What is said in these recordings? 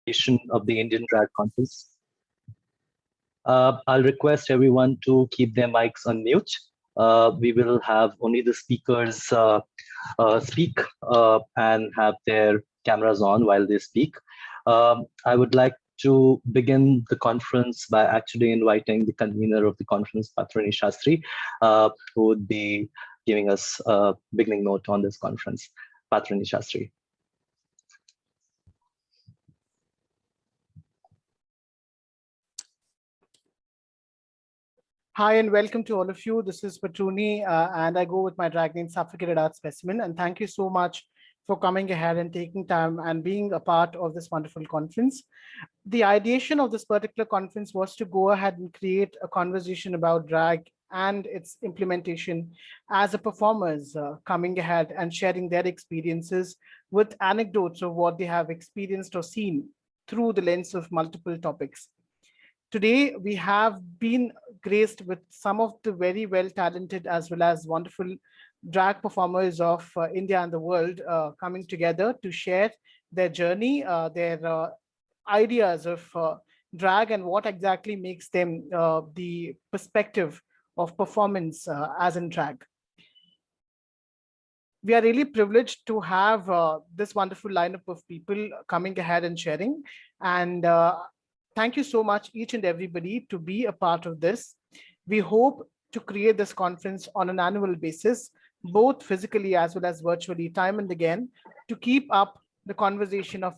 edition of the Indian Drag Conference. I'll request everyone to keep their mics on mute. We will have only the speakers speak and have their cameras on while they speak. I would like to begin the conference by actually inviting the convener of the conference, Patruni Shastri, who would be giving us a beginning note on this conference. Patruni Shastri. Hi and welcome to all of you. This is Patruni and I go with my drag name Suffocated Art Specimen. And thank you so much for coming ahead and taking time and being a part of this wonderful conference. The ideation of this particular conference was to go ahead and create a conversation about drag and its implementation as a performers coming ahead and sharing their experiences with anecdotes of what they have experienced or seen through the lens of multiple topics. Today, we have been graced with some of the very well talented as well as wonderful drag performers of India and the world coming together to share their journey, their ideas of drag and what exactly makes them the perspective of performance as in drag. We are really privileged to have this wonderful lineup of people coming ahead and sharing. And thank you so much, each and everybody, to be a part of this. We hope to create this conference on an annual basis, both physically as well as virtually, time and again, to keep up the conversation of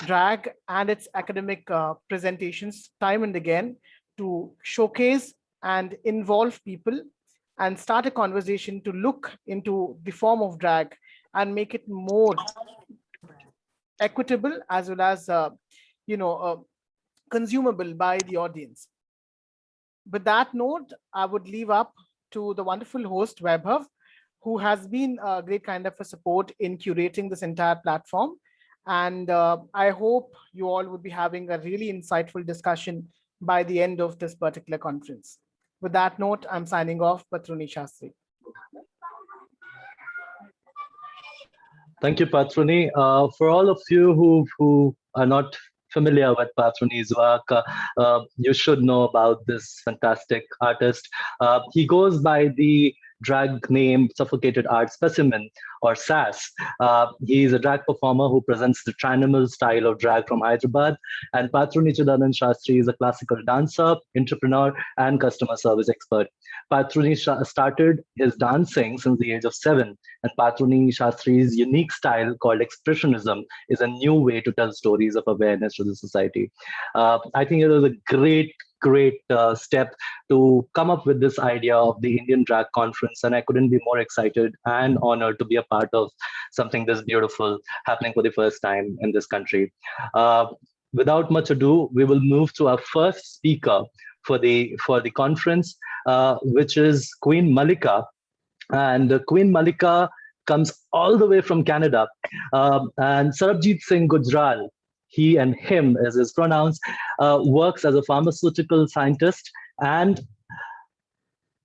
drag and its academic presentations time and again, to showcase and involve people and start a conversation to look into the form of drag and make it more equitable as well as, consumable by the audience. With that note, I would leave up to the wonderful host, Vaibhav, who has been a great kind of a support in curating this entire platform. And I hope you all would be having a really insightful discussion by the end of this particular conference. With that note, I'm signing off, Patruni Shastri. Thank you, Patruni. For all of you who are not familiar with Patruni's work, you should know about this fantastic artist. He goes by the drag name Suffocated Art Specimen, or SAS. He is a drag performer who presents the Tranimal style of drag from Hyderabad. And Patruni Chidanand Shastri is a classical dancer, entrepreneur, and customer service expert. Patruni started his dancing since the age of 7, and Patruni Shastri's unique style called expressionism is a new way to tell stories of awareness to the society. I think it was a great step to come up with this idea of the Indian Drag Conference, and I couldn't be more excited and honored to be a part of something this beautiful happening for the first time in this country. Without much ado, we will move to our first speaker for the conference, which is Queen Malika. And Queen Malika comes all the way from Canada. And Sarabjit Singh Gujral, he and him as his pronouns, works as a pharmaceutical scientist and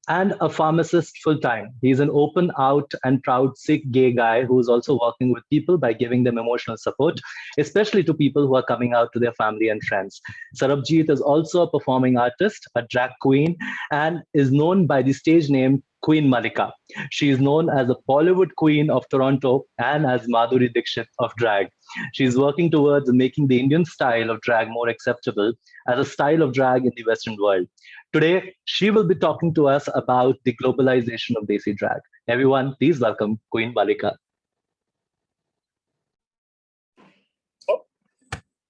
a pharmacist full-time. He's an open, out, and proud Sikh gay guy who's also working with people by giving them emotional support, especially to people who are coming out to their family and friends. Sarabjit is also a performing artist, a drag queen, and is known by the stage name Queen Malika. She is known as the Bollywood Queen of Toronto and as Madhuri Dixit of drag. She's working towards making the Indian style of drag more acceptable as a style of drag in the Western world. Today, she will be talking to us about the globalization of Desi drag. Everyone, please welcome Queen Malika. Oh,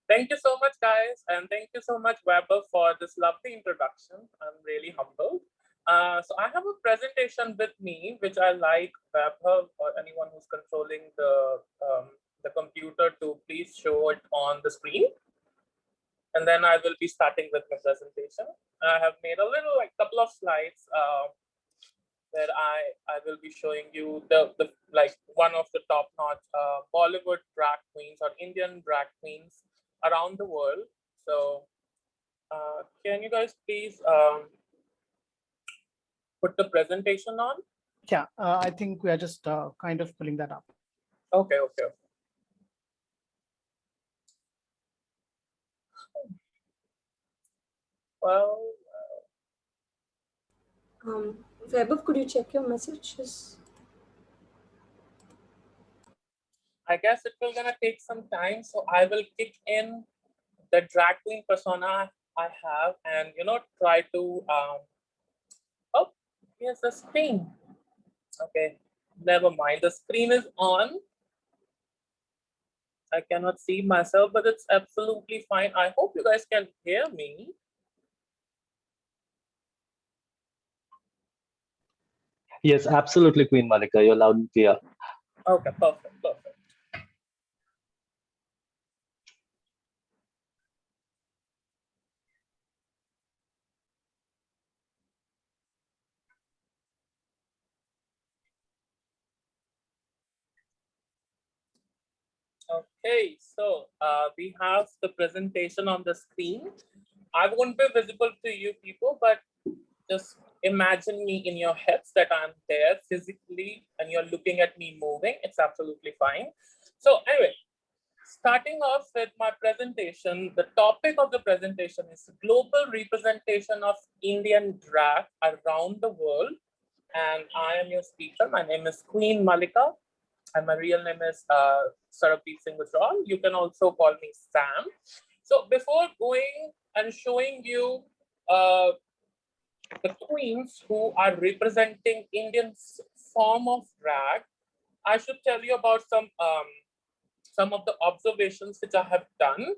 thank you so much, guys. And thank you so much, Weber, for this lovely introduction. I'm really humbled. So I have a presentation with me, which I like Weber or anyone who's controlling the computer to please show it on the screen. And then I will be starting with my presentation. I have made a little couple of slides where I will be showing you the one of the top-notch Bollywood drag queens or Indian drag queens around the world. So can you guys please put the presentation on? Yeah, I think we are just kind of pulling that up. Okay. Well, Vaibhav, could you check your messages? I guess it will gonna take some time, so I will kick in the drag queen persona I have, and try to oh, here's the screen. Okay, never mind. The screen is on. I cannot see myself, but it's absolutely fine. I hope you guys can hear me. Yes, absolutely, Queen Malika. You're loud and clear. Okay, perfect, perfect. Okay, so we have the presentation on the screen. I won't be visible to you people, but just imagine me in your heads that I'm there physically and you're looking at me moving. It's absolutely fine. So anyway, starting off with my presentation, the topic of the presentation is global representation of Indian drag around the world. And I am your speaker. My name is Queen Malika, and my real name is Sarabdeep Singh Gujral. You can also call me Sam. So before going and showing you the queens who are representing Indian form of drag, I should tell you about some of the observations which I have done.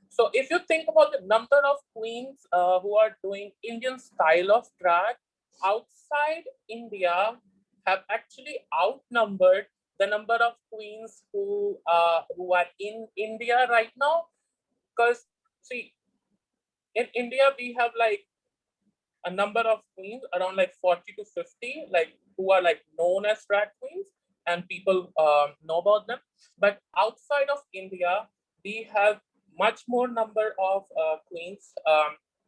So if you think about the number of queens who are doing Indian style of drag outside India have actually outnumbered the number of queens who are in India right now. Because see, in India we have like a number of queens around like 40 to 50, like who are like known as drag queens, and people know about them. But outside of India, we have much more number of queens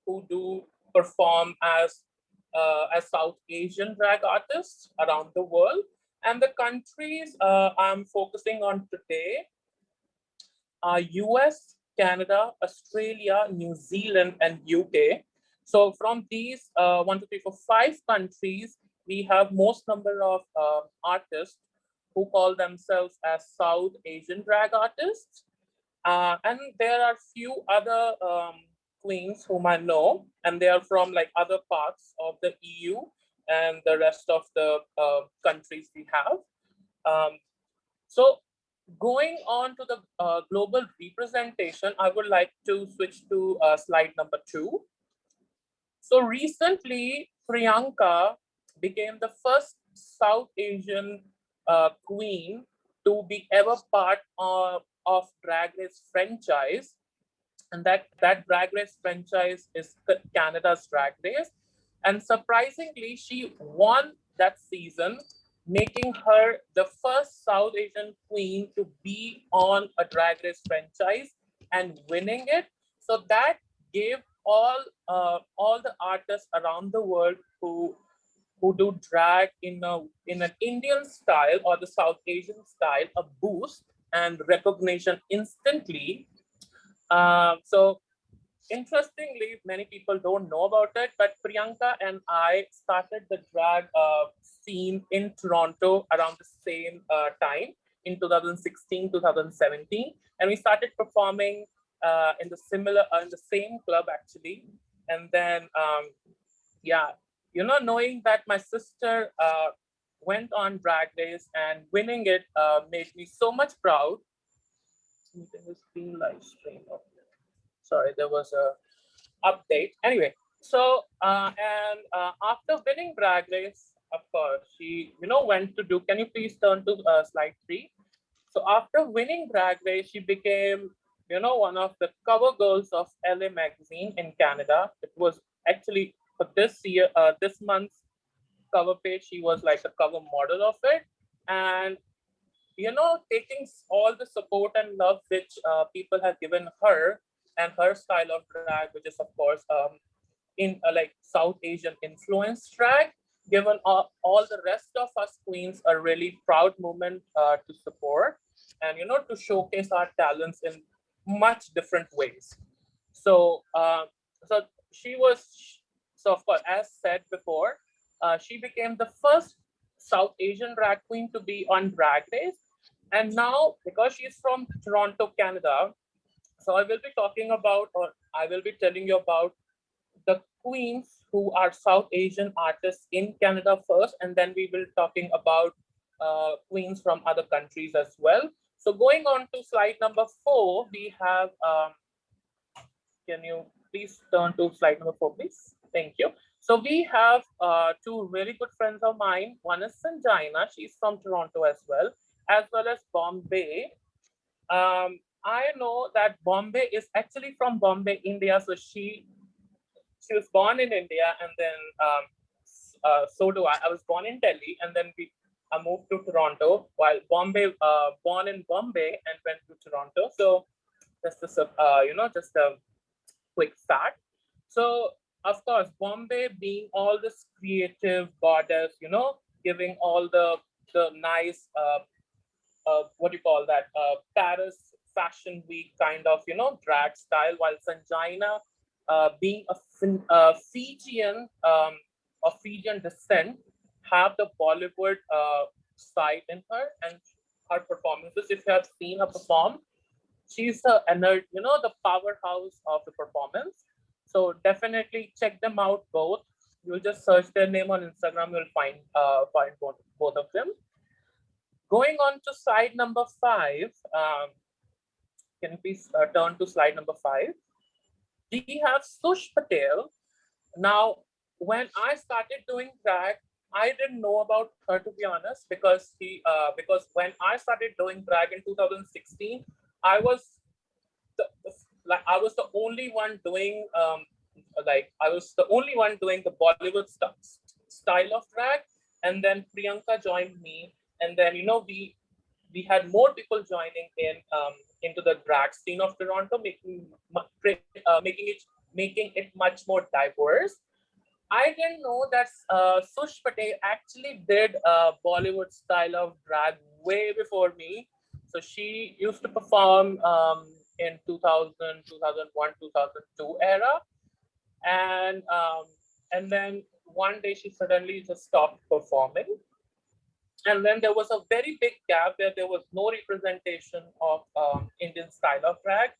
who do perform as South Asian drag artists around the world. And the countries I'm focusing on today are US, Canada, Australia, New Zealand, and UK. So from these 5 countries, we have most number of artists who call themselves as South Asian drag artists. And there are few other queens whom I know, and they are from like other parts of the EU and the rest of the countries we have. So going on to the global representation, I would like to switch to slide number 2. So recently, Priyanka became the first South Asian queen to be ever part of Drag Race franchise. And that Drag Race franchise is Canada's Drag Race. And surprisingly, she won that season, making her the first South Asian queen to be on a Drag Race franchise and winning it. So that gave all the artists around the world who do drag in an Indian style or the South Asian style a boost and recognition instantly. So interestingly, many people don't know about it, but Priyanka and I started the drag scene in Toronto around the same time in 2016, 2017, and we started performing in the same club actually, and then yeah, knowing that my sister went on Drag Race and winning it made me so much proud. Live stream. Sorry, there was a update. Anyway, so after winning Drag Race, of course, she went to do. Can you please turn to slide 3? So after winning Drag Race, she became one of the cover girls of LA magazine in Canada. It was actually for this month's cover page. She was like the cover model of it, and taking all the support and love which people have given her and her style of drag, which is of course in like South Asian influence drag, given all the rest of us queens a really proud moment to support and to showcase our talents in much different ways. So, so she was, so of course, as said before, she became the first South Asian drag queen to be on Drag Race. And now, because she's from Toronto, Canada, so I will be talking about, or I will be telling you about the queens who are South Asian artists in Canada first, and then we will talking about queens from other countries as well. So going on to slide number 4, we have, can you please turn to slide number 4, please? Thank you. So we have two really good friends of mine. One is Sanjana, she's from Toronto as well as Bombay. I know that Bombay is actually from Bombay, India. So she was born in India, and then so do I. I was born in Delhi, and then I moved to Toronto, while Bombay, born in Bombay and went to Toronto. So just just a quick fact. So of course, Bombay being all this creative goddess, giving all the nice what do you call that, Paris Fashion Week kind of drag style, while Sanjina, being a Fijian, of Fijian descent, have the Bollywood side in her, and her performances. If you have seen her perform, she's the the powerhouse of the performance. So definitely check them out both. You'll just search their name on Instagram, you'll find both of them. Going on to slide number 5, can you please turn to slide number 5? We have Sush Patel. Now, when I started doing drag, I didn't know about her, to be honest, because because when I started doing drag in 2016, I was I was the only one doing the Bollywood style of drag, and then Priyanka joined me, and then we had more people joining in into the drag scene of Toronto, making it much more diverse. I didn't know that Sush Patel actually did Bollywood style of drag way before me. So she used to perform in 2000, 2001, 2002 era. And then one day she suddenly just stopped performing. And then there was a very big gap where there was no representation of Indian style of drag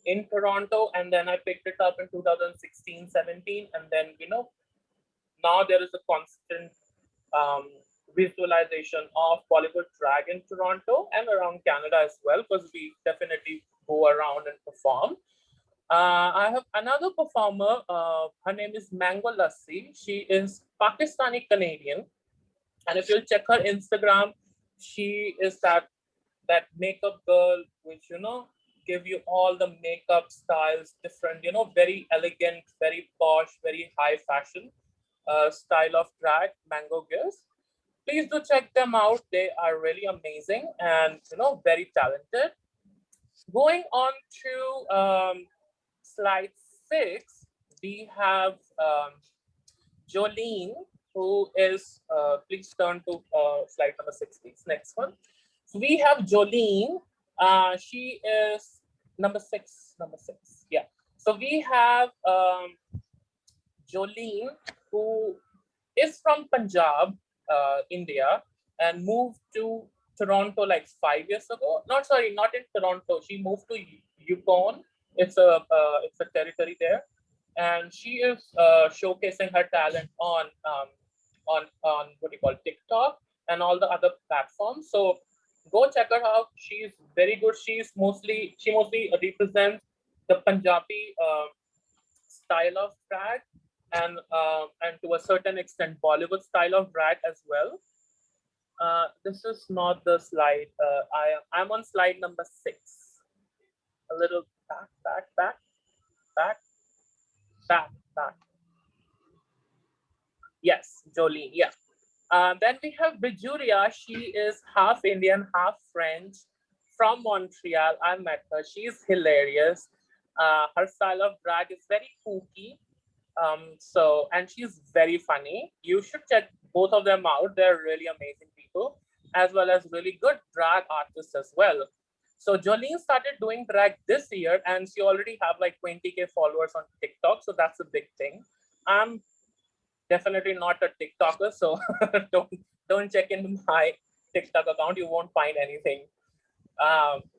in Toronto. And then I picked it up in 2016, 17. And then, now there is a constant visualization of Bollywood drag in Toronto and around Canada as well, because we definitely go around and perform. I have another performer. Her name is Mango Lassi. She is Pakistani Canadian, and if you'll check her Instagram, she is that makeup girl, which give you all the makeup styles, different, very elegant, very posh, very high fashion style of drag Mango gives. Please do check them out. They are really amazing and very talented. Going on to slide 6, we have Jolene, who is, please turn to slide number 6, please. Next one. So we have Jolene. She is number 6. Yeah. So we have Jolene, who is from Punjab, India, and moved to Toronto like 5 years ago. Not in Toronto. She moved to Yukon. It's a territory there, and she is showcasing her talent on what you call TikTok and all the other platforms. So go check her out. She's very good. She mostly represents the Punjabi style of drag, and to a certain extent Bollywood style of drag as well. This is not the slide. I'm on slide number 6. A little back. Yes, Jolene. Yeah. Then we have Bijuria. She is half Indian, half French, from Montreal. I met her. She's hilarious. Her style of drag is very kooky. And she's very funny. You should check both of them out. They're really amazing people, as well as really good drag artists as well. So Jolene started doing drag this year, and she already have like 20K followers on TikTok. So that's a big thing. I'm definitely not a TikToker, so don't check into my TikTok account. You won't find anything.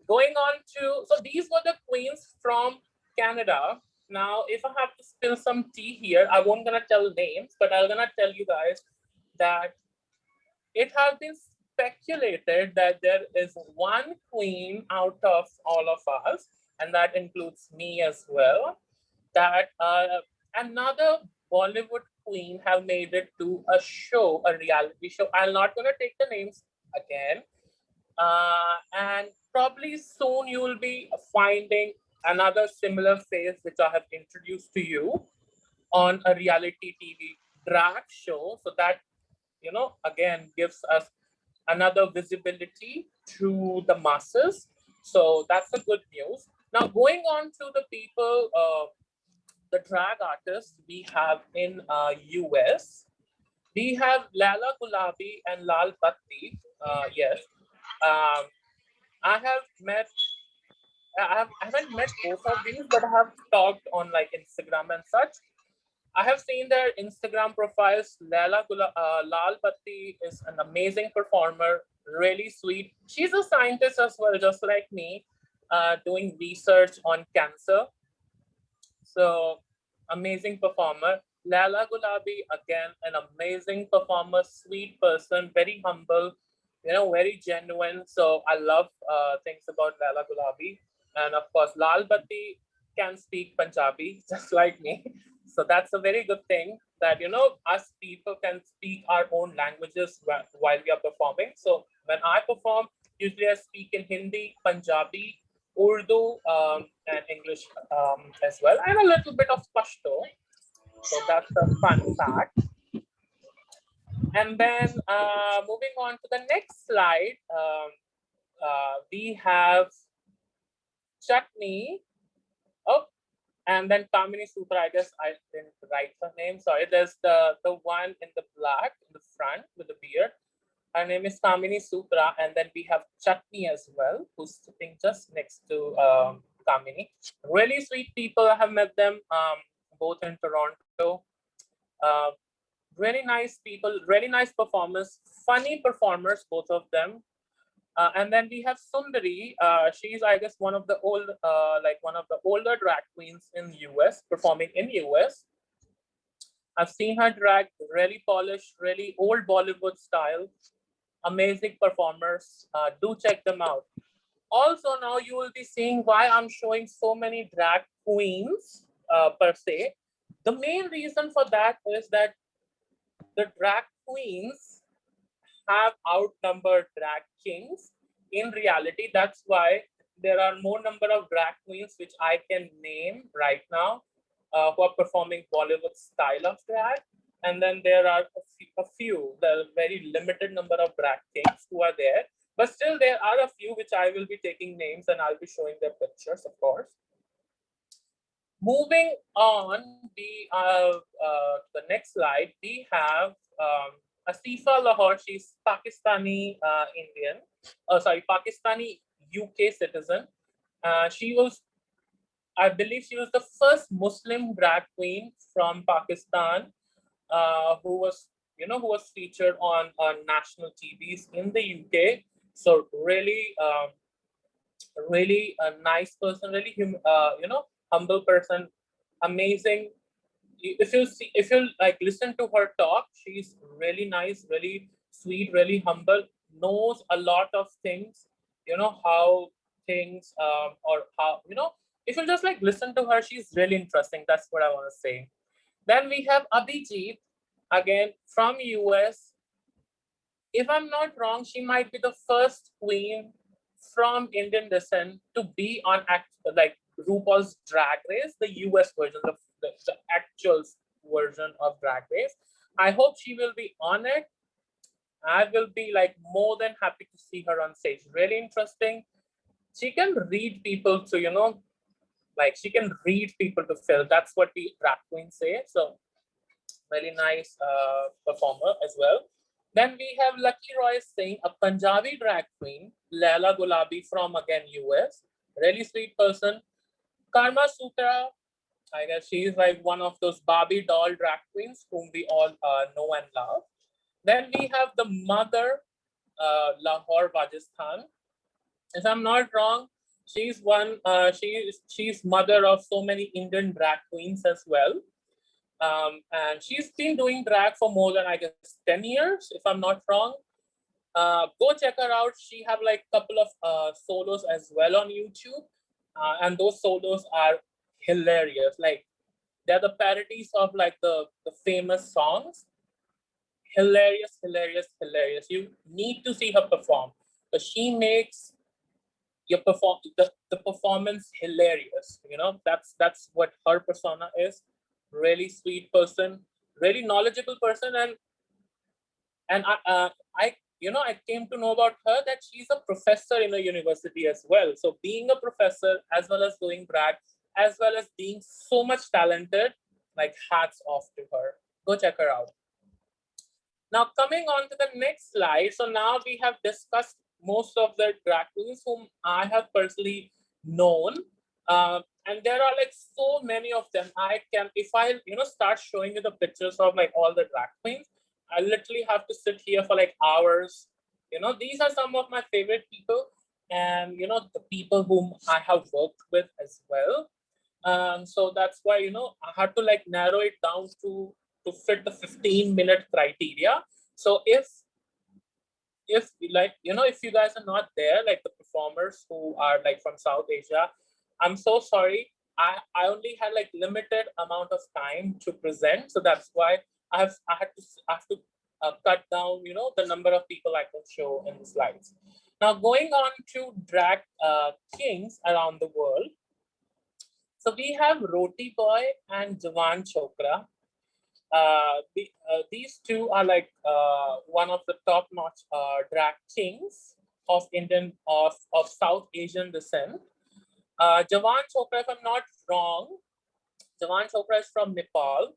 Going on to, so these were the queens from Canada. Now, if I have to spill some tea here, I won't gonna tell names, but I'm gonna tell you guys that it has been speculated that there is one queen out of all of us, and that includes me as well, that another Bollywood queen have made it to a show, a reality show. I'm not gonna take the names again. And probably soon you will be finding another similar face which I have introduced to you on a reality TV drag show. So that, you know, again, gives us another visibility to the masses. So that's a good news. Now, going on to the people, the drag artists we have in US, we have Lala Gulabi and Lal Batti. Yes. Um, I haven't met both of these, but I have talked on like Instagram and such. I have seen their Instagram profiles. Lal Patti is an amazing performer, really sweet. She's a scientist as well, just like me, doing research on cancer. So amazing performer. Lala Gulabi, again, an amazing performer, sweet person, very humble, you know, very genuine. So I love things about Lala Gulabi. And of course, Lal Batti can speak Punjabi, just like me. So that's a very good thing that, you know, us people can speak our own languages while we are performing. So when I perform, usually I speak in Hindi, Punjabi, Urdu, and English as well, and a little bit of Pashto. So that's a fun fact. And then moving on to the next slide, we have Chutney. Oh, and then Kamini Sutra. I guess I didn't write her name. Sorry. There's the one in the black in the front with the beard. Her name is Kamini Sutra, and then we have Chutney as well, who's sitting just next to Kamini. Really sweet people. I have met them both in Toronto. Uh, really nice people, really nice performers, funny performers, both of them. And then we have Sundari. She's, I guess, one of the older drag queens in the US, performing in the US. I've seen her drag, really polished, really old Bollywood style. Amazing performers. Do check them out. Also, now you will be seeing why I'm showing so many drag queens per se. The main reason for that is that the drag queens have outnumbered drag kings. In reality, that's why there are more number of drag queens which I can name right now who are performing Bollywood style of drag. And then there are the very limited number of drag kings who are there. But still, there are a few which I will be taking names and I'll be showing their pictures, of course. Moving on, the next slide, we have Asifa Lahore. She's Pakistani Indian. Pakistani UK citizen. She was, I believe, she was the first Muslim drag queen from Pakistan who was featured on national TVs in the UK. So really, really a nice person, really humble person, amazing. If you like listen to her talk, she's really nice, really sweet, really humble, knows a lot of things, how things or how, if you just like listen to her, she's really interesting. That's what I want to say. Then we have Abhijit, again from US. If I'm not wrong, she might be the first queen from Indian descent to be on like RuPaul's Drag Race, the US version, the actual version of Drag Race. I hope she will be on it. I will be like more than happy to see her on stage. Really interesting. She can read people to, like she can read people to fill. That's what we drag queens say. So really nice performer as well. Then we have Lucky Roy Singh, a Punjabi drag queen, Laila Gulabi from again US, really sweet person. Karma Sutra, I guess she's like one of those Barbie doll drag queens whom we all know and love. Then we have the mother, Lahore, Rajasthan. If I'm not wrong, she's one. She's mother of so many Indian drag queens as well. And she's been doing drag for more than I guess 10 years, if I'm not wrong. Go check her out. She have like a couple of solos as well on YouTube, and those solos are hilarious. Like they're the parodies of like the famous songs. Hilarious, hilarious, hilarious. You need to see her perform. But she makes the performance hilarious. You know, that's what her persona is. Really sweet person, really knowledgeable person, and I came to know about her that she's a professor in a university as well. So being a professor as well as doing drag, as well as being so much talented, like hats off to her. Go check her out. Now coming on to the next slide. So now we have discussed most of the drag queens whom I have personally known. And there are like so many of them. I can, if I start showing you the pictures of like all the drag queens, I literally have to sit here for like hours. These are some of my favorite people, and the people whom I have worked with as well. So that's why I had to like narrow it down to fit the 15-minute criteria. So if like if you guys are not there, like the performers who are like from South Asia, I'm so sorry. I only had like limited amount of time to present, so that's why I have to cut down the number of people I can show in the slides. Now going on to drag kings around the world. So we have Roti Boy and Jawan Chopra. These two are like one of the top-notch drag kings of South Asian descent. Jawan Chopra, if I'm not wrong, Jawan Chopra is from Nepal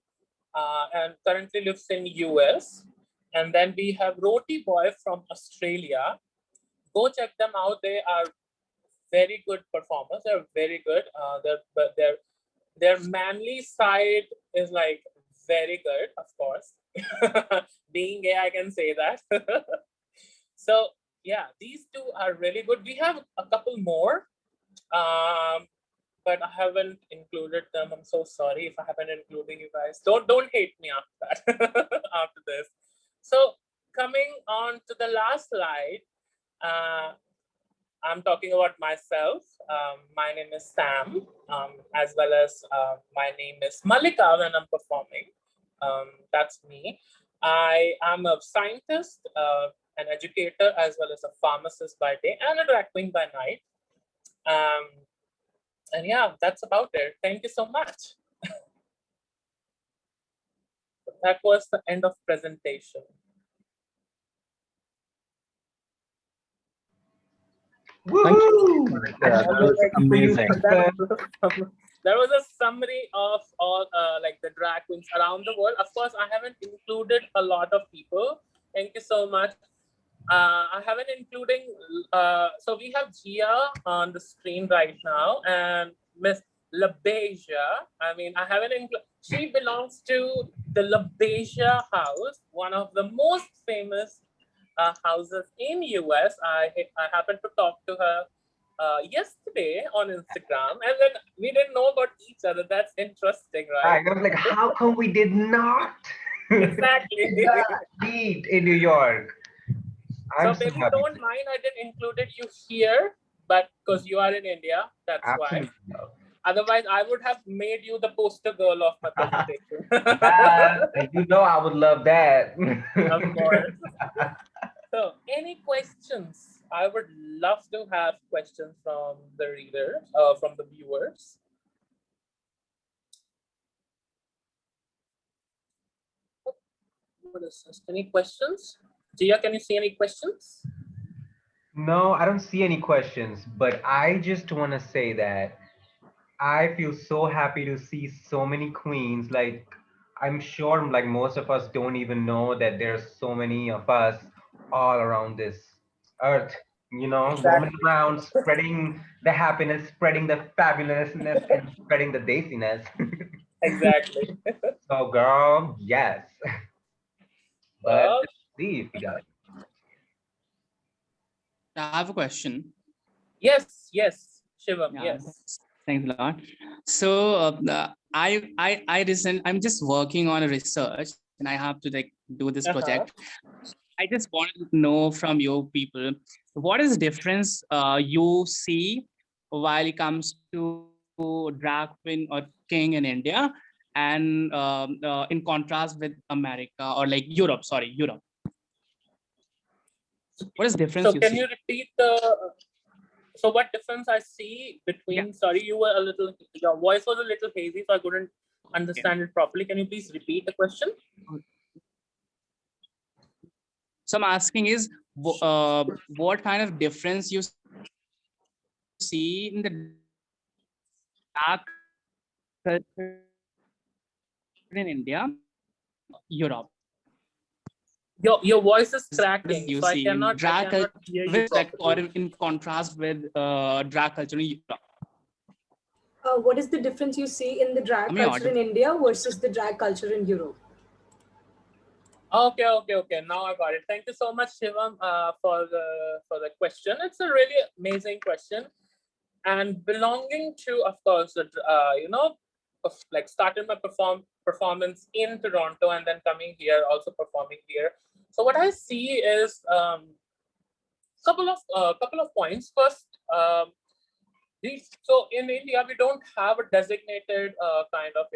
and currently lives in US. And then we have Roti Boy from Australia. Go check them out. They are very good performers. They're very good. Their manly side is like very good, of course. Being gay, I can say that. So yeah, these two are really good. We have a couple more, but I haven't included them. I'm so sorry if I haven't included you guys. Don't hate me after that. After this. So coming on to the last slide, I'm talking about myself. My name is Sam, as well as my name is Malika when I'm performing. That's me. I am a scientist, an educator, as well as a pharmacist by day and a drag queen by night. And yeah, that's about it. Thank you so much. That was the end of presentation. Thank you. Yeah, that was amazing. There was a summary of all like the drag queens around the world. Of course, I haven't included a lot of people. Thank you so much. I haven't including, so we have Gia on the screen right now, and Miss LaBeija. I mean, I haven't included, she belongs to the LaBeija house, one of the most famous houses in US. I happened to talk to her yesterday on Instagram, and then we didn't know about each other. That's interesting, right? I was like, how come we did not? Exactly. Meet in New York. So baby, don't mind I didn't included you here, but because you are in India, that's Absolutely. why. Otherwise, I would have made you the poster girl of my presentation. You know I would love that. Of course. So, any questions? I would love to have questions from the readers, from the viewers. What is this? Any questions? Gia, can you see any questions? No, I don't see any questions, but I just want to say that I feel so happy to see so many queens. Like, I'm sure like most of us don't even know that there's so many of us all around this earth, roaming Exactly. around, spreading the happiness, spreading the fabulousness, and spreading the daisyness. Exactly. So, girl, yes. But Well, let's see if we got. I have a question. yes, Shivam, Yeah, yes. thanks a lot. So I'm just working on a research, and I have to like do this project. Uh-huh. I just wanted to know from you people, what is the difference you see while it comes to drag queen or king in India, and in contrast with America or like Europe. Sorry, Europe. What is the difference So you can see? you repeat so what difference I see Yeah. between, sorry, your voice was a little hazy, so I couldn't Okay. understand it properly. Can you please repeat the question? So I'm asking is, what kind of difference you see in the dark culture in India, Europe? Your voice is What is cracking, you so I see in cannot I drag cannot culture hear you with like, or properly. in contrast with drag culture in Europe? What is the difference you see in the drag Am I culture in audible? India versus the drag culture in Europe? Okay. Now I got it. Thank you so much, Shivam, for the question. It's a really amazing question, and belonging to, of course, like started my performance in Toronto and then coming here, also performing here. So what I see is couple of points. First, so in India we don't have a designated kind of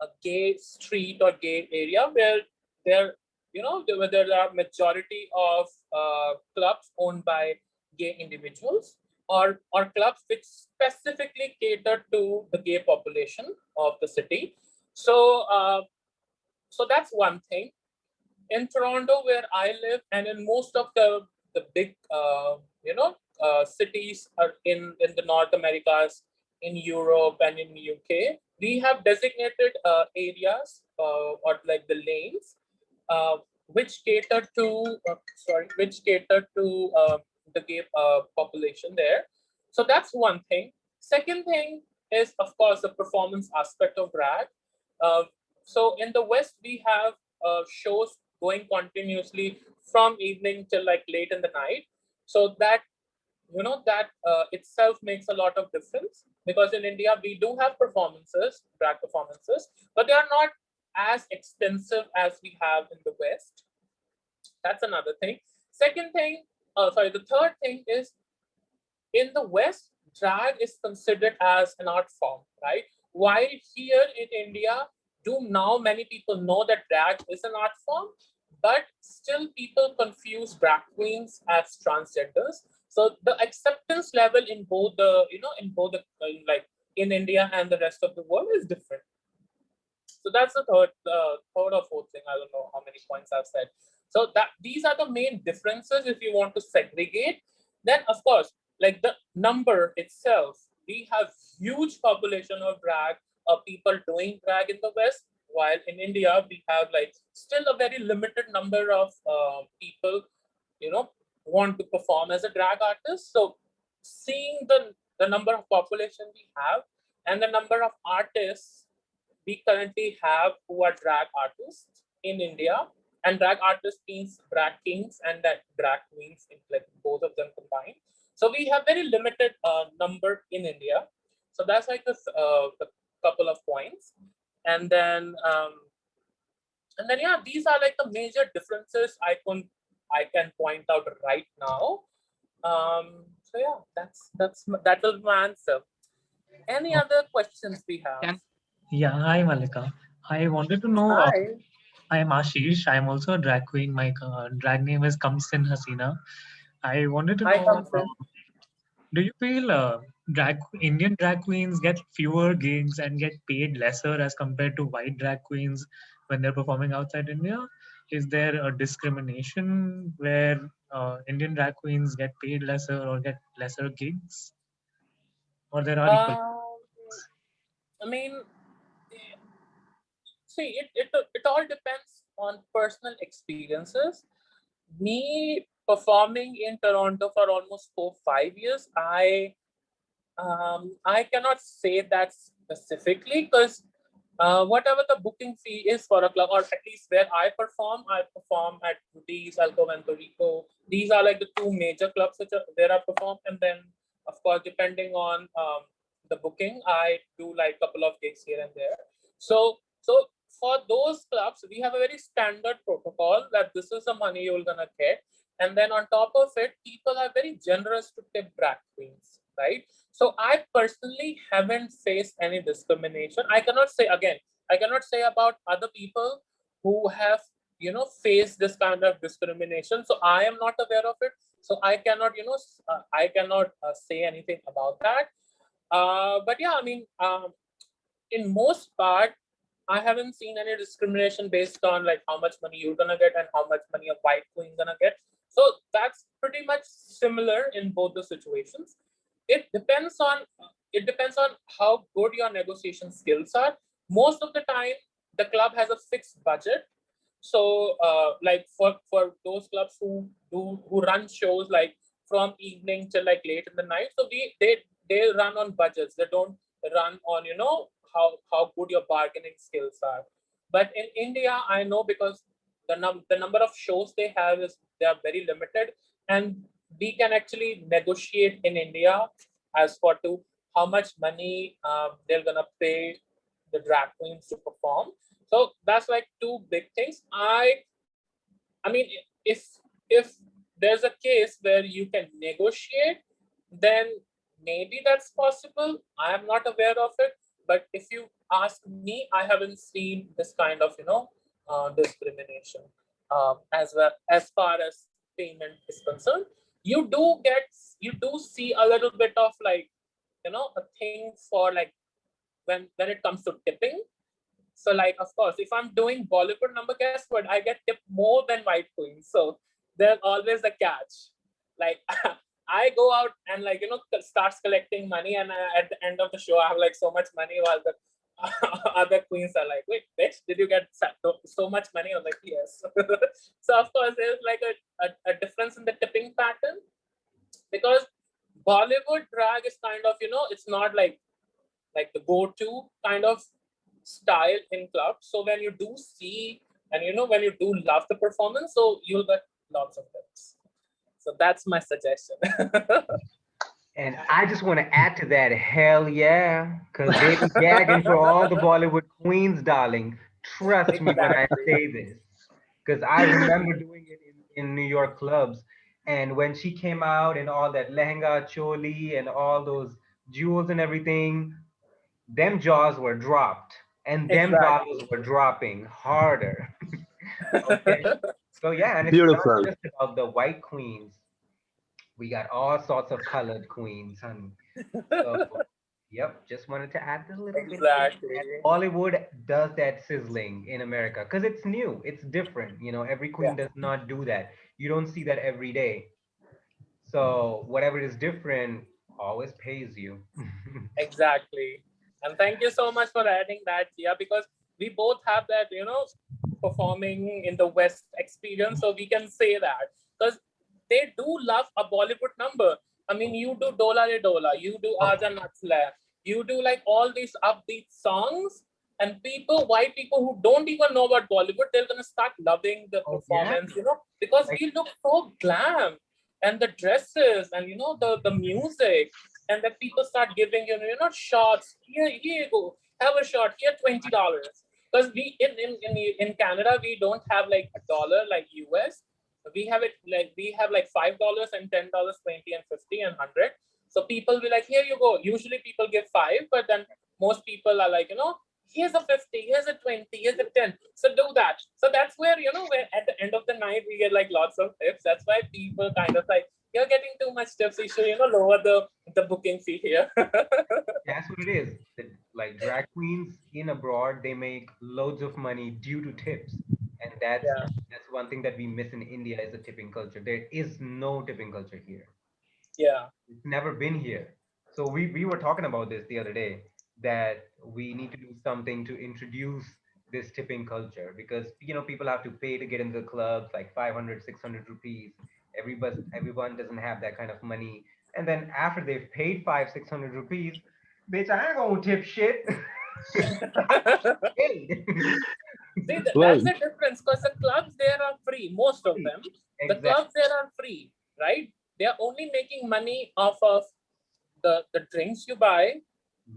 a gay street or gay area where there where there are majority of clubs owned by gay individuals, or clubs which specifically cater to the gay population of the city. So that's one thing. In Toronto, where I live, and in most of the big cities are in the North Americas, in Europe and in UK, we have designated areas or like the lanes, which cater to the gay population there. So that's one thing. Second thing is, of course, the performance aspect of drag. Uh, so in the West, we have shows going continuously from evening till like late in the night. So that itself makes a lot of difference, because in India we do have drag performances, but they are not as extensive as we have in the West. That's another thing. Second thing, the third thing is, in the West, drag is considered as an art form, right? While here in India, do now many people know that drag is an art form, but still people confuse drag queens as transgenders. So the acceptance level in both like in India and the rest of the world is different. So that's the third or fourth thing. I don't know how many points I've said. So that these are the main differences if you want to segregate. Then of course, like the number itself, we have huge population of drag people doing drag in the West, while in India we have like still a very limited number of people, you know, want to perform as a drag artist. So seeing the number of population we have and the number of artists we currently have who are drag artists in India, and drag artists means drag kings and that drag queens, like both of them combined. So we have very limited number in India. So that's like the couple of points, and then yeah, these are like the major differences I can point out right now. So yeah, that was my answer. Any Oh, other questions we have? Can yeah, hi Malika. I wanted to know. Hi. I am Ashish. I am also a drag queen. My drag name is Kamsin Hasina. I wanted to Hi, know. Kamsin. Do you feel Indian drag queens get fewer gigs and get paid lesser as compared to white drag queens when they're performing outside India? Is there a discrimination where Indian drag queens get paid lesser or get lesser gigs, or there are equal? Um, I mean, see, it all depends on personal experiences. Me performing in Toronto for almost 4 5 years, I cannot say that specifically because whatever the booking fee is for a club, or at least where I perform at these Alcove and Rico. These are like the two major clubs which are, where I perform, and then of course depending on the booking, I do like a couple of gigs here and there. So for those clubs, we have a very standard protocol that this is the money you're gonna get, and then on top of it, people are very generous to tip drag queens, right? So I personally haven't faced any discrimination. I cannot say about other people who have, faced this kind of discrimination. So I am not aware of it. So I cannot, I cannot say anything about that. But yeah, I mean, in most part, I haven't seen any discrimination based on like how much money you're gonna get and how much money a white queen gonna get. So that's pretty much similar in both the situations. It depends on how good your negotiation skills are. Most of the time, the club has a fixed budget. So, like for those clubs who run shows like from evening till like late in the night, so they run on budgets. They don't run on how good your bargaining skills are. But in India, I know because the number of shows they are very limited, and we can actually negotiate in India as for to how much money they're gonna pay the drag queens to perform. So that's like two big things. I mean, if there's a case where you can negotiate, then maybe that's possible. I am not aware of it, but if you ask me, I haven't seen this kind of discrimination as well as far as payment is concerned. You do see a little bit of like a thing for like when it comes to tipping. So like, of course, if I'm doing Bollywood number, guess what? I get tipped more than white queens. So there's always a catch. Like I go out and like starts collecting money, and at the end of the show, I have like so much money, while the other queens are like, "Wait, bitch, did you get so much money?" I was like, "Yes." So of course, there's like a difference in the tipping pattern, because Bollywood drag is kind of it's not like the go-to kind of style in clubs. So when you do see and when you do love the performance, so you'll get lots of tips. So that's my suggestion. And I just want to add to that, hell yeah, because they be gagging for all the Bollywood queens, darling. Trust me when I Exactly. say this, because I remember doing it in New York clubs, and when she came out in all that lehenga, choli, and all those jewels and everything, them jaws were dropped, and them dollars Exactly. were dropping harder. Okay, so yeah, and it's not Beautiful. just about the white queens. We got all sorts of colored queens, honey. So, yep, just wanted to add a little bit in Exactly. that Bollywood does that sizzling in America because it's new, it's different. Every Yeah. queen does not do that. You don't see that every day. So, whatever is different always pays you. Exactly. And thank you so much for adding that, Gia, because we both have that, performing in the West experience. So we can say that because they do love a Bollywood number. I mean, you do Dola Re Dola, you do Oh, Aja Natsla, you do like all these upbeat songs. And white people who don't even know about Bollywood, they're going to start loving the oh yeah. performance, because Like, we look so glam, and the dresses and, the music, and then people start giving shots. Here you go, have a shot. Here $20. Because we in Canada we don't have like a dollar like US. We have like $5 and $10, 20 and 50 and 100. So people be like, here you go. Usually people give five, but then most people are like, here's a 50, here's a 20, here's a 10. So do that. So that's where where at the end of the night we get like lots of tips. That's why people kind of like, you're getting too much tips. You should lower the booking fee here. that's what it is. Like drag queens in abroad, they make loads of money due to tips. And Yeah. that's one thing that we miss in India is the tipping culture. There is no tipping culture here. Yeah. It's never been here. So we were talking about this the other day that we need to do something to introduce this tipping culture, because people have to pay to get into the clubs, like 500, 600 rupees. Everyone doesn't have that kind of money, and then after they've paid 500, 600 rupees, bitch, I ain't gonna tip shit. Paid. See, Well, that's the difference, because the clubs there are free, most of them. The Exactly. clubs there are free, right? They are only making money off of the drinks you buy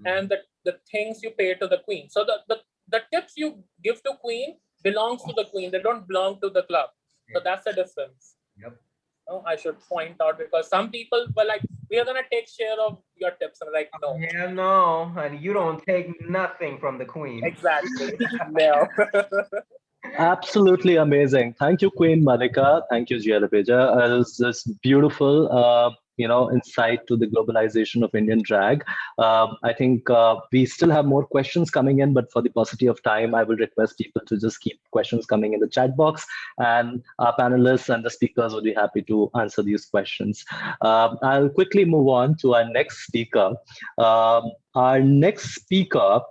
and the things you pay to the queen. So the tips you give to queen belongs to the queen. They don't belong to the club. So that's the difference. Yep. Oh, I should point out, because some people were like, we are gonna take share of your tips. And I'm like, no, Yeah, no, and you don't take nothing from the queen. exactly. No. absolutely amazing. Thank you, Queen Malika. Thank you, Jia. It was this beautiful, insight to the globalization of Indian drag. I think we still have more questions coming in, but for the paucity of time, I will request people to just keep questions coming in the chat box, and our panelists and the speakers will be happy to answer these questions. I'll quickly move on to our next speaker. Our next speaker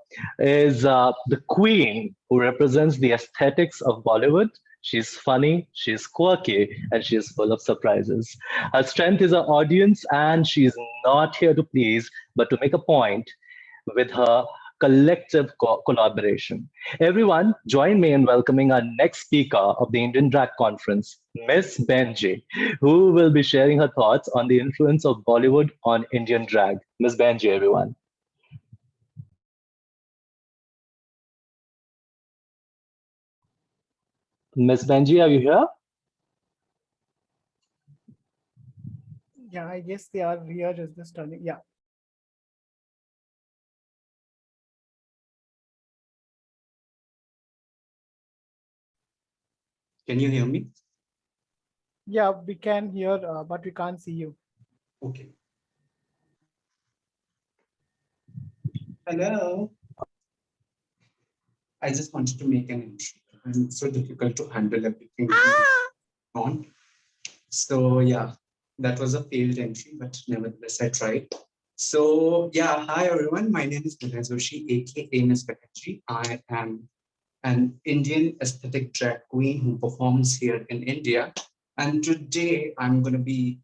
is the queen who represents the aesthetics of Bollywood. She's funny, she's quirky, and she's full of surprises. Her strength is her audience, and she's not here to please, but to make a point with her collective collaboration. Everyone, join me in welcoming our next speaker of the Indian Drag Conference, Miss Benji, who will be sharing her thoughts on the influence of Bollywood on Indian drag. Miss Benji, everyone. Miss Benji, are you here? Yeah, I guess they are here just turning. Yeah. Can you hear me? Yeah, we can hear, but we can't see you. Okay. Hello. I just wanted to make an entry. And it's so difficult to handle everything on. So yeah, that was a failed entry, but nevertheless, I tried. So yeah, hi everyone. My name is Vinay Joshi, aka Miss Benji. I am an Indian aesthetic drag queen who performs here in India. And today I'm going to be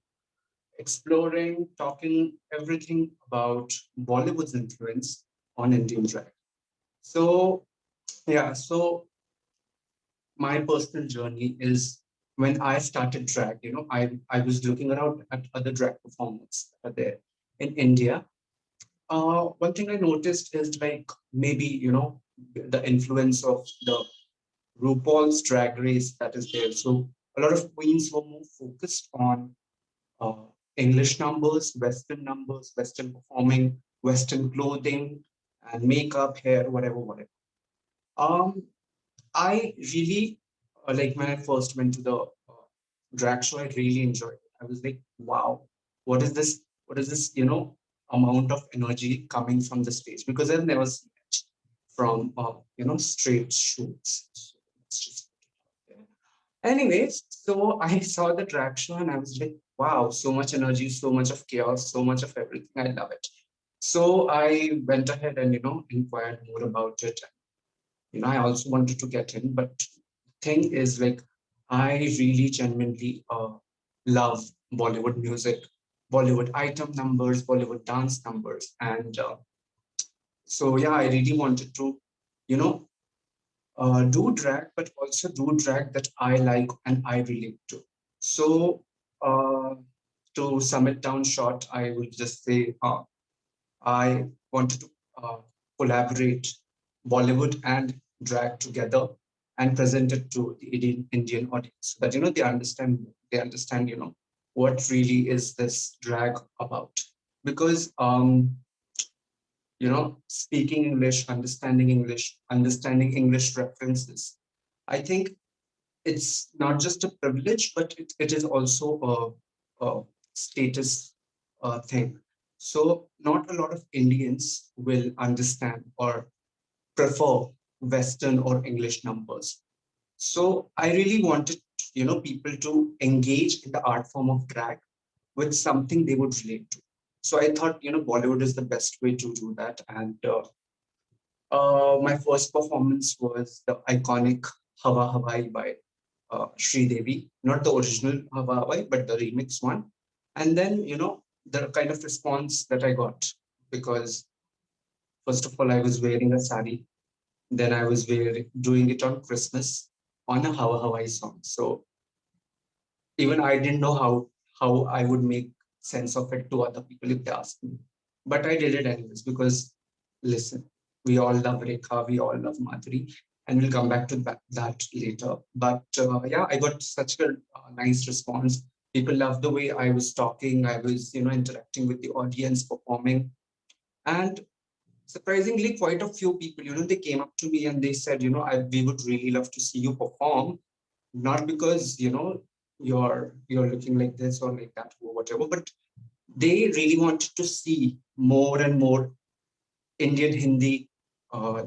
exploring, talking everything about Bollywood's influence on Indian drag. So, yeah, so my personal journey is when I started drag, I was looking around at other drag performers that are there in India. One thing I noticed is like maybe, the influence of the RuPaul's drag race that is there. So a lot of queens were more focused on uh, English numbers, Western performing, Western clothing, and makeup, hair, whatever, whatever. Um, I really like when I first went to the drag show. I really enjoyed it. I was like, wow, what is this? What is this? Amount of energy coming from the stage, because I've never seen it from straight shoots. So it's just anyways, so I saw the drag show and I was like, wow, so much energy, so much of chaos, so much of everything. I love it. So I went ahead and, inquired more about it. I also wanted to get in, but thing is like, I really genuinely love Bollywood music, Bollywood item numbers, Bollywood dance numbers. And so, yeah, I really wanted to, you know, do drag, but also do drag that I like and I relate to. So, to sum it down short, I would just say I wanted to collaborate Bollywood and drag together and present it to the Indian audience, so that they understand what really is this drag about. Because speaking English, understanding English references, I think it's not just a privilege, but it is also a status thing. So not a lot of Indians will understand or prefer Western or English numbers. So I really wanted, people to engage in the art form of drag with something they would relate to. So I thought, Bollywood is the best way to do that. And My first performance was the iconic Hawa Hawai by Sri Devi, not the original Hawa Hawai, but the remix one. And then, the kind of response that I got, because first of all, I was wearing a sari. Then I was doing it on Christmas on a Hawa Hawaii song. So even I didn't know how I would make sense of it to other people if they asked me. But I did it anyways because listen, we all love Rekha, we all love Madhuri, and we'll come back to that later. But yeah, I got such a nice response. People loved the way I was talking. I was, interacting with the audience, performing, and surprisingly, quite a few people, they came up to me and they said, we would really love to see you perform, not because, you're looking like this or like that or whatever, but they really wanted to see more and more Indian Hindi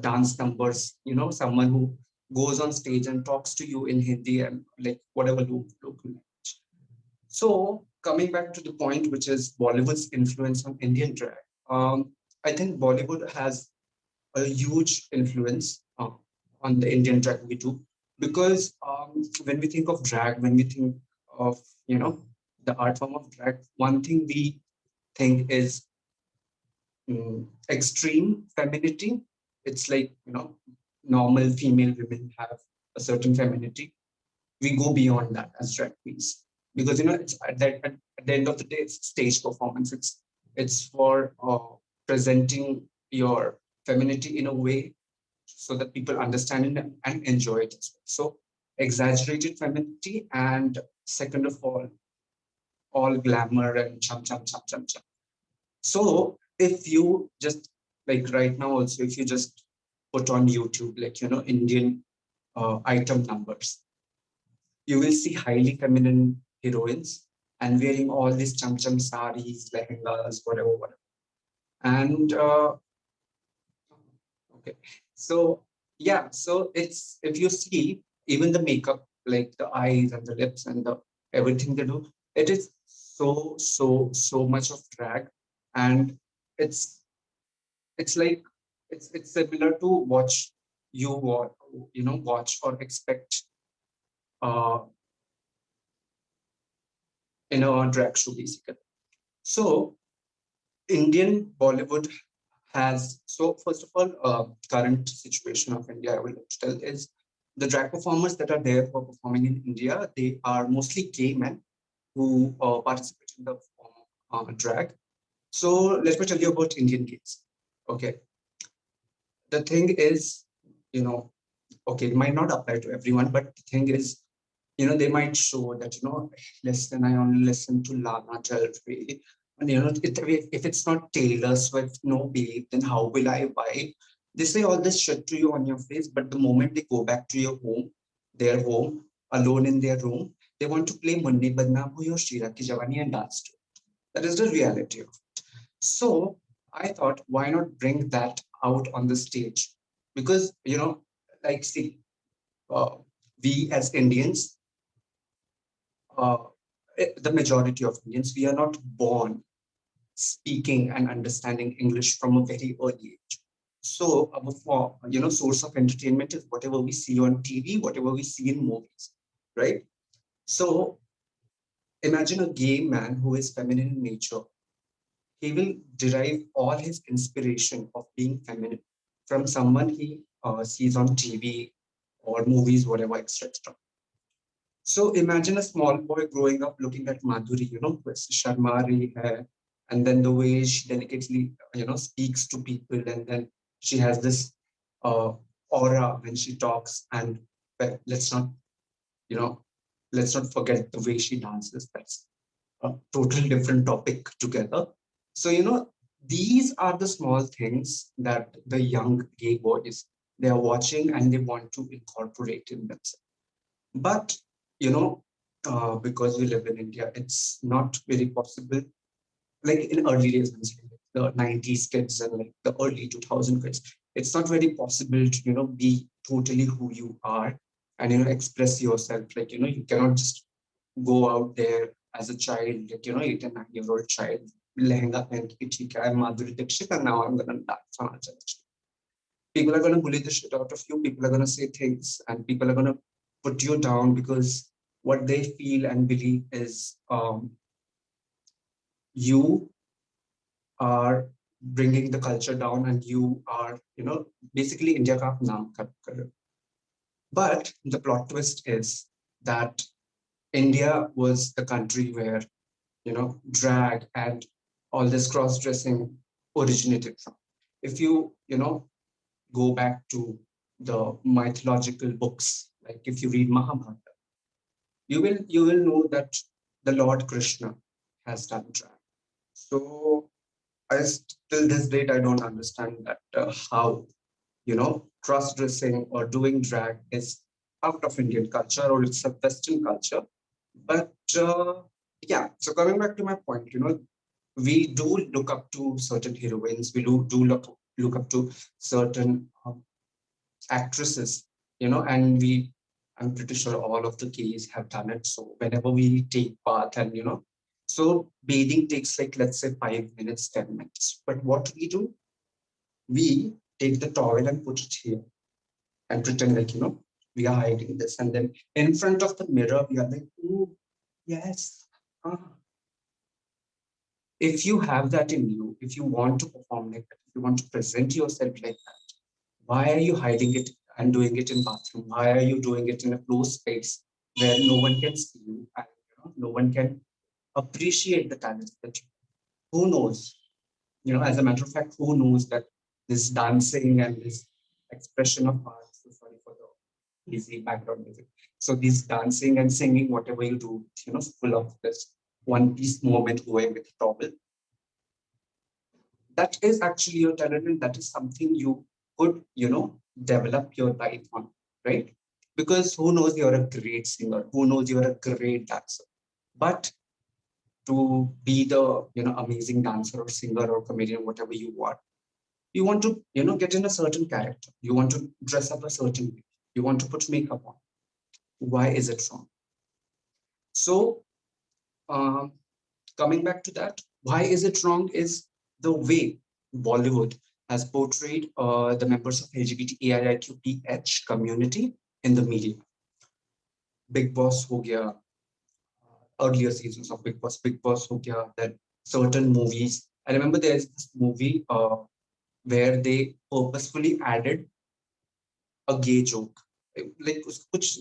dance numbers, someone who goes on stage and talks to you in Hindi and like whatever local language. So coming back to the point, which is Bollywood's influence on Indian drag, I think Bollywood has a huge influence on the Indian drag we do, because when we think of drag, when we think of the art form of drag, one thing we think is extreme femininity. It's like normal female women have a certain femininity. We go beyond that as drag queens, because it's at the end of the day, it's stage performance. It's for presenting your femininity in a way so that people understand it and enjoy it as well. So exaggerated femininity, and second of all glamour and chum chum chum chum chum. So if you just like right now also, if you just put on YouTube, like Indian item numbers, you will see highly feminine heroines and wearing all these chum chum saris, lehengas, whatever. And okay, so yeah, so it's, if you see even the makeup, like the eyes and the lips and the everything they do, it is so much of drag, and it's like it's similar to watch watch or expect uh in a drag show basically. So Indian Bollywood has, so first of all, current situation of India, I will tell is the drag performers that are there for performing in India, they are mostly gay men who participate in the form of drag. So let me tell you about Indian gays. Okay, the thing is, okay, it might not apply to everyone, but the thing is, they might show that, listen, I only listen to Lana Del Rey. And, if it's not Taylor Swift, no babe, then how will I buy? They say all this shit to you on your face, but the moment they go back to their home, alone in their room, they want to play Munni Badnaam Hui or Shira Ki Jawani and dance to it. That is the reality of it. So I thought, why not bring that out on the stage? Because, like, see, we as Indians, the majority of Indians, we are not born speaking and understanding English from a very early age. So our source of entertainment is whatever we see on TV, whatever we see in movies, right? So imagine a gay man who is feminine in nature. He will derive all his inspiration of being feminine from someone he sees on TV or movies, whatever, etc. So imagine a small boy growing up looking at Madhuri, Sharma rahi hai, and then the way she delicately, speaks to people, and then she has this aura when she talks, and let's not, let's not forget the way she dances. That's a totally different topic together. So, these are the small things that the young gay boys, they are watching and they want to incorporate in themselves. But, because we live in India, it's not very possible. Like in early days, the 90s kids and like the early 2000 kids, it's not very possible to, be totally who you are and, express yourself. Like, you cannot just go out there as a child, like, 8 and 9 year old child, lehenga pehen ke, theek hai, I'm Madhuri Dixit, and now I'm going to dance on a church. People are going to bully the shit out of you. People are going to say things, and people are going to put you down because what they feel and believe is you are bringing the culture down, and you are, basically India ka naam kar rahe ho. But the plot twist is that India was the country where, drag and all this cross-dressing originated from. If you, go back to the mythological books, like if you read Mahabharata, you will know that the Lord Krishna has done drag. So till this date, I don't understand that how, cross-dressing or doing drag is out of Indian culture or it's a Western culture. But yeah, so coming back to my point, we do look up to certain heroines. We do look up to certain actresses, and I'm pretty sure all of the gays have done it. So whenever we take bath and, so bathing takes like, let's say 5 minutes, 10 minutes. But what do? We take the towel and put it here and pretend like, we are hiding this. And then in front of the mirror, we are like, oh, yes. If you have that in you, if you want to perform like that, if you want to present yourself like that, why are you hiding it and doing it in bathroom? Why are you doing it in a closed space where no one can see you and no one can appreciate the talent that you have? Who knows? As a matter of fact, who knows that this dancing and this expression of art, so sorry for the easy background music. So this dancing and singing, whatever you do, full of this one piece moment going with towel, that is actually your talent, and that is something you could, develop your life on, right? Because who knows you're a great singer, who knows you're a great dancer, but to be the, amazing dancer or singer or comedian, whatever you want to, get in a certain character. You want to dress up a certain way. You want to put makeup on. Why is it wrong? So, coming back to that, why is it wrong is the way Bollywood has portrayed the members of LGBTQIAQPH community in the media. Big Boss ho gaya, earlier seasons of Big Boss ho gaya, then certain movies. I remember there's this movie where they purposefully added a gay joke. Like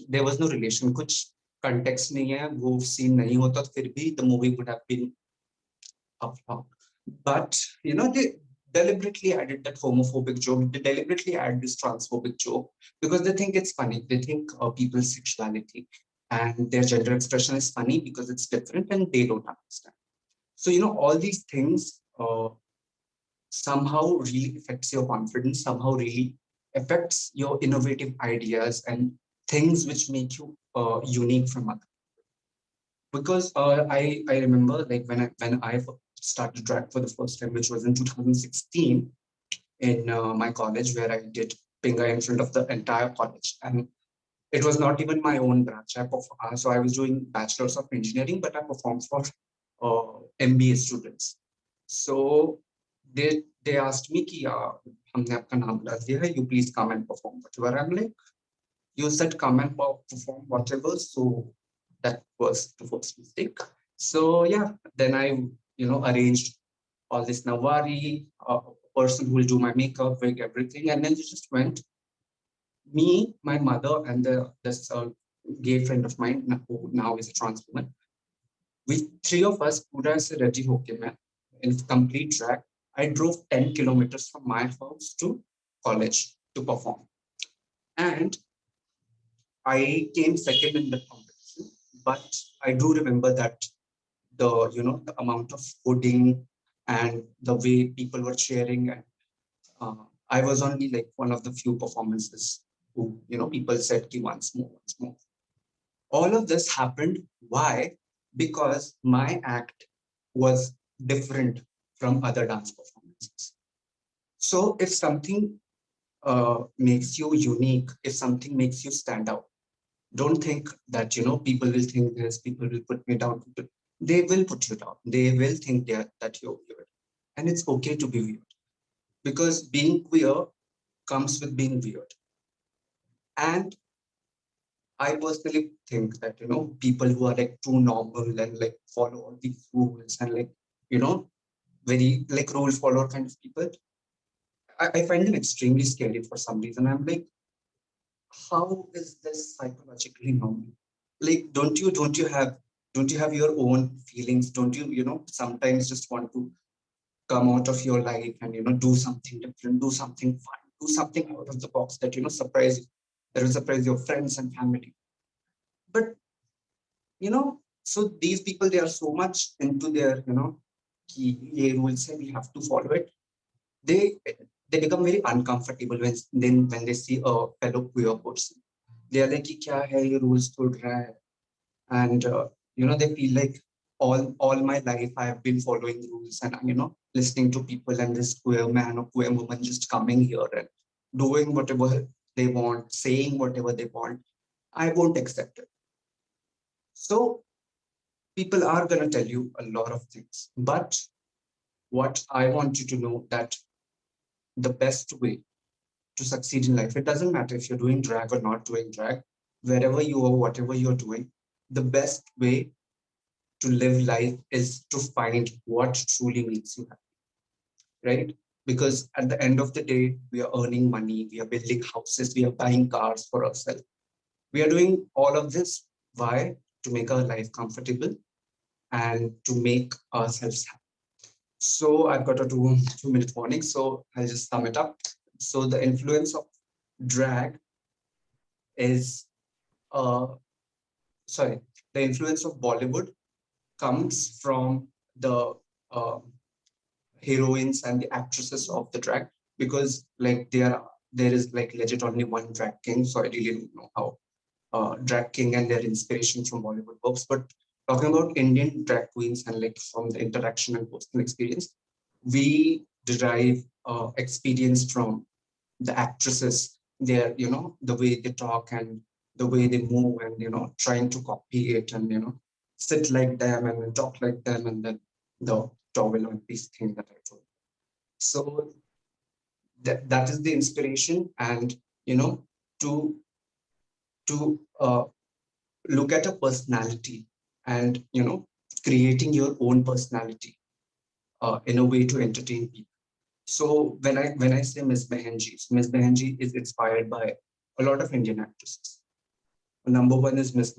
there was no relation, कुछ context नहीं है, वो scene नहीं होता, फिर भी the movie would have been a flop. But they deliberately added that homophobic joke. They deliberately add this transphobic joke because they think it's funny. They think people's sexuality and their gender expression is funny because it's different and they don't understand. So all these things somehow really affects your confidence, somehow really affects your innovative ideas and things which make you unique from others. Because I remember like when I started drag for the first time, which was in 2016 in my college, where I did Pinga in front of the entire college, and it was not even my own branch. So I was doing bachelor's of engineering, but I performed for MBA students. So they asked me ki humne aapka naam bula diya hai, you please come and perform whatever. I'm like, you said come and perform whatever, so that was the first mistake. So yeah, then I arranged all this nawari, a person who will do my makeup, wig, everything, and then it just went. Me, my mother, and this gay friend of mine who now is a trans woman. We three of us, pura se ready hoke main, in complete drag. I drove 10 kilometers from my house to college to perform. And I came second in the competition, but I do remember that the amount of pudding and the way people were cheering, and I was only like one of the few performances who people said ki once more, once more. All of this happened. Why? Because my act was different from other dance performances. So if something makes you unique, if something makes you stand out, don't think that people will think this, people will put me down. They will put you down. They will think that you're weird, and it's okay to be weird, because being queer comes with being weird. And I personally think that, people who are like too normal and like follow all these rules and like, very like rule follower kind of people, I find them extremely scary for some reason. I'm like, how is this psychologically normal? Like, don't you have your own feelings? Don't you, sometimes just want to come out of your life and, do something different, do something fun, do something out of the box that, surprise you, that will surprise your friends and family. But, so these people, they are so much into their, key rules and we have to follow it. They they become very uncomfortable when they see a fellow queer person. They are like, "Ki kya hai, ye rules tod raha hai." And they feel like all my life I have been following rules and listening to people, and this queer man or queer woman just coming here and doing whatever they want, saying whatever they want. I won't accept it. So people are going to tell you a lot of things, but what I want you to know that the best way to succeed in life, it doesn't matter if you're doing drag or not doing drag, wherever you are, whatever you're doing, the best way to live life is to find what truly makes you happy, right? Because at the end of the day, we are earning money, we are building houses, we are buying cars for ourselves. We are doing all of this. Why? To make our life comfortable and to make ourselves happy. So I've got a 2 minute warning, so I'll just sum it up. So the influence of drag is, uh, sorry, the influence of Bollywood comes from the uh, heroines and the actresses of the drag, because like there is like legit only one drag king. So I really don't know how drag king and their inspiration from Bollywood works. But talking about Indian drag queens and like from the interaction and personal experience, we derive experience from the actresses, their, the way they talk and the way they move and, trying to copy it and, sit like them and then talk like them and then the towel on piece thing that I told. So that is the inspiration. And, to look at a personality and, creating your own personality in a way to entertain people. So when I say Miss Behenji, so Miss Behenji is inspired by a lot of Indian actresses. Number one is Mrs.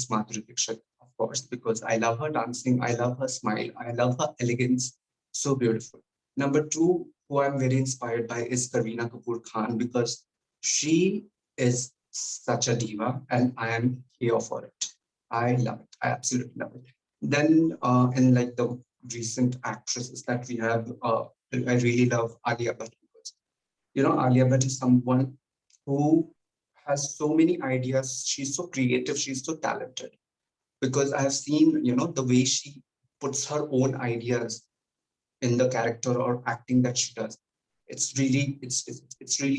Madhuri Dixit, of course, because I love her dancing, I love her smile, I love her elegance, so beautiful. Number two, who I'm very inspired by is Kareena Kapoor Khan, because she is such a diva, and I am here for it. I love it. I absolutely love it. Then in like the recent actresses that we have, I really love Alia Bhatt, because Alia Bhatt is someone who has so many ideas. She's so creative. She's so talented, because I have seen the way she puts her own ideas in the character or acting that she does. It's really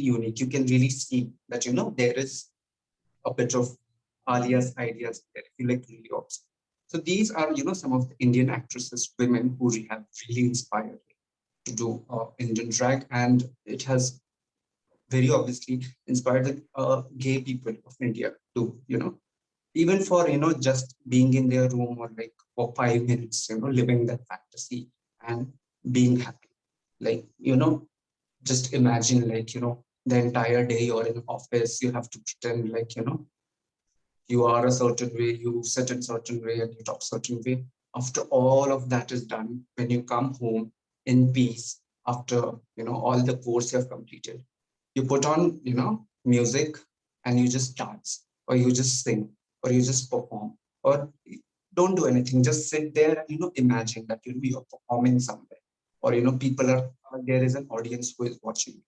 unique. You can really see that there is a bit of Alia's ideas there if you like really observe. So these are some of the Indian actresses, women who have really inspired me to do Indian drag, and it has very obviously inspired the gay people of India to even for just being in their room or like for 5 minutes, living that fantasy and being happy. Like just imagine like the entire day you're in office, you have to pretend like you are a certain way, you sit in a certain way, and you talk a certain way. After all of that is done, when you come home in peace, after all the course you have completed, you put on music and you just dance, or you just sing, or you just perform, or don't do anything. Just sit there and imagine that you're performing somewhere, or people are there is an audience who is watching.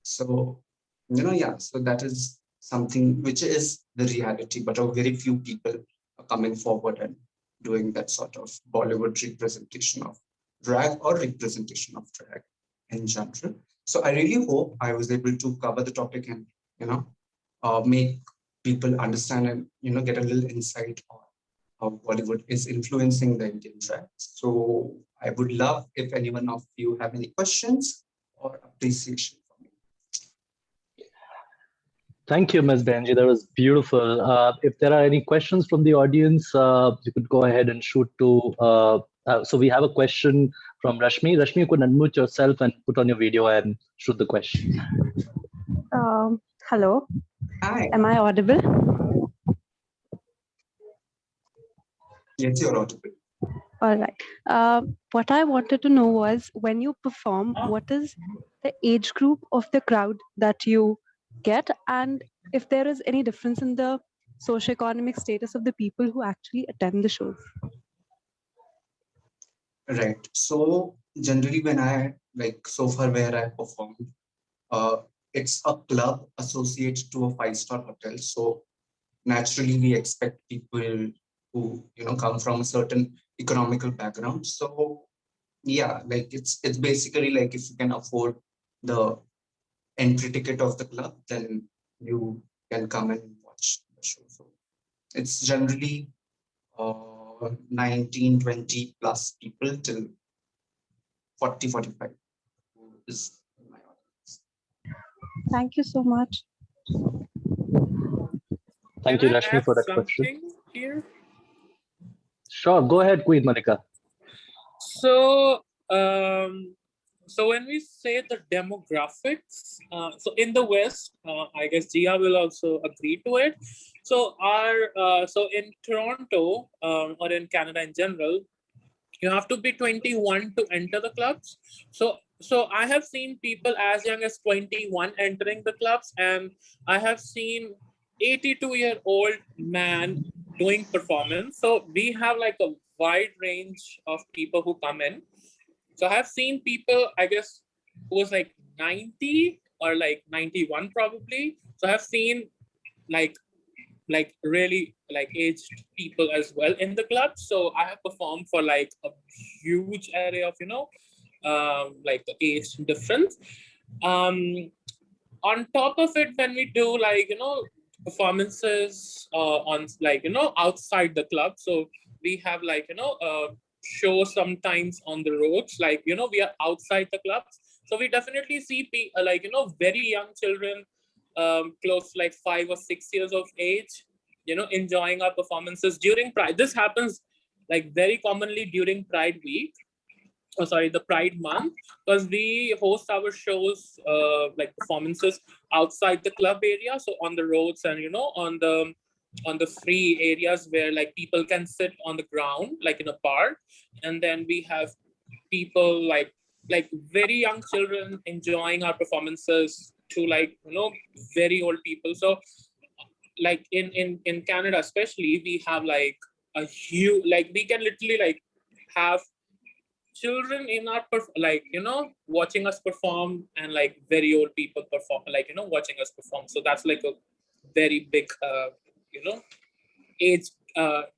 So yeah, so that is something which is the reality, but a very few people are coming forward and doing that sort of Bollywood representation of drag or representation of drag in general. So I really hope I was able to cover the topic and make people understand and get a little insight on how Bollywood is influencing the Indian drag. So I would love if anyone of you have any questions or appreciation for me. Thank you, Ms. Benji. That was beautiful. If there are any questions from the audience, you could go ahead and shoot to. So we have a question from Rashmi. Rashmi, you could unmute yourself and put on your video and shoot the question. Hello. Hi. Am I audible? Yes, you're audible. All right. What I wanted to know was, when you perform, what is the age group of the crowd that you get, and if there is any difference in the socioeconomic status of the people who actually attend the shows? Right. So generally when I so far where I performed, it's a club associated to a 5-star hotel. So naturally we expect people who come from a certain economical background. So yeah, it's basically like if you can afford the entry ticket of the club, then you can come and watch the show. So it's generally 19, 20 plus people till 40, 45 is my audience. Thank you so much. Thank you, Rashmi, for that question. Here? Sure, go ahead, Queen Monica. So, so when we say the demographics, so in the West, I guess Gia will also agree to it. So so in Toronto or in Canada in general, you have to be 21 to enter the clubs. So I have seen people as young as 21 entering the clubs, and I have seen 82-year-old man doing performance. So we have like a wide range of people who come in. So I have seen people, I guess, who was like 90 or like 91 probably. So I have seen like really like aged people as well in the club. So I have performed for like a huge array of like the age difference. On top of it, when we do like performances on like outside the club, so we have like shows sometimes on the roads, like we are outside the clubs. So we definitely see like very young children, close to like 5 or 6 years of age, enjoying our performances during Pride. This happens like very commonly during Pride week, oh sorry, the Pride month, because we host our shows like performances outside the club area, so on the roads and on the free areas where like people can sit on the ground like in a park. And then we have people like very young children enjoying our performances to like very old people. So like in Canada especially, we have like a huge, like we can literally like have children in our watching us perform, and like very old people perform, like watching us perform. So that's like a very big age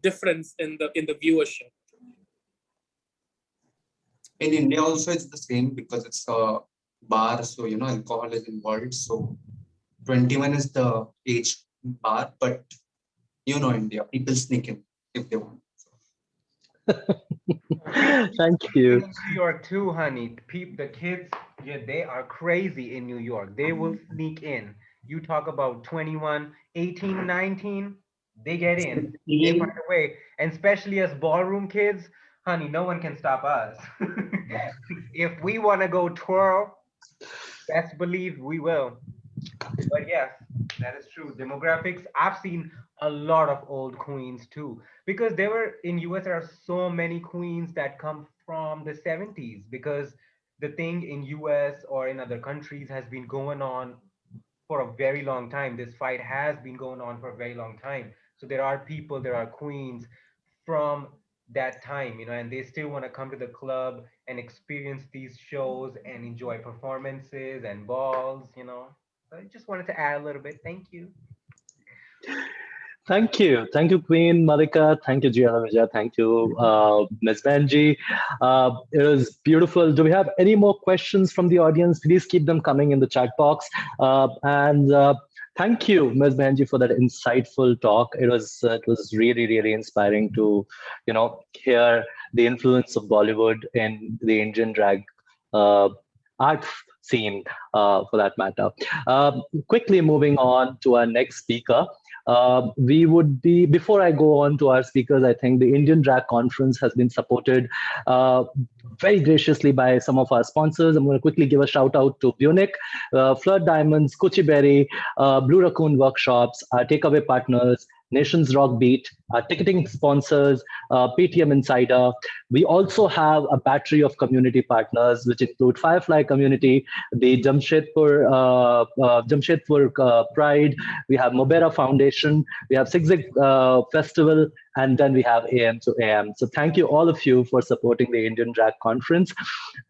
difference in the viewership. In India also it's the same, because it's a bar, so alcohol is involved. So 21 is the age bar, but India, people sneak in if they want. Thank you. In New York too, honey. The kids, yeah, they are crazy in New York. They will sneak in. You talk about 21, 18, 19, they get in. They find a way. And especially as ballroom kids, honey, no one can stop us. If we want to go twirl, best believe we will. But yes, that is true. Demographics, I've seen a lot of old queens too, because there were in US there are so many queens that come from the 70s, because the thing in US or in other countries has been going on for a very long time. This fight has been going on for a very long time. So there are people, there are queens from that time, and they still want to come to the club and experience these shows and enjoy performances and balls. So I just wanted to add a little bit. Thank you. Thank you. Thank you, Queen Marika. Thank you, Gianna Vijay. Thank you, Ms. Benji. It was beautiful. Do we have any more questions from the audience? Please keep them coming in the chat box. And thank you, Ms. Benji, for that insightful talk. It was really, really inspiring to, hear the influence of Bollywood in the Indian drag art scene, for that matter. Quickly moving on to our next speaker. We would be, before I go on to our speakers, I think the Indian Drag Conference has been supported very graciously by some of our sponsors. I'm going to quickly give a shout out to Bunic, Flirt Diamonds, Kuchi Berry, Blue Raccoon Workshops, our takeaway partners, Nations Rock Beat, our ticketing sponsors, PTM Insider. We also have a battery of community partners, which include Firefly Community, the Jamshedpur Pride, we have Mobera Foundation, we have Zig Festival, and then we have AM to AM. So thank you all of you for supporting the Indian Drag Conference.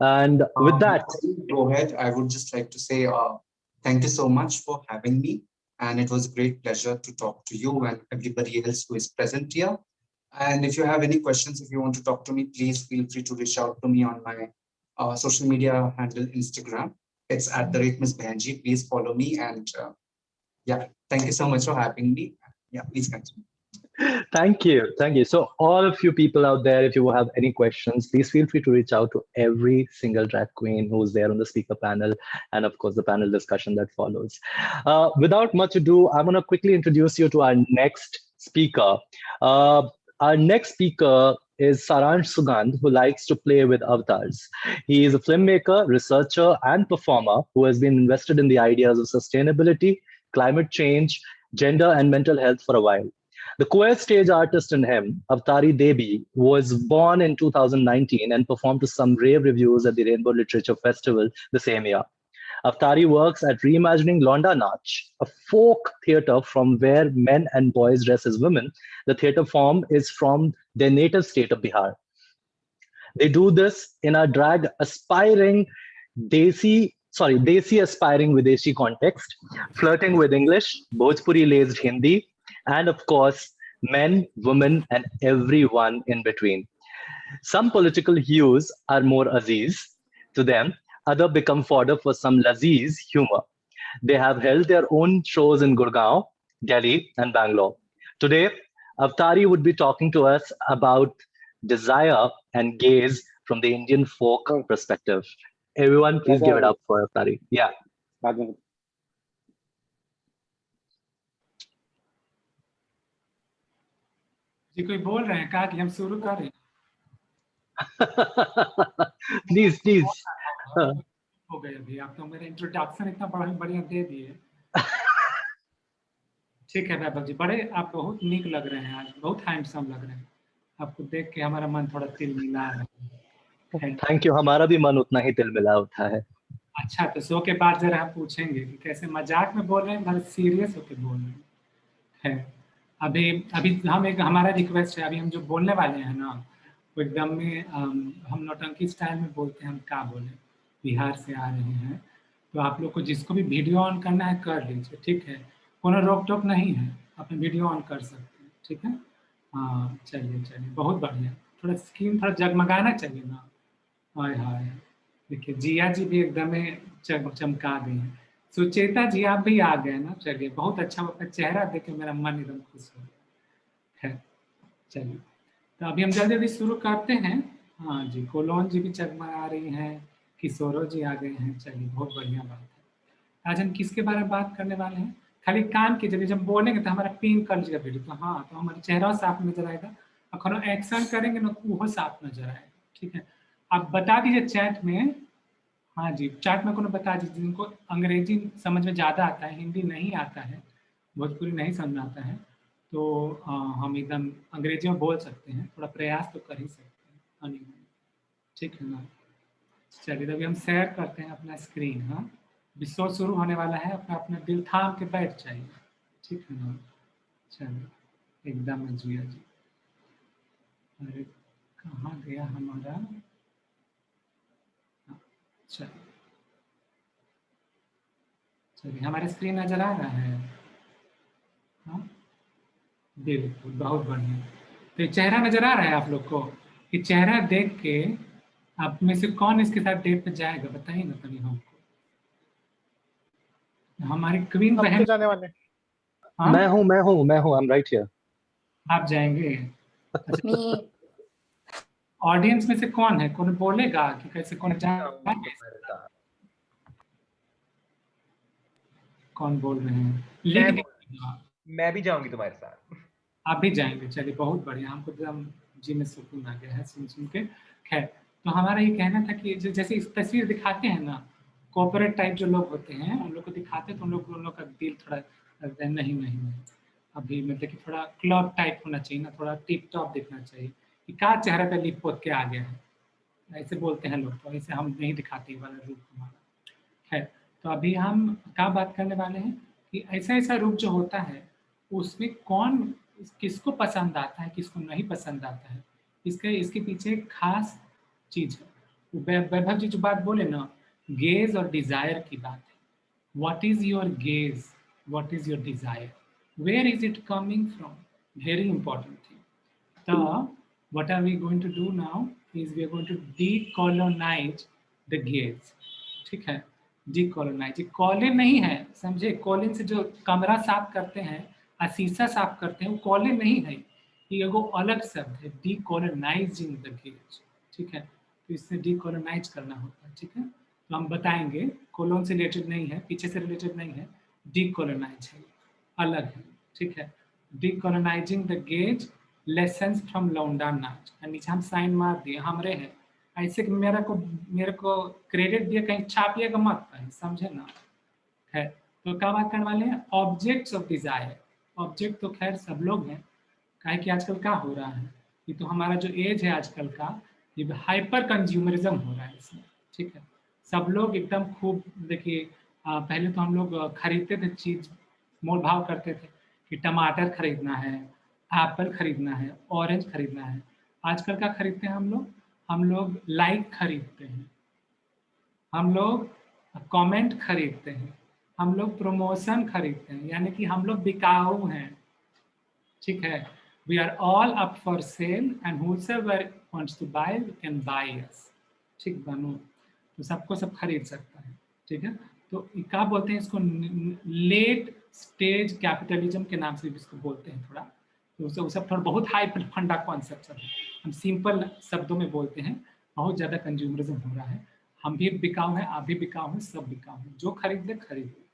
And with that, go ahead. I would just like to say thank you so much for having me. And it was a great pleasure to talk to you and everybody else who is present here. And if you have any questions, if you want to talk to me, please feel free to reach out to me on my social media handle, Instagram. It's @Miss Bhanji. Please follow me. And yeah, thank you so much for having me. Yeah, please continue. Thank you. Thank you. So all of you people out there, if you have any questions, please feel free to reach out to every single drag queen who's there on the speaker panel, and of course the panel discussion that follows. Without much ado, I'm going to quickly introduce you to our next speaker. Our next speaker is Saransh Sugandh, who likes to play with avatars. He is a filmmaker, researcher, and performer who has been invested in the ideas of sustainability, climate change, gender, and mental health for a while. The queer stage artist in him, Avatari Devi, was born in 2019 and performed to some rave reviews at the Rainbow Literature Festival the same year. Avatari works at Reimagining Londa Nach, a folk theatre from where men and boys dress as women. The theatre form is from their native state of Bihar. They do this in a drag aspiring Desi aspiring Videshi context, flirting with English, Bhojpuri-laced Hindi, and of course, men, women, and everyone in between. Some political hues are more Aziz to them, others become fodder for some Laziz humor. They have held their own shows in Gurgaon, Delhi, and Bangalore. Today, Avatari would be talking to us about desire and gaze from the Indian folk perspective. Everyone, please give it up for Avatari. Yeah. जी कोई बोल रहे हैं, कहा कि हम शुरू करें? Please, please. हो गए अभी, आप तो मेरा इंट्रोडक्शन इतना बढ़िया दे दिए। ठीक है वैभव जी, बड़े आप बहुत नीक लग रहे हैं आज, बहुत हैंडसम लग रहे हैं। आपको देख के हमारा मन थोड़ा तिलमिला रहा है। थैंक यू, हमारा भी मन उतना ही तिलमिला उठा है। अच्छा, तो शो के बाद जरा हम पूछेंगे कि कैसे मजाक में बोल रहे हैं, बहुत सीरियस होकर बोल रहे हैं। अभी हम एक हमारा रिक्वेस्ट है, अभी हम जो बोलने वाले हैं ना, वो एकदम में हम नौटंकी स्टाइल में बोलते हैं। हम क्या बोले, बिहार से आ रहे हैं, तो आप लोग को जिसको भी वीडियो ऑन करना है कर लीजिए, ठीक है? कोनो रोक टोक नहीं है, अपने वीडियो ऑन कर सकते हैं, ठीक है? हाँ चलिए, बहुत बढ़िया। थोड़ा स्क्रीन थोड़ा जगमगाना चाहिए ना। हाय हाय, देखिए जिया जी भी एकदम चमका गई हैं। सुचेता जी आप भी आ गए ना, चलिए बहुत अच्छा। आपका चेहरा देख के मेरा मन एकदम खुश हो गया है। चलिए, तो अभी हम जल्दी शुरू करते हैं। हाँ जी, कोलोन जी भी चमका रही हैं, किशोरो जी आ गए हैं। चलिए, बहुत बढ़िया बात है। आज हम किसके बारे में बात करने वाले हैं? खाली काम कीजिए, जब बोलेंगे तो हमारा पिन कर लीजिएगा वीडियो, तो हाँ, तो हमारा चेहरा साफ नजर आएगा, और एक्शन करेंगे ना वो साफ नजर आएगा, ठीक है? आप बता दीजिए चैट में। हाँ जी, चैट में कोनो बता दीजिए जिनको अंग्रेजी समझ में ज़्यादा आता है, हिंदी नहीं आता है, भोजपुरी नहीं समझ में आता है, तो हम एकदम अंग्रेजी में बोल सकते हैं, थोड़ा प्रयास तो कर ही सकते हैं, ठीक है ना? चलिए, अभी हम शेयर करते हैं अपना स्क्रीन। हाँ, शो शुरू होने वाला है, अपना दिल थाम के बैठ जाइए, ठीक है ना? चलिए, एकदम जिया जी। अरे कहाँ गया हमारा? चलिए, हमारे स्क्रीन नजर आ रहा है? हाँ बिल्कुल, बहुत बढ़िया। तो चेहरा नजर आ रहा है आप लोग को? ये चेहरा देख के आप में से कौन इसके साथ डेट पे जाएगा, बताइए ना तभी हमको। हमारी क्वीन बहन जाने वाले। हाँ? मैं हूँ, I'm right here। आप जाएंगे? अच्छा, ऑडियंस में से कौन है, कौन बोलेगा कि कैसे कौन जाएगा? कौन बोल रहे हैं? मैं लिख मैं भी जाऊंगी तुम्हारे साथ। आप भी जाएंगे, चलिए बहुत बढ़िया, हमको एकदम जी में सुकून आ गया है सुन के। खैर, तो हमारा ये कहना था कि जैसे इस तस्वीर दिखाते हैं ना, कॉर्पोरेट टाइप जो लोग होते हैं उन लोग को दिखाते हैं तो उन लोग का दिल थोड़ा नहीं नहीं नहीं, अभी मतलब कि थोड़ा क्लब टाइप होना चाहिए ना, थोड़ा टिप टॉप दिखना चाहिए कि क्या चेहरा पे लिप पोत के आ गया है, ऐसे बोलते हैं लोग, तो ऐसे हम नहीं दिखाते ये वाला रूप हमारा। है तो अभी हम क्या बात करने वाले हैं कि ऐसा ऐसा रूप जो होता है उसमें कौन किसको पसंद आता है, किसको नहीं पसंद आता है, इसके पीछे एक खास चीज है। वैभव जी जो बात बोले ना, गेज और डिजायर की बात है। What is your gaze, what is your desire, where is it coming from, very important thing. So, what are we going to do now is we are going to decolonize the gaze. ठीक है, decolonize, Colin नहीं है, समझे? Colin से जो कमरा साफ करते हैं या शीशा साफ करते हैं वो कॉलिन नहीं है, ये एगो अलग शब्द है, decolonizing the gaze। ठीक है, तो इससे decolonize करना होता है। ठीक है, तो हम बताएंगे, कोलोन से रिलेटेड नहीं है, पीछे से रिलेटेड नहीं है, decolonize है, अलग है। ठीक है, decolonizing the gaze lessons from लौंडा नाच, नीचे हम साइन मार दिए, हमरे हैं, ऐसे कि मेरे को क्रेडिट दिए, कहीं छापिएगा मत कहीं, समझे ना? है तो क्या बात करने वाले हैं, ऑब्जेक्ट्स ऑफ डिजायर। ऑब्जेक्ट तो खैर सब लोग हैं, काहे कि आजकल क्या हो रहा है, ये तो हमारा जो एज है आजकल का, ये हाइपर कंज्यूमरिज्म हो रहा है इसमें। ठीक है, सब लोग एकदम खूब, देखिए पहले तो हम लोग खरीदते थे चीज, मोल भाव करते थे कि टमाटर खरीदना है, एप्पल खरीदना है, ऑरेंज खरीदना है। आजकल क्या खरीदते हैं हम लोग लाइक खरीदते हैं, हम लोग कमेंट खरीदते हैं, हम लोग प्रमोशन खरीदते हैं, यानी कि हम लोग बिकाऊ हैं। ठीक है, we are all up for sale and whoever wants to buy can buy us। ठीक बनो, तो सबको सब खरीद सकता है। ठीक है, तो क्या बोलते हैं इसको, लेट स्टेज कैपिटलिज्म के नाम से भी इसको बोलते हैं थोड़ा, तो उसे सब थोड़ा बहुत हाई फंडा कॉन्सेप्ट है, हम सिंपल शब्दों में बोलते हैं, बहुत ज़्यादा कंज्यूमरिज्म हो रहा है, हम भी बिकाऊ हैं, आप भी बिकाऊ हैं, सब बिकाऊ हैं, जो खरीद ले खरीद ले।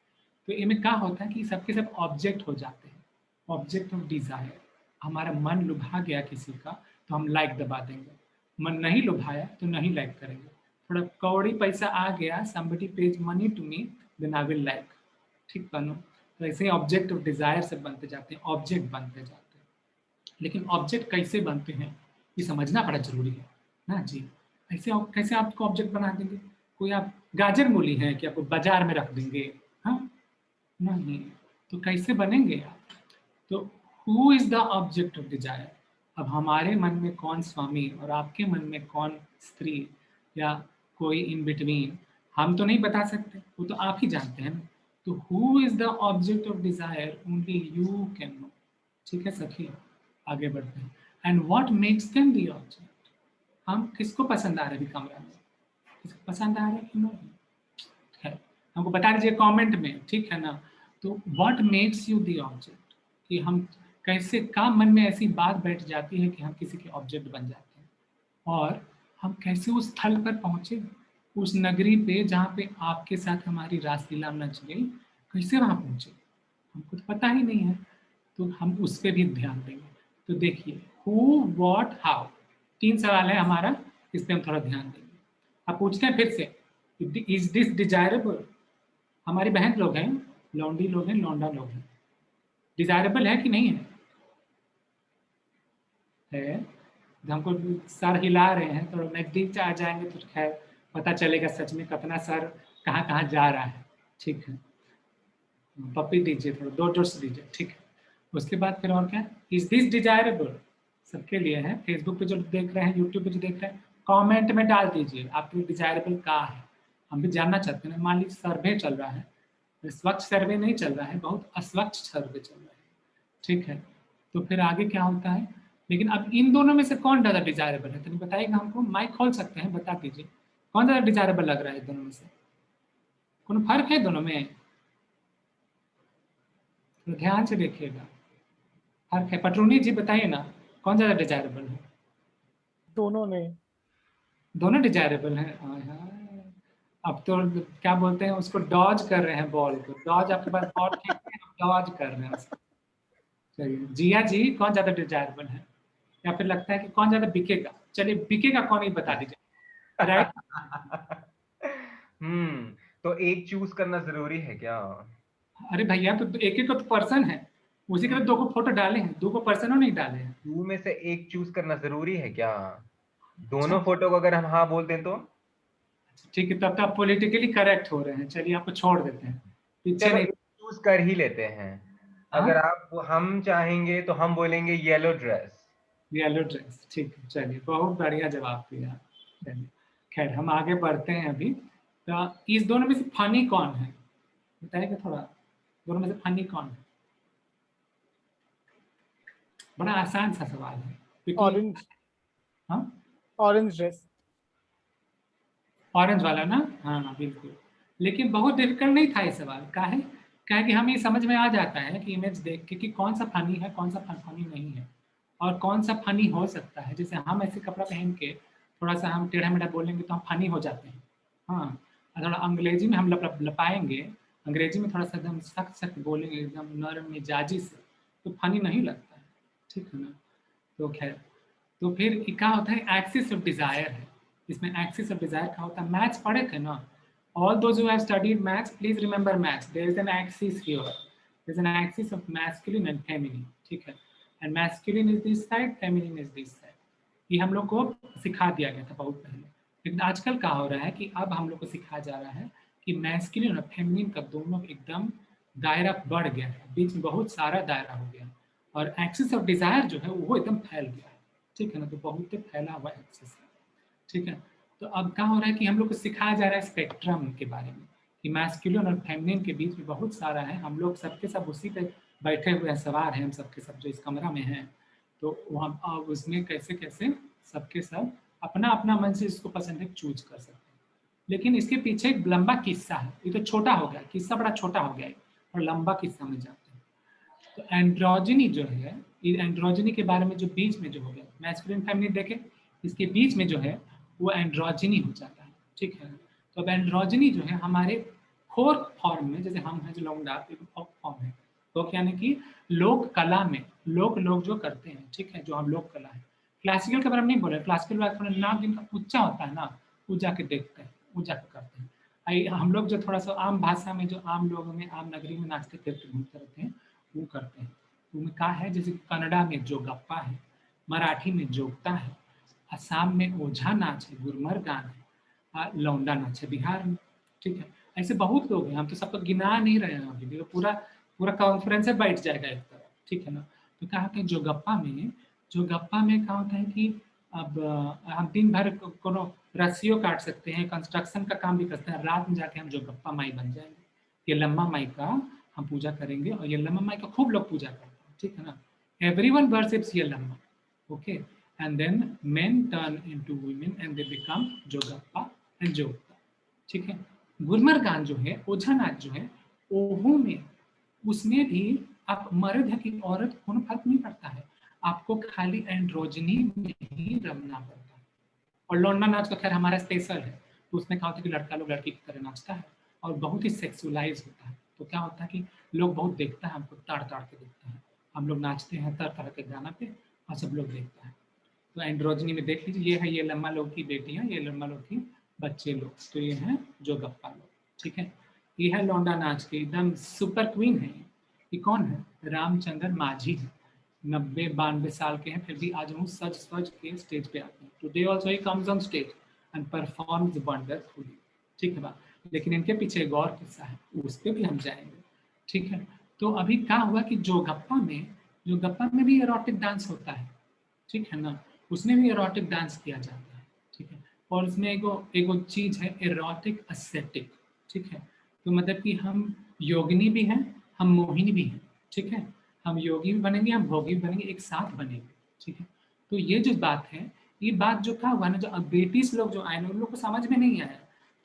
तो इनमें क्या होता है कि सबके सब ऑब्जेक्ट हो जाते हैं, ऑब्जेक्ट ऑफ डिजायर। हमारा मन लुभा गया किसी का तो हम लाइक दबा देंगे, मन नहीं लुभाया तो नहीं लाइक करेंगे, थोड़ा कौड़ी पैसा आ गया, somebody pays money to me then I will like। ठीक बनो, तो ऐसे ही ऑब्जेक्ट ऑफ डिजायर से बनते जाते हैं, ऑब्जेक्ट बनते जाते हैं। लेकिन ऑब्जेक्ट कैसे बनते हैं ये समझना बड़ा जरूरी है ना जी। ऐसे कैसे आपको ऑब्जेक्ट बना देंगे, कोई आप गाजर मूली हैं कि आपको बाजार में रख देंगे, हाँ नहीं, तो कैसे बनेंगे आप? तो who is the object of Dzire, अब हमारे मन में कौन स्वामी और आपके मन में कौन स्त्री या कोई इन बिटवीन, हम तो नहीं बता सकते, वो तो आप ही जानते हैं ना। तो who is the object of desire, only you can know. ठीक है सखी, आगे बढ़ते हैं। And what makes them the object, हम किसको पसंद आ रहे हैं कमरा में, किसको पसंद आ रहे हैं कि नहीं, है हमको बता दीजिए कमेंट में, ठीक है ना। तो what makes you the object, कि हम कैसे, का मन में ऐसी बात बैठ जाती है कि हम किसी के ऑब्जेक्ट बन जाते हैं, और हम कैसे उस स्थल पर पहुंचे, उस नगरी पे जहाँ पे आपके साथ हमारी रासलीला नच गई, कैसे वहाँ पहुंचे हमको तो पता ही नहीं है, तो हम उस पर भी ध्यान देंगे। तो देखिए हु व्हाट हाउ, 3 सवाल है हमारा, इस पर हम थोड़ा ध्यान देंगे। आप पूछते हैं फिर से, इज दिस डिजायरेबल, हमारी बहन लोग हैं, लौंडी लोग हैं, लौंडा लोग हैं, डिजायरेबल है कि नहीं है? है, हमको सर हिला रहे हैं, थोड़ा नजदीक आ जाएंगे तो खैर पता चलेगा सच में कितना सर कहाँ कहाँ जा रहा है। ठीक है, पप्पी दीजिए, थोड़ा जोर जोर से दीजिए। ठीक है, उसके बाद फिर और क्या, इज दिस डिजायरेबल, सबके लिए है, फेसबुक पे जो देख रहे हैं, यूट्यूब पे जो देख रहे हैं, कमेंट में डाल दीजिए आपके डिजायरेबल क्या है, हम भी जानना चाहते हैं। मान लीजिए सर्वे चल रहा है, स्वच्छ सर्वे नहीं चल रहा है, बहुत अस्वच्छ सर्वे चल रहा है। ठीक है, तो फिर आगे क्या होता है, लेकिन अब इन दोनों में से कौन ज़्यादा डिजायरेबल है, तो नहीं बताइएगा हमको, माइक खोल सकते हैं, बता दीजिए कौन ज़्यादा डिजायरेबल लग रहा है दोनों में से, कौन फर्क है दोनों में, तो ध्यान से देखिएगा, फर्क है। पटरूनी जी बताइए ना, कौन ज़्यादा डिजायरेबल है? दोनों में, दोनों डिजायरेबल हैं। अब तो क्या बोलते हैं उसको, डॉज कर रहे हैं बॉल को, डॉज आपके पास बॉल फेंकते हैं, डॉज कर रहे हैं उसको। चलिए जिया जी, कौन ज्यादा डिजायरेबल है, या फिर लगता है कि कौन ज्यादा बिकेगा? चलिए बिकेगा कौन, ही बता दीजिए। राइट। तो एक चूज करना जरूरी है क्या? अरे भैया तो एक एक तो पर्सन है, उसी के लिए 2 को फोटो डाले हैं, 2 को पर्सनों नहीं डाले हैं। 2 में से एक चूज करना जरूरी है क्या? दोनों अच्छा फोटो को अगर हम हाँ बोल दें तो? ठीक है, तब तो आप पॉलिटिकली करेक्ट हो रहे हैं, चलिए आपको छोड़ देते हैं, पीछे चलो नहीं। एक चूज कर ही लेते हैं। हाँ अगर आप हम चाहेंगे तो हम बोलेंगे येलो ड्रेस। येलो ड्रेस, ठीक है, चलिए बहुत बढ़िया जवाब दिया। चलिए खैर हम आगे बढ़ते हैं अभी। तो इस दोनों में से फनी कौन है, बताइएगा थोड़ा, दोनों में से फनी कौन है? बड़ा आसान सा सवाल है क्योंकि ऑरेंज, हाँ ऑरेंज ड्रेस। ऑरेंज वाला ना, हाँ बिल्कुल, लेकिन बहुत डिफिकल्ट नहीं था ये सवाल। क्या है कि हमें समझ में आ जाता है कि इमेज देख के कि कौन सा फनी है, कौन सा फनी नहीं है, और कौन सा फनी हो सकता है। जैसे हम ऐसे कपड़ा पहन के थोड़ा सा हम टेढ़ा मेढ़ा बोलेंगे तो हम फनी हो जाते हैं। हाँ, और थोड़ा अंग्रेजी में हम लपाएंगे, अंग्रेजी में थोड़ा सा एकदम सख्त सख्त बोलेंगे, एकदम नरम मिजाजी से, तो फनी नहीं लगता है, ठीक है ना। तो खैर, तो फिर क्या होता है, एक्सिस ऑफ डिजायर है। इसमें एक्सिस ऑफ डिजायर क्या होता है, मैथ्स पढ़े थे ना, all those who have studied maths please remember maths, there is an axis here, there is an axis of masculine and feminine, ठीक है, and masculine is this side, feminine is this side. ये हम लोग को सिखा दिया गया था बहुत पहले, लेकिन आजकल क्या हो रहा है कि अब हम लोग को सिखाया जा रहा है कि मैस्कुलिन और फेमिनिन का दोनों एकदम दायरा बढ़ गया है, बीच में बहुत सारा दायरा हो गया, और एक्सिस ऑफ डिजायर जो है वो एकदम फैल गया है, ठीक है ना, तो बहुत ही फैला हुआ एक्सेस है, ठीक है। तो अब क्या हो रहा है कि हम लोग को सिखाया जा रहा है स्पेक्ट्रम के बारे में, कि मैस्कुलिन और फेमिनिन के बीच में बहुत सारा है, हम लोग सबके सब उसी पे बैठे हुए हैं, सवार हैं हम सबके सब जो इस कमरा में हैं, तो वहाँ अब उसमें कैसे कैसे सबके सब अपना अपना मन से इसको पसंद है चूज कर सकते हैं। लेकिन इसके पीछे एक लंबा किस्सा है, ये तो छोटा हो गया, किस्सा बड़ा छोटा हो गया है, और लंबा किस्सा में जाते हैं। तो एंड्रोजिनी जो है, एंड्रोजिनी के बारे में जो बीच में जो हो गया, मैस्कुलिन फेमिनिन देखे, इसके बीच में जो है वो एंड्रोजिनी हो जाता है, ठीक है। तो अब एंड्रोजिनी जो है हमारे फोर्थ फॉर्म में, जैसे हम हैं जो लौंडा, फोर्थ फॉर्म है, तो यानी कि लोक कला में लोग जो करते हैं, ठीक है, जो हम लोक कला है, क्लासिकल के बारे में नहीं बोल रहे, क्लासिकल वाला थोड़ा नाम जिनका ऊंचा होता है ना, वो जाके देखते हैं, वो जाके करते हैं। हम लोग जो थोड़ा सा आम भाषा में, जो आम लोगों में, आम नगरी में नाचते फिरते घूमते रहते हैं, वो करते हैं। उनमें कहा है, जैसे कन्नड़ा में जो गप्पा है, मराठी में जोगता है, असम में ओझा नाच है, गुरमर गान है, लौंडा नाच है बिहार में, ठीक है। ऐसे बहुत लोग हैं, हम तो सबको गिना नहीं रहे हैं अभी, तो पूरा पूरा कॉन्फ्रेंस बैठ जाएगा एक तरफ, ठीक है ना। तो कहा कि जो गप्पा में क्या होता है कि अब हम दिन भर कोनो रस्सियों काट सकते हैं, कंस्ट्रक्शन का काम भी करते हैं, रात में जाके हम जो गप्पा माई बन जाएंगे। ये लम्बा माई का हम पूजा करेंगे, और ये लम्बा माई का खूब लोग पूजा करते हैं, ठीक है ना। Everyone worships Yellamma, okay, and then men turn into women and they become Jogappa and Jogata, ठीक है। गुरमर गान जो है, ओझा नाच जो है, ओहो में उसमें भी आप मर्द है कि औरत, कोनो फर्क नहीं पड़ता है, आपको खाली एंड्रोजनी में ही रमना पड़ता है। और लौंडा नाच तो खैर हमारा स्पेशल है, तो उसमें क्या होता है कि लड़का लोग लड़की की तरह नाचता है, और बहुत ही सेक्सुअलाइज होता है। तो क्या होता है कि लोग बहुत देखता है, हमको ताड़ ताड़ के देखते हैं, हम लोग नाचते हैं तरह तरह के गाना पे, और सब लोग देखते हैं। तो एंड्रोजनी में देख लीजिए, ये है ये लम्बा लोग की बेटियां, ये लम्बा लोग की बच्चे लोग, तो ये हैं जो गप्पा लोग, ठीक है। ये है लौंडा नाच के एकदम सुपर क्वीन है। ये कौन है, रामचंद्र माझी है, 90-92 साल के हैं, फिर भी आज वो सज सज के स्टेज पे आते हैं। Today also he comes on stage and performs wonderfully, ठीक है बात। लेकिन इनके पीछे एक और किस्सा है, उस पर भी हम जाएंगे, ठीक है। तो अभी क्या हुआ कि जो गप्पा में भी एरोटिक डांस होता है, ठीक है ना, उसमें भी एरोटिक डांस किया जाता है, ठीक है। और उसमें एगो चीज है एरोटिक एस्थेटिक, ठीक है। तो मतलब कि हम योगिनी भी हैं, हम मोहिनी भी हैं, ठीक है। हम योगी भी बनेंगे, हम भोगी भी बनेंगे, एक साथ बनेंगे, ठीक है। तो ये जो बात है, ये बात जो क्या हुआ ना, जो ब्रिटिश लोग जो आए ना, उन लोग को समझ में नहीं आया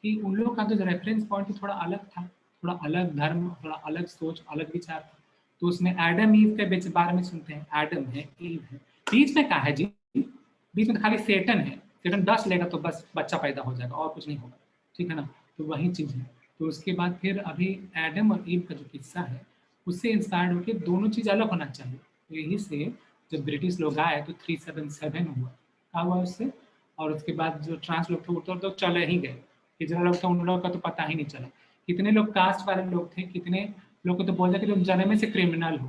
कि उन लोग का जो रेफरेंस पॉइंट थोड़ा अलग था, थोड़ा अलग धर्म, थोड़ा अलग सोच, अलग विचार था। तो उसमें एडम ईव के बारे में सुनते हैं, एडम है, ईव है, बीच में क्या है जी, बीच में तो खाली सेटन है, सेटन डस्ट लेगा तो बस बच्चा पैदा हो जाएगा और कुछ नहीं होगा, ठीक है ना। तो वही चीज़ है। तो उसके बाद फिर अभी एडम और ईव का जो किस्सा है उससे इंस्पायर्ड होकर दोनों चीज़ अलग होना चाहिए। तो यही से जब ब्रिटिश लोग आए तो 377 हुआ, क्या हुआ उससे, और उसके बाद जो ट्रांस लोग थे वो तो चले ही गए, हिजरा लोग थे उन लोगों का तो पता ही नहीं चला। कितने लोग कास्ट वाले लोग थे, कितने लोग को तो बोलते कि तुम जन्म से क्रिमिनल हो,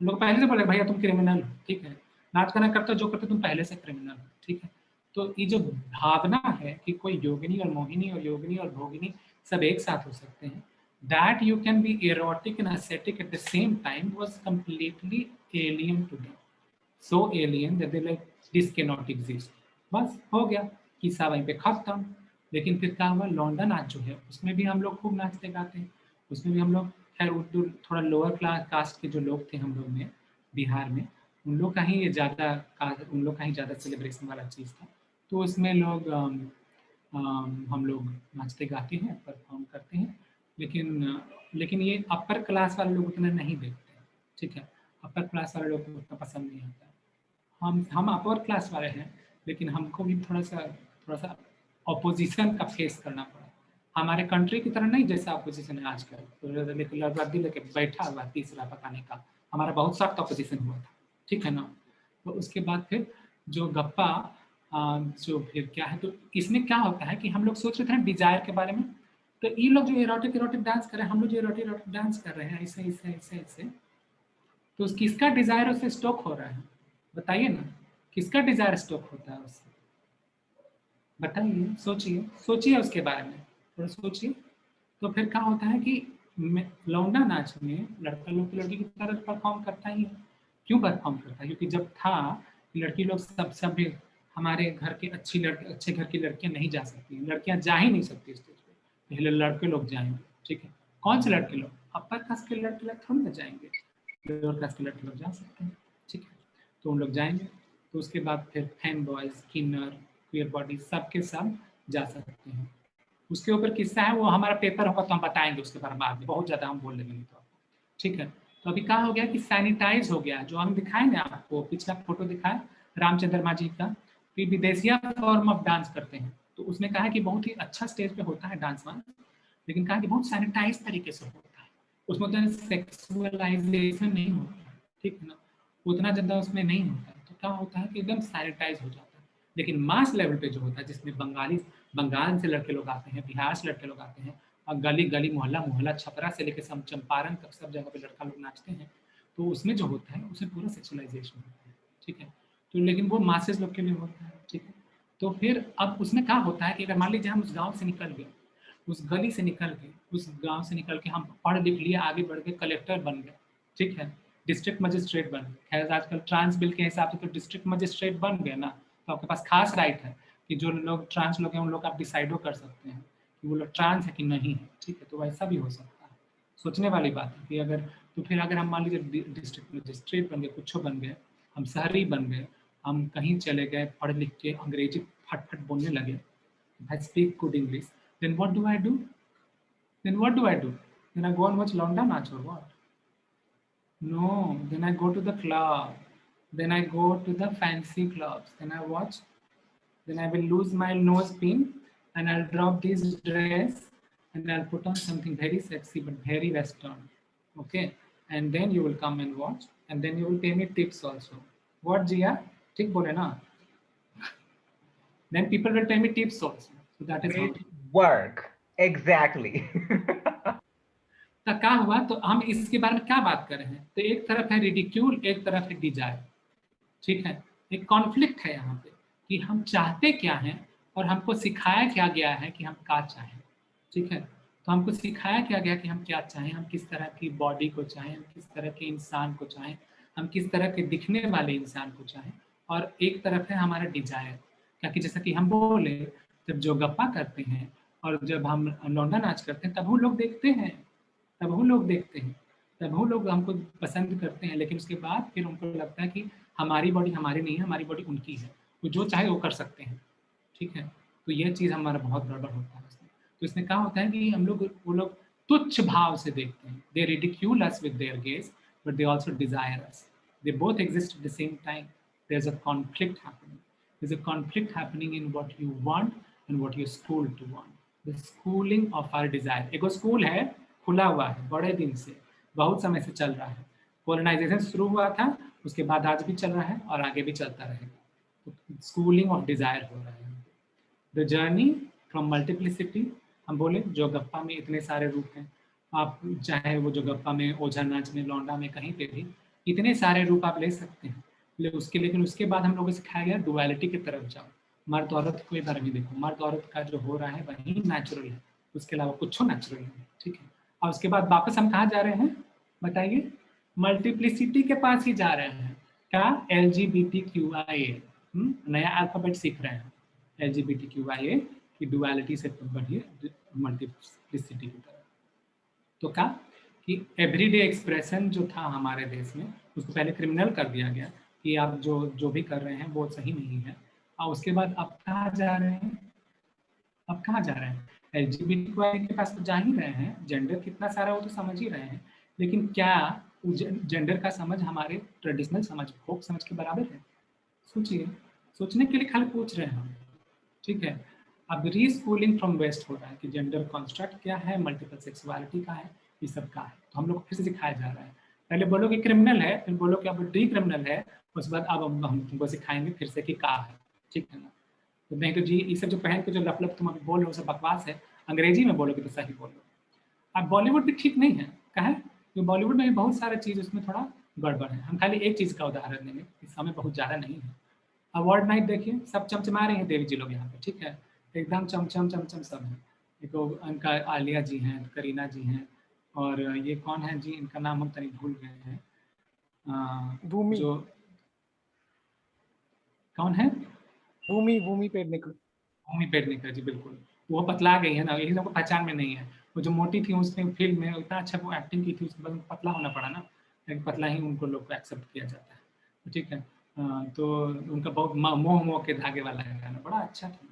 उन लोग पहले से बोले भैया तुम क्रिमिनल हो, ठीक है, नाच करना करते जो करते तुम पहले से क्रिमिनल हो, ठीक है। तो ये जो भावना है कि कोई योगिनी और मोहिनी और योगिनी और भोगिनी सब एक साथ हो सकते हैं, that you can be erotic and ascetic at the same time was completely alien to them, so alien that they like this cannot exist। बस हो गया, किस्सा वहीं पे खत्म। लेकिन फिर क्या हुआ, लौंडा नाच जो है उसमें भी हम लोग खूब नाचते गाते हैं, उसमें भी हम लोग, खैर उर्दू थोड़ा लोअर क्लास कास्ट के जो लोग थे हम लोग में बिहार में, उन लोग का ही ये ज़्यादा, उन लोग का ही ज़्यादा सेलिब्रेशन वाला चीज़ था। तो उसमें लोग हम लोग नाचते गाते हैं, परफॉर्म करते हैं, लेकिन ये अपर क्लास वाले लोग उतना नहीं देखते हैं, ठीक है, अपर क्लास वाले लोग को उतना पसंद नहीं आता। हम अपर क्लास वाले हैं, लेकिन हमको भी थोड़ा सा ऑपोजिशन का फेस करना पड़ा। हमारे कंट्री की तरह नहीं जैसा ऑपोजिशन है आजकल, तो रद्दी लेके बैठा हुआ तीसरा पकाने का, हमारा बहुत सख्त ऑपोजिशन हुआ था, ठीक है ना। तो उसके बाद फिर जो गप्पा जो फिर क्या है, तो इसमें क्या होता है कि हम लोग सोच रहे थे डिजायर के बारे में, तो ये लोग जो एरोटिक डांस कर रहे हैं, हम लोग जो एरोटिक डांस कर रहे हैं ऐसे ऐसे ऐसे ऐसे, तो किसका डिजायर उससे स्टोक हो रहा है, बताइए ना, किसका डिजायर स्टोक होता है उससे, बताइए, सोचिए सोचिए उसके बारे में थोड़ा सोचिए। तो फिर क्या होता है कि लौंडा नाच में लड़का लोग की लड़की की तरह परफॉर्म करता ही है। क्यों परफॉर्म करता है, क्योंकि जब था लड़की लोग सब भी हमारे घर के अच्छे घर की लड़कियां नहीं जा सकती, लड़कियां जा ही नहीं सकती स्टेज पे, पहले लड़के लोग जाएंगे, ठीक है। कौन से लड़के लोग, अपर कास्ट के लड़के लोग थोड़ी ना जाएंगे, लोअर कास्ट के लड़के लोग जा सकते हैं, ठीक है, तो उन लोग जाएंगे। तो उसके बाद फिर फैन बॉयज, किन्नर, क्वियर बॉडी सब के सब जा सकते हैं। उसके ऊपर किस्सा है, वो हमारा पेपर होगा तो हम बताएंगे उसके बारे में बाद में, बहुत ज़्यादा हम बोल लेंगे तो, ठीक है। तो अभी क्या हो गया कि सैनिटाइज हो गया, जो हम दिखाए ना आपको पिछला फोटो दिखाया रामचंद्रमा जी का, कि विदेशिया फॉर्म ऑफ डांस करते हैं, तो उसने कहा कि बहुत ही अच्छा स्टेज पे होता है डांस वांस, लेकिन कहा कि बहुत सैनिटाइज तरीके से होता है, उसमें उतना सेक्सुअलाइजेशन नहीं होता, ठीक है ना, उतना ज़्यादा उसमें नहीं होता है। तो क्या होता है कि एकदम सैनिटाइज हो जाता है। लेकिन मास लेवल पे जो होता है, जिसमें बंगाल से लड़के लोग आते हैं, बिहार से लड़के लोग आते हैं, और गली गली मोहल्ला मोहल्ला छपरा से लेकर चंपारण तक सब जगह पे लड़का लोग नाचते हैं, तो उसमें जो होता है उसमें पूरा सेक्सुअलाइजेशन होता है, ठीक है। तो लेकिन वो मासेस लोग के लिए होता है, ठीक है। तो फिर अब उसमें क्या होता है कि अगर मान लीजिए हम उस गाँव से निकल गए, उस गली से निकल के, उस गांव से निकल के हम पढ़ लिख लिए, आगे बढ़ के कलेक्टर बन गए, ठीक है, डिस्ट्रिक्ट मजिस्ट्रेट बन गए। खैर आजकल ट्रांस बिल के हिसाब से तो डिस्ट्रिक्ट मजिस्ट्रेट बन गए ना, तो आपके पास खास राइट है कि जो लोग ट्रांस लोग हैं उन लोग आप डिसाइडो कर सकते हैं कि वो लोग ट्रांस है कि नहीं है, ठीक है। तो वैसा भी हो सकता है, सोचने वाली बात है कि अगर, तो फिर अगर हम मान लीजिए डिस्ट्रिक्ट मजिस्ट्रेट बन गए, कुछ बन गए, हम शहरी बन गए, हम कहीं चले गए, पढ़ लिख के अंग्रेजी फट बोलने लगे, I speak good English, then what do I do? Then what do I do? Then I go and watch London match or what? No, then I go to the club. Then I go to the fancy clubs. Then I watch. Then I will lose my nose pin and I'll drop this dress and I'll put on something very sexy but very Western. Okay. And then you will come and watch and then you will pay me tips also. What, Jia? Tik bole na? Then people will pay me tips also. So that is how. Work. Exactly. तो क्या हुआ, तो हम इसके बारे में क्या बात कर रहे हैं, तो एक तरफ है रिडिक्यूल, एक तरफ है डिजायर, ठीक है। एक कॉन्फ्लिक्ट है यहाँ पे कि हम चाहते क्या हैं और हमको सिखाया क्या गया है कि हम क्या चाहें, ठीक है। तो हमको सिखाया क्या गया कि हम क्या चाहें, हम किस तरह की बॉडी को चाहें, हम किस तरह के इंसान को चाहें, हम किस तरह के दिखने वाले इंसान को चाहें, और एक तरफ है हमारा डिजायर। क्योंकि जैसा कि हम बोले, जब जो गप्पा करते हैं और जब हम लौंडा नाच करते हैं तब वो लोग देखते हैं, तब वो लोग देखते हैं, तब वो लोग हमको पसंद करते हैं, लेकिन उसके बाद फिर उनको लगता है कि हमारी बॉडी हमारी नहीं है, हमारी बॉडी उनकी है, वो जो चाहे वो कर सकते हैं, ठीक है। तो ये चीज़ हमारा बहुत गड़बड़ होता है इसमें। तो इसमें क्या होता है कि हम लोग, वो लोग तुच्छ भाव से देखते हैं, they ridicule us with their gaze but they also desire us, they both exist at the same time, there is a conflict happening, there is a conflict happening in what you want and what you are schooled to want. The schooling of our desire. एक school है, खुला हुआ है बड़े दिन से, बहुत समय से चल रहा है। कोलोनाइजेशन शुरू हुआ था, उसके बाद आज भी चल रहा है और आगे भी चलता रहेगा। तो स्कूलिंग ऑफ डिजायर हो रहा है। द जर्नी फ्रॉम मल्टीप्लिसिटी, हम बोले जो गप्पा में इतने सारे रूप हैं, आप चाहे वो जो गप्पा में, ओझा नाच में, लौंडा में, कहीं पे भी इतने सारे रूप आप ले सकते हैं। लेकिन उसके बाद हम लोगों को सिखाया गया डुअलिटी की तरफ जाओ। मर्द औरत को इधर भी देखो, मर्द औरत का जो हो रहा है वही नेचुरल है, उसके अलावा कुछ नेचुरल नहीं है, ठीक है। और उसके बाद वापस हम कहाँ जा रहे हैं बताइए? मल्टीप्लिसिटी के पास ही जा रहे हैं। क्या? LGBTQIA, नया अल्फाबेट सीख रहे हैं। LGBTQIA की डुअलिटी से बढ़िए मल्टीप्लिसिटी की तरफ। तो क्या कि एवरीडे एक्सप्रेशन जो था हमारे देश में, उसको पहले क्रिमिनल कर दिया गया कि आप जो भी कर रहे हैं वो सही नहीं है। और उसके बाद अब कहाँ जा रहे हैं? अब कहाँ जा रहे हैं? LGBTQI के पास तो जा ही रहे हैं। जेंडर कितना सारा वो तो समझ ही रहे हैं, लेकिन क्या जेंडर का समझ हमारे ट्रेडिशनल समझ, फोक समझ के बराबर है? सोचिए, सोचने के लिए खाली पूछ रहे हैं हम, ठीक है। अब रीस्कूलिंग फ्रॉम वेस्ट हो रहा है कि जेंडर कॉन्स्ट्रक्ट क्या है, मल्टीपल सेक्सुअलिटी का है, ये सब का है। तो हम लोग को फिर से सिखाया जा रहा है। पहले बोलो कि क्रिमिनल है, फिर बोलो कि अब डी क्रिमिनल है, उसके बाद अब हम तुमको सिखाएंगे फिर से कि का है, ठीक है ना। तो नहीं तो जी ये सब जो पहन के जो लप तुम अभी बोल रहे हो सब बकवास है। अंग्रेजी में बोलोगे तो सही बोलो। अब बॉलीवुड भी ठीक नहीं है, कहा है कि बॉलीवुड में भी बहुत सारा चीज़ उसमें थोड़ा गड़बड़ है। हम खाली एक चीज़ का उदाहरण देंगे, इस समय बहुत ज़्यादा नहीं है। अवार्ड नाइट देखिए, सब चमचमा रहे हैं देवी जी लोग यहाँ पे, ठीक है, एकदम चमचम चमचम सब है। देखो उनका आलिया जी हैं, करीना जी हैं, और ये कौन है जी, इनका नाम हम तनी भूल गए हैं। भूमि, जो कौन है? भूमि पेडनेकर। भूमि पेडनेकर जी, बिल्कुल। वो पतला गई है ना, यही लोग को पहचान में नहीं है। वो जो मोटी थी उसने फिल्म में इतना अच्छा वो एक्टिंग की थी, उसके बाद पतला होना पड़ा ना, लेकिन पतला ही उनको लोग को एक्सेप्ट किया जाता है, ठीक है। तो उनका बहुत मोह मोह के धागे वाला है गाना, बड़ा अच्छा था।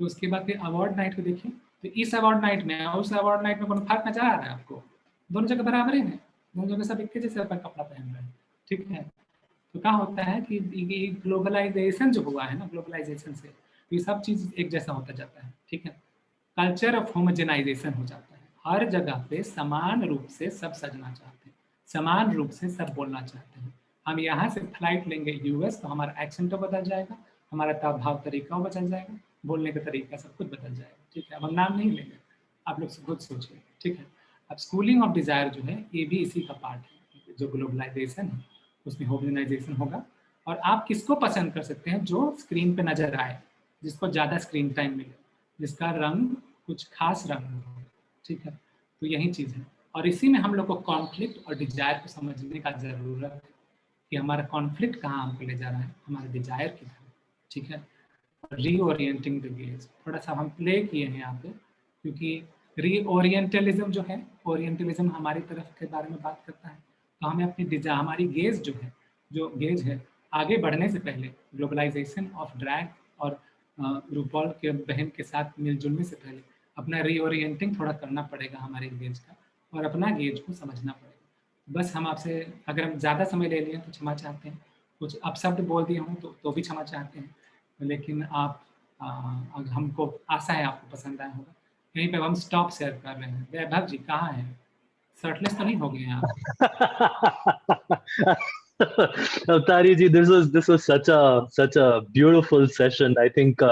तो उसके बाद फिर अवार्ड नाइट को देखिए, तो इस अवार्ड नाइट में और उस अवार्ड नाइट में कोनो फर्क नजर आ रहा है आपको? दोनों जगह बराबर ही है, दोनों जगह सब एक जैसे कपड़ा पहन रहे हैं, ठीक है। तो क्या होता है कि ग्लोबलाइजेशन जो हुआ है ना, ग्लोबलाइजेशन से ये सब चीज़ एक जैसा होता जाता है, ठीक है। कल्चर ऑफ होमोजेनाइजेशन हो जाता है। हर जगह पे समान रूप से सब सजना चाहते हैं, समान रूप से सब बोलना चाहते हैं। हम यहाँ से फ्लाइट लेंगे US, तो हमारा एक्सेंट तो बदल जाएगा, हमारा ताव भाव तरीका बदल जाएगा, बोलने का तरीका सब कुछ बदल जाएगा, ठीक है। अब हम नाम नहीं लेंगे, आप लोग खुद सोचिए, ठीक है। अब स्कूलिंग ऑफ डिजायर जो है ये भी इसी का पार्ट है। जो ग्लोबलाइजेशन है उसमें होमोजेनाइजेशन होगा, और आप किसको पसंद कर सकते हैं? जो स्क्रीन पे नजर आए, जिसको ज़्यादा स्क्रीन टाइम मिले, जिसका रंग कुछ खास रंग हो, ठीक है। तो यही चीज़ है, और इसी में हम लोग को कॉन्फ्लिक्ट और डिजायर को समझने का ज़रूरत है कि हमारा कॉन्फ्लिक्ट कहाँ हमको ले जा रहा है, हमारे डिजायर की तरफ, ठीक है। रीओरिएंटिंग द गेज थोड़ा सा हम प्ले किए हैं यहाँ पे, क्योंकि रीओरिएंटलिज्म जो है, ओरिएंटलिज्म हमारी तरफ के बारे में बात करता है। तो हमें अपनी हमारी गेज जो है, जो गेज है आगे बढ़ने से पहले, ग्लोबलाइजेशन ऑफ ड्रैग और रूपॉल के बहन के साथ मिलजुलने से पहले अपना रीओरिएंटिंग थोड़ा करना पड़ेगा हमारे गेज का, और अपना गेज को समझना पड़ेगा। बस हम आपसे, अगर हम ज़्यादा समय ले लिए तो क्षमा चाहते हैं, कुछ अपशब्द बोल दिए हों तो भी क्षमा चाहते हैं, लेकिन आप हमको आशा है आपको पसंद आया होगा। यहीं पे हम स्टॉप शेयर कर रहे हैं। वैभव जी कहाँ हैं? शर्टलेस तो नहीं हो गए हैं आप? Avtari ji, this was such a beautiful session. I think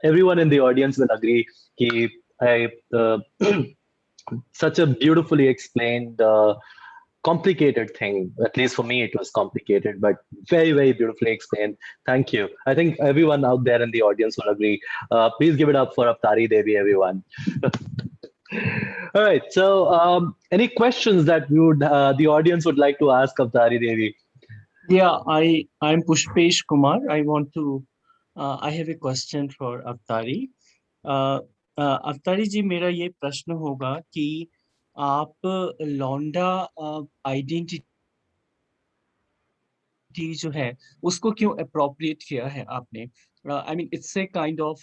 everyone in the audience will agree कि such a beautifully explained complicated thing. At least for me, it was complicated, but very, very beautifully explained. Thank you. I think everyone out there in the audience will agree. Please give it up for Avtari Devi, everyone. All right. So, any questions that the audience would like to ask Avtari Devi? Yeah, I'm Pushpesh Kumar. I want to. I have a question for Avtari. अवतारी जी, मेरा ये प्रश्न होगा कि आप लौंडा identity जो है उसको क्यों अप्रोप्रिएट किया है आपने? I mean it's a kind of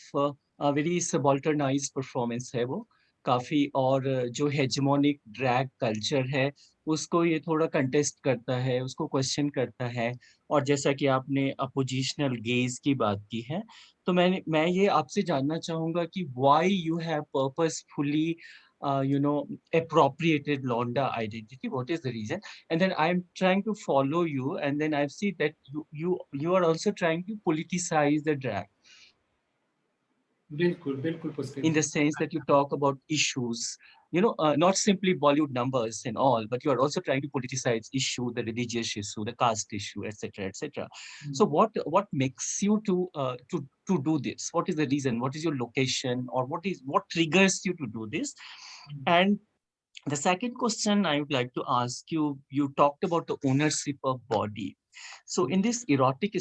very subalternized performance है वो, काफी, और जो हेजेमोनिक ड्रैग कल्चर है उसको ये थोड़ा कंटेस्ट करता है, उसको क्वेश्चन करता है। और जैसा कि आपने अपोजिशनल गेज की बात की है, तो मैं ये आपसे जानना चाहूंगा कि why you have purposefully appropriated Londa identity. What is the reason? And then I'm trying to follow you, and then I've seen that you are also trying to politicize the drag. बिल्कुल बिल्कुल पुष्पित In the sense that you talk about issues, not simply Bollywood numbers and all, but you are also trying to politicize issue, the religious issue, the caste issue, etc., etc. So what makes you to do this? What is the reason? What is your location, or what triggers you to do this? And the second question I would like to ask you, you talked about the ownership of body. So in this erotically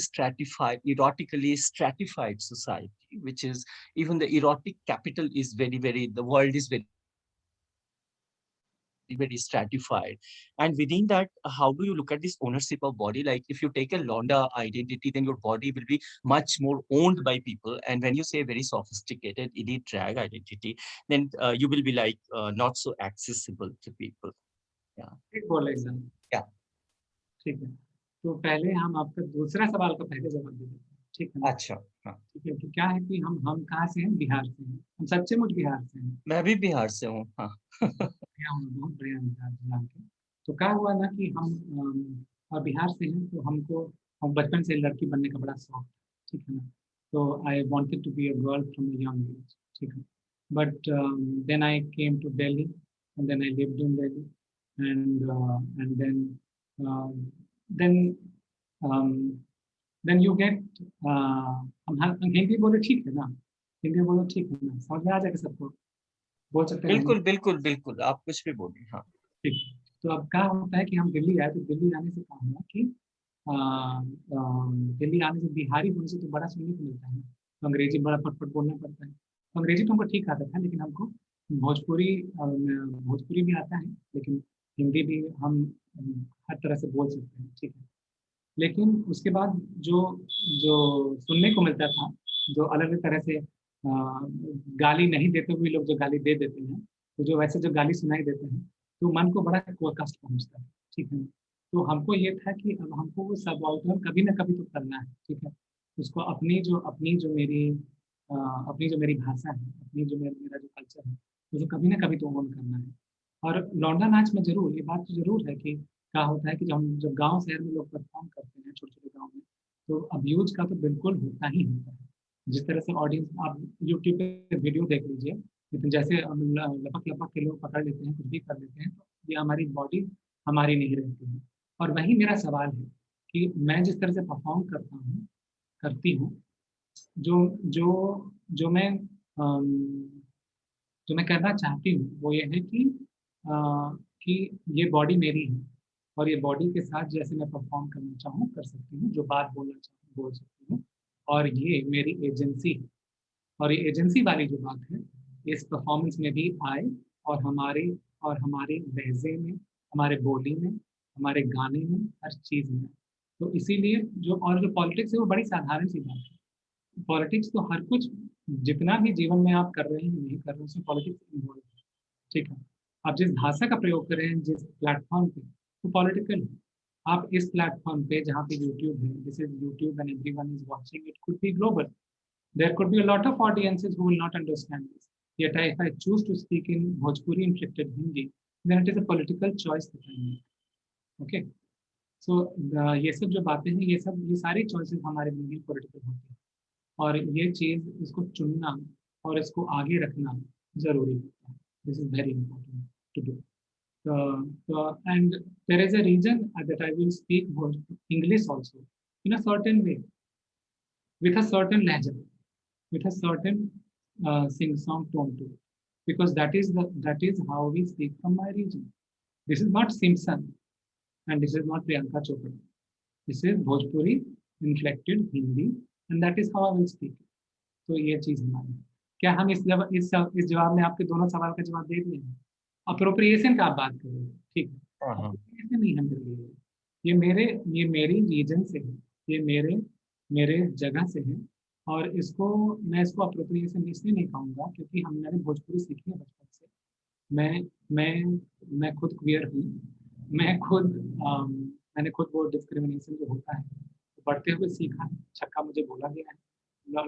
stratified society, which is, even the erotic capital is the world is very, very stratified. And within that, how do you look at this ownership of body? Like if you take a Londa identity, then your body will be much more owned by people. And when you say very sophisticated elite drag identity, then you will be like not so accessible to people. Yeah. ठीक बोले एकदम। Yeah. ठीक है, तो पहले हम आपका दूसरा सवाल का पहले जवाब दे देते हैं, ठीक है ना? अच्छा, हाँ। ठीक है, तो क्या है कि हम कहाँ से हैं? बिहार से हैं। हम सच्चेमुच बिहार से हैं। मैं भी बिहार से हूँ, हाँ। बहुत बढ़िया बिहार जान के। तो क्या हुआ ना कि हम बिहार से हैं, तो हम बचपन से लड़की बनने का बड़ा शौक, ठीक है ना? तो I wanted to be a girl from a young age, ठीक है। But then I came to Delhi, and then I lived in Delhi, and then then you get, हम हिंदी बोले ठीक है ना? हिंदी बोलो ठीक है ना? समझ में आ जाएगा सबको? बोल सकते हैं? बिल्कुल बिल्कुल बिल्कुल, आप कुछ भी बोलिए, हाँ। ठीक। तो अब क्या होता है कि हम दिल्ली आए, तो दिल्ली आने से क्या हुआ कि दिल्ली आने से बिहारी होने से तो बड़ा सुनने को मिलता है, तो अंग्रेजी बड़ा फटफट बोलना पड़ता है। तो अंग्रेजी तो हमको ठीक आता था, लेकिन हमको भोजपुरी भी आता है, लेकिन हिंदी भी हम हर तरह से बोल सकते हैं, ठीक है। लेकिन उसके बाद जो जो सुनने को मिलता था, जो अलग अलग तरह से गाली नहीं देते हुए लोग जो गाली दे देते हैं, तो जो वैसे जो गाली सुनाई देते हैं, तो मन को बड़ा कष्ट पहुंचता है, ठीक है। तो हमको ये था कि अब हमको वो सबाल्टर्न कभी ना कभी तो करना है, ठीक है। उसको अपनी जो मेरी भाषा है, अपनी जो मेरा जो कल्चर है, उसको कभी ना कभी तो ऑन करना है। और लौंडा नाच में जरूर ये बात तो जरूर है कि क्या होता है कि जब गांव शहर में लोग परफॉर्म करते हैं, छोटे छोटे गाँव में, तो अब्यूज का तो बिल्कुल होता ही होता है। जिस तरह से ऑडियंस, आप यूट्यूब पे वीडियो देख लीजिए, लेकिन जैसे लपक लपक के लोग पकड़ लेते हैं, कुछ भी कर लेते हैं, तो ये हमारी बॉडी हमारी नहीं रहती है। और वही मेरा सवाल है कि मैं जिस तरह से परफॉर्म करती हूँ, जो जो जो मैं जो मैं करना चाहती हूँ वो ये है कि ये बॉडी मेरी है, और ये बॉडी के साथ जैसे मैं परफॉर्म करना चाहूँ कर सकती हूँ, जो बात बोलना चाहूँ बोल सकती हूँ, और ये मेरी एजेंसी है। और ये एजेंसी वाली जो बात है, इस परफॉर्मेंस में भी आए, और हमारे लहजे में, हमारे बोली में, हमारे गाने में, हर चीज़ में। तो इसीलिए जो पॉलिटिक्स है वो बड़ी साधारण सी बात है। पॉलिटिक्स तो हर कुछ, जितना भी जीवन में आप कर रहे हैं नहीं कर रहे हैं, उसमें पॉलिटिक्स इन्वॉल्व है, ठीक है। आप जिस भाषा का प्रयोग कर रहे हैं, जिस प्लेटफॉर्म पे, वो पॉलिटिकल है। आप इस प्लेटफॉर्म पे जहाँ पे यूट्यूब है, this is YouTube and everyone is watching, it could be global, there could be a lot of audiences who will not understand this. Yet if I choose to speak in Bhojpuri inflected Hindi, then it is a political choice that I make. Okay? So ये सब जो बातें हैं, ये सारी choices हमारे लिए political होती हैं, और ये चीज़, इसको चुनना और इसको आगे रखना जरूरी होता है. This is very important to do. And there is a reason that I will speak English also in a certain way, with a certain lehja, with a certain sing-song tone to it, because that is how we speak from my region. This is not Simpson, and this is not Priyanka Chopra. This is Bhojpuri inflected Hindi, and that is how I will speak it. तो ये चीज हमारी, क्या हम इस जवाब में आपके दोनों सवाल का जवाब दे दिए? अप्रोप्रिएशन का आप बात कर रहे हैं, ठीक है। अप्रोप्रिएशन नहीं हम कर रहे हैं, ये मेरी रीजन से है, ये मेरे जगह से है, और मैं इसको अप्रोप्रिएशन इसलिए नहीं कहूँगा क्योंकि मैंने भोजपुरी सीखी है बचपन से, मैं मैं मैं खुद क्वियर हूँ। मैं खुद मैंने खुद वो डिस्क्रिमिनेशन जो होता है पढ़ते हुए सीखा। छक्का मुझे बोला गया है,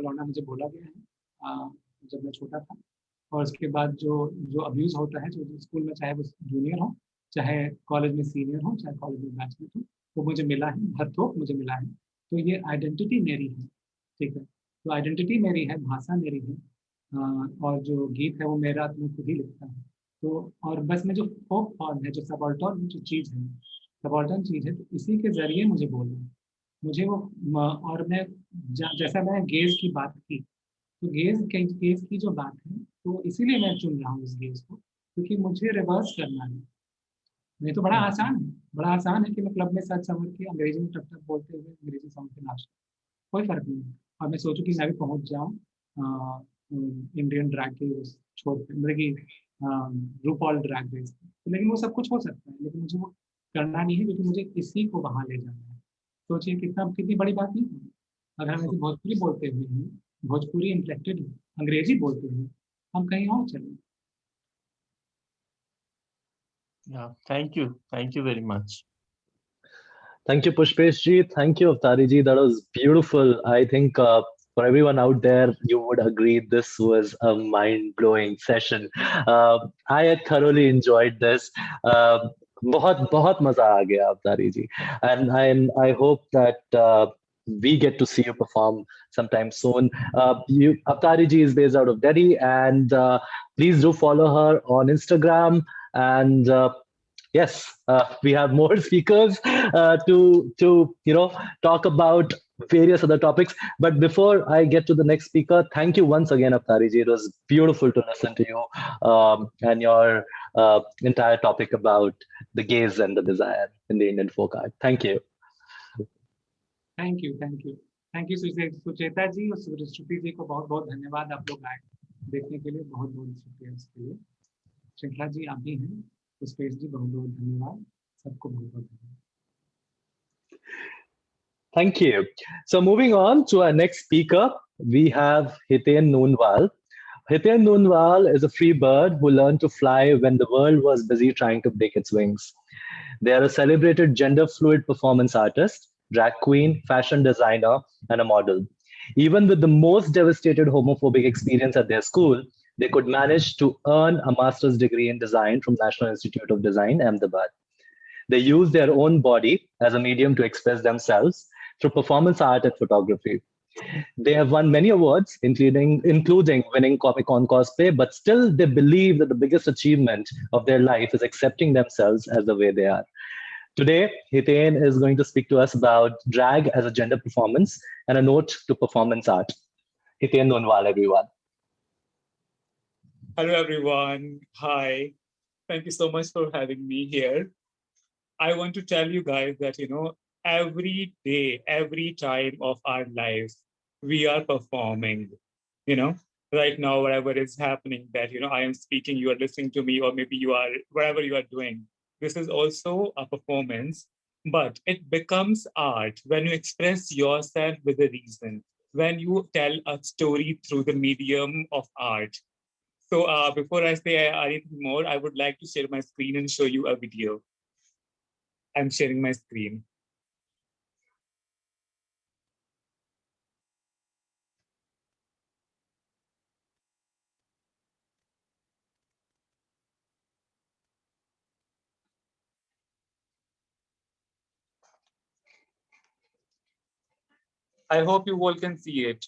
लौंडा मुझे बोला गया है जब मैं छोटा था। और उसके बाद जो जो अब्यूज़ होता है जो स्कूल में, चाहे वो जूनियर हो, चाहे कॉलेज में सीनियर हो, चाहे कॉलेज में बैचलर हो, वो मुझे मिला है, हर थोक मुझे मिला है। तो ये आइडेंटिटी मेरी है, ठीक है। तो आइडेंटिटी मेरी है, भाषा मेरी है, और जो गीत है वो मेरा, तो मैं खुद ही लिखता हूँ। तो और बस में जो फोक फॉर्म है, जो सबॉल्टर्न जो चीज़ है, सबॉल्टर्न चीज़ है, तो इसी के जरिए मुझे बोलना है। मुझे वो और मैं जैसा मैं गेज की बात की, तो गेज की जो बात है, तो इसीलिए मैं चुन रहा हूँ इस गेज को, क्योंकि मुझे रिवर्स करना है। नहीं तो बड़ा आसान है, बड़ा आसान है कि मैं क्लब में सच समझ के अंग्रेजी में टप टप बोलते हुए अंग्रेजी सॉन्ग पे नाच, कोई फर्क नहीं है। और मैं सोचूं कि मैं भी पहुंच जाऊं इंडियन ड्रैग के उस छोर पे, मतलब कि रूपॉल ड्रैग रेस पे। तो लेकिन वो सब कुछ हो सकता है, लेकिन मुझे वो करना नहीं है, क्योंकि मुझे इसी को वहां ले जाना है। सोचिए कितनी बड़ी बात नहीं है। अगर हम ऐसे भोजपुरी बोलते हुए हैं, भोजपुरी इन्फ्लेक्टेड अंग्रेजी बोलते हुए हम कहीं और चले। Yeah, thank you very much. Thank you, Pushpesh ji. Thank you, Avtari ji. That was beautiful. I think for everyone out there, you would agree this was a mind-blowing session. I thoroughly enjoyed this. बहुत बहुत मजा आ गया अवतारी जी, and I hope that we get to see you perform sometime soon. Avtari ji is based out of Delhi, and please do follow her on Instagram. And yes, we have more speakers to talk about various other topics. But before I get to the next speaker, thank you once again, Avtari ji. It was beautiful to listen to you and your entire topic about the gaze and the desire in the Indian folk art. Thank you. Thank you, thank you, thank you Sucheta ji और श्रुति जी को बहुत बहुत धन्यवाद। आप लोग आए देखने के लिए, बहुत बहुत शुक्रिया उसके लिए। श्रृंखला जी आप भी हैं, पुष्पेश जी बहुत बहुत धन्यवाद, सबको बहुत बहुत धन्यवाद। Thank you. So moving on to our next speaker, we have Hiten Noonwal. Hiten Noonwal is a free bird who learned to fly when the world was busy trying to break its wings. They are a celebrated gender fluid performance artist, drag queen, fashion designer, and a model. Even with the most devastated homophobic experience at their school, they could manage to earn a master's degree in design from National Institute of Design, Ahmedabad. They use their own body as a medium to express themselves through performance art and photography. They have won many awards, including winning Comic Con cosplay, but still they believe that the biggest achievement of their life is accepting themselves as the way they are. Today, Hiten is going to speak to us about drag as a gender performance and a note to performance art. Hiten Nonwal, everyone. Hello, everyone. Hi. Thank you so much for having me here. I want to tell you guys that, every day, every time of our life, we are performing, you know, right now, whatever is happening that, I am speaking, you are listening to me, or maybe you are, whatever you are doing. This is also a performance, but it becomes art when you express yourself with a reason, when you tell a story through the medium of art. So before I say anything more, I would like to share my screen and show you a video. I'm sharing my screen. I hope you all can see it.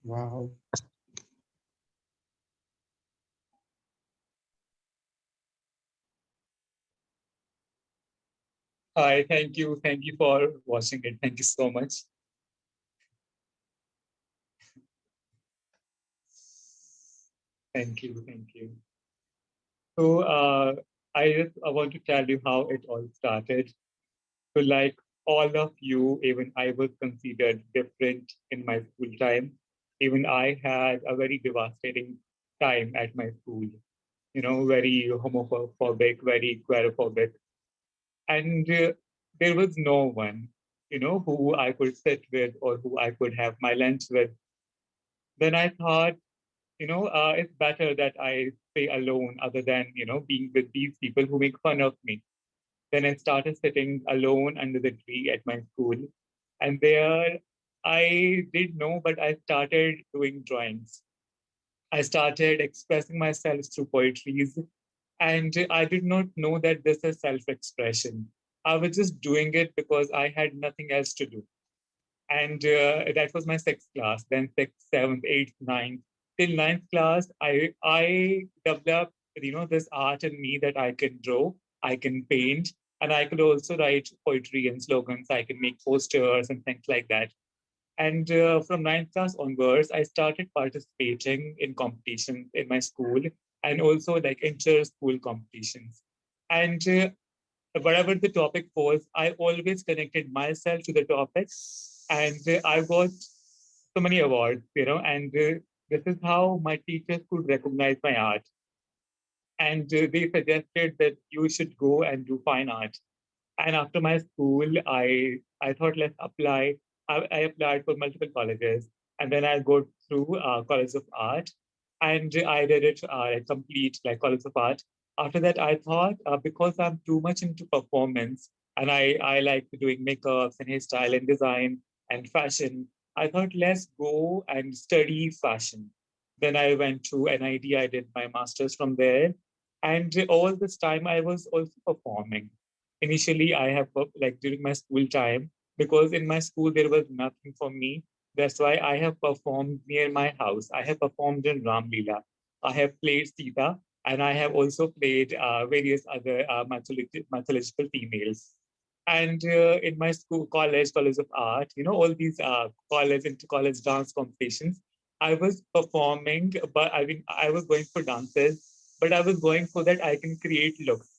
Wow. Hi, thank you. Thank you for watching it. Thank you so much. Thank you. Thank you. So I want to tell you how it all started. So like all of you, even I was considered different in my school time. Even I had a very devastating time at my school, you know, very homophobic, very queerophobic. And there was no one, you know, who I could sit with or who I could have my lunch with. Then I thought, you know, it's better that I stay alone other than, you know, being with these people who make fun of me. Then I started sitting alone under the tree at my school. And there I did know, but I started doing drawings. I started expressing myself through poetries. And I did not know that this is self expression. I was just doing it because I had nothing else to do. And that was my sixth class. Then sixth, seventh, eighth, ninth. Till ninth class, I developed, you know, this art in me that I can draw, I can paint, and I could also write poetry and slogans. I can make posters and things like that. And from ninth class onwards, I started participating in competitions in my school and also like inter-school competitions. And whatever the topic was, I always connected myself to the topic And I got so many awards, and this is how my teachers could recognize my art. And they suggested that you should go and do fine art. And after my school, I thought, let's apply. I applied for multiple colleges, and then I go through College of Art, and I did it complete like College of Art. After that, I thought because I'm too much into performance, and I like doing makeups and hairstyle and design and fashion, I thought let's go and study fashion. Then I went to NID. I did my master's from there, and all this time I was also performing. Initially, I have like during my school time, because in my school there was nothing for me. That's why I have performed near my house. I have performed in Ramlila. I have played Sita, and I have also played various other mythological females. And in my school, college of art, all these college into college dance competitions, I was performing, but I mean, I was going for dances, but I was going so that I can create looks.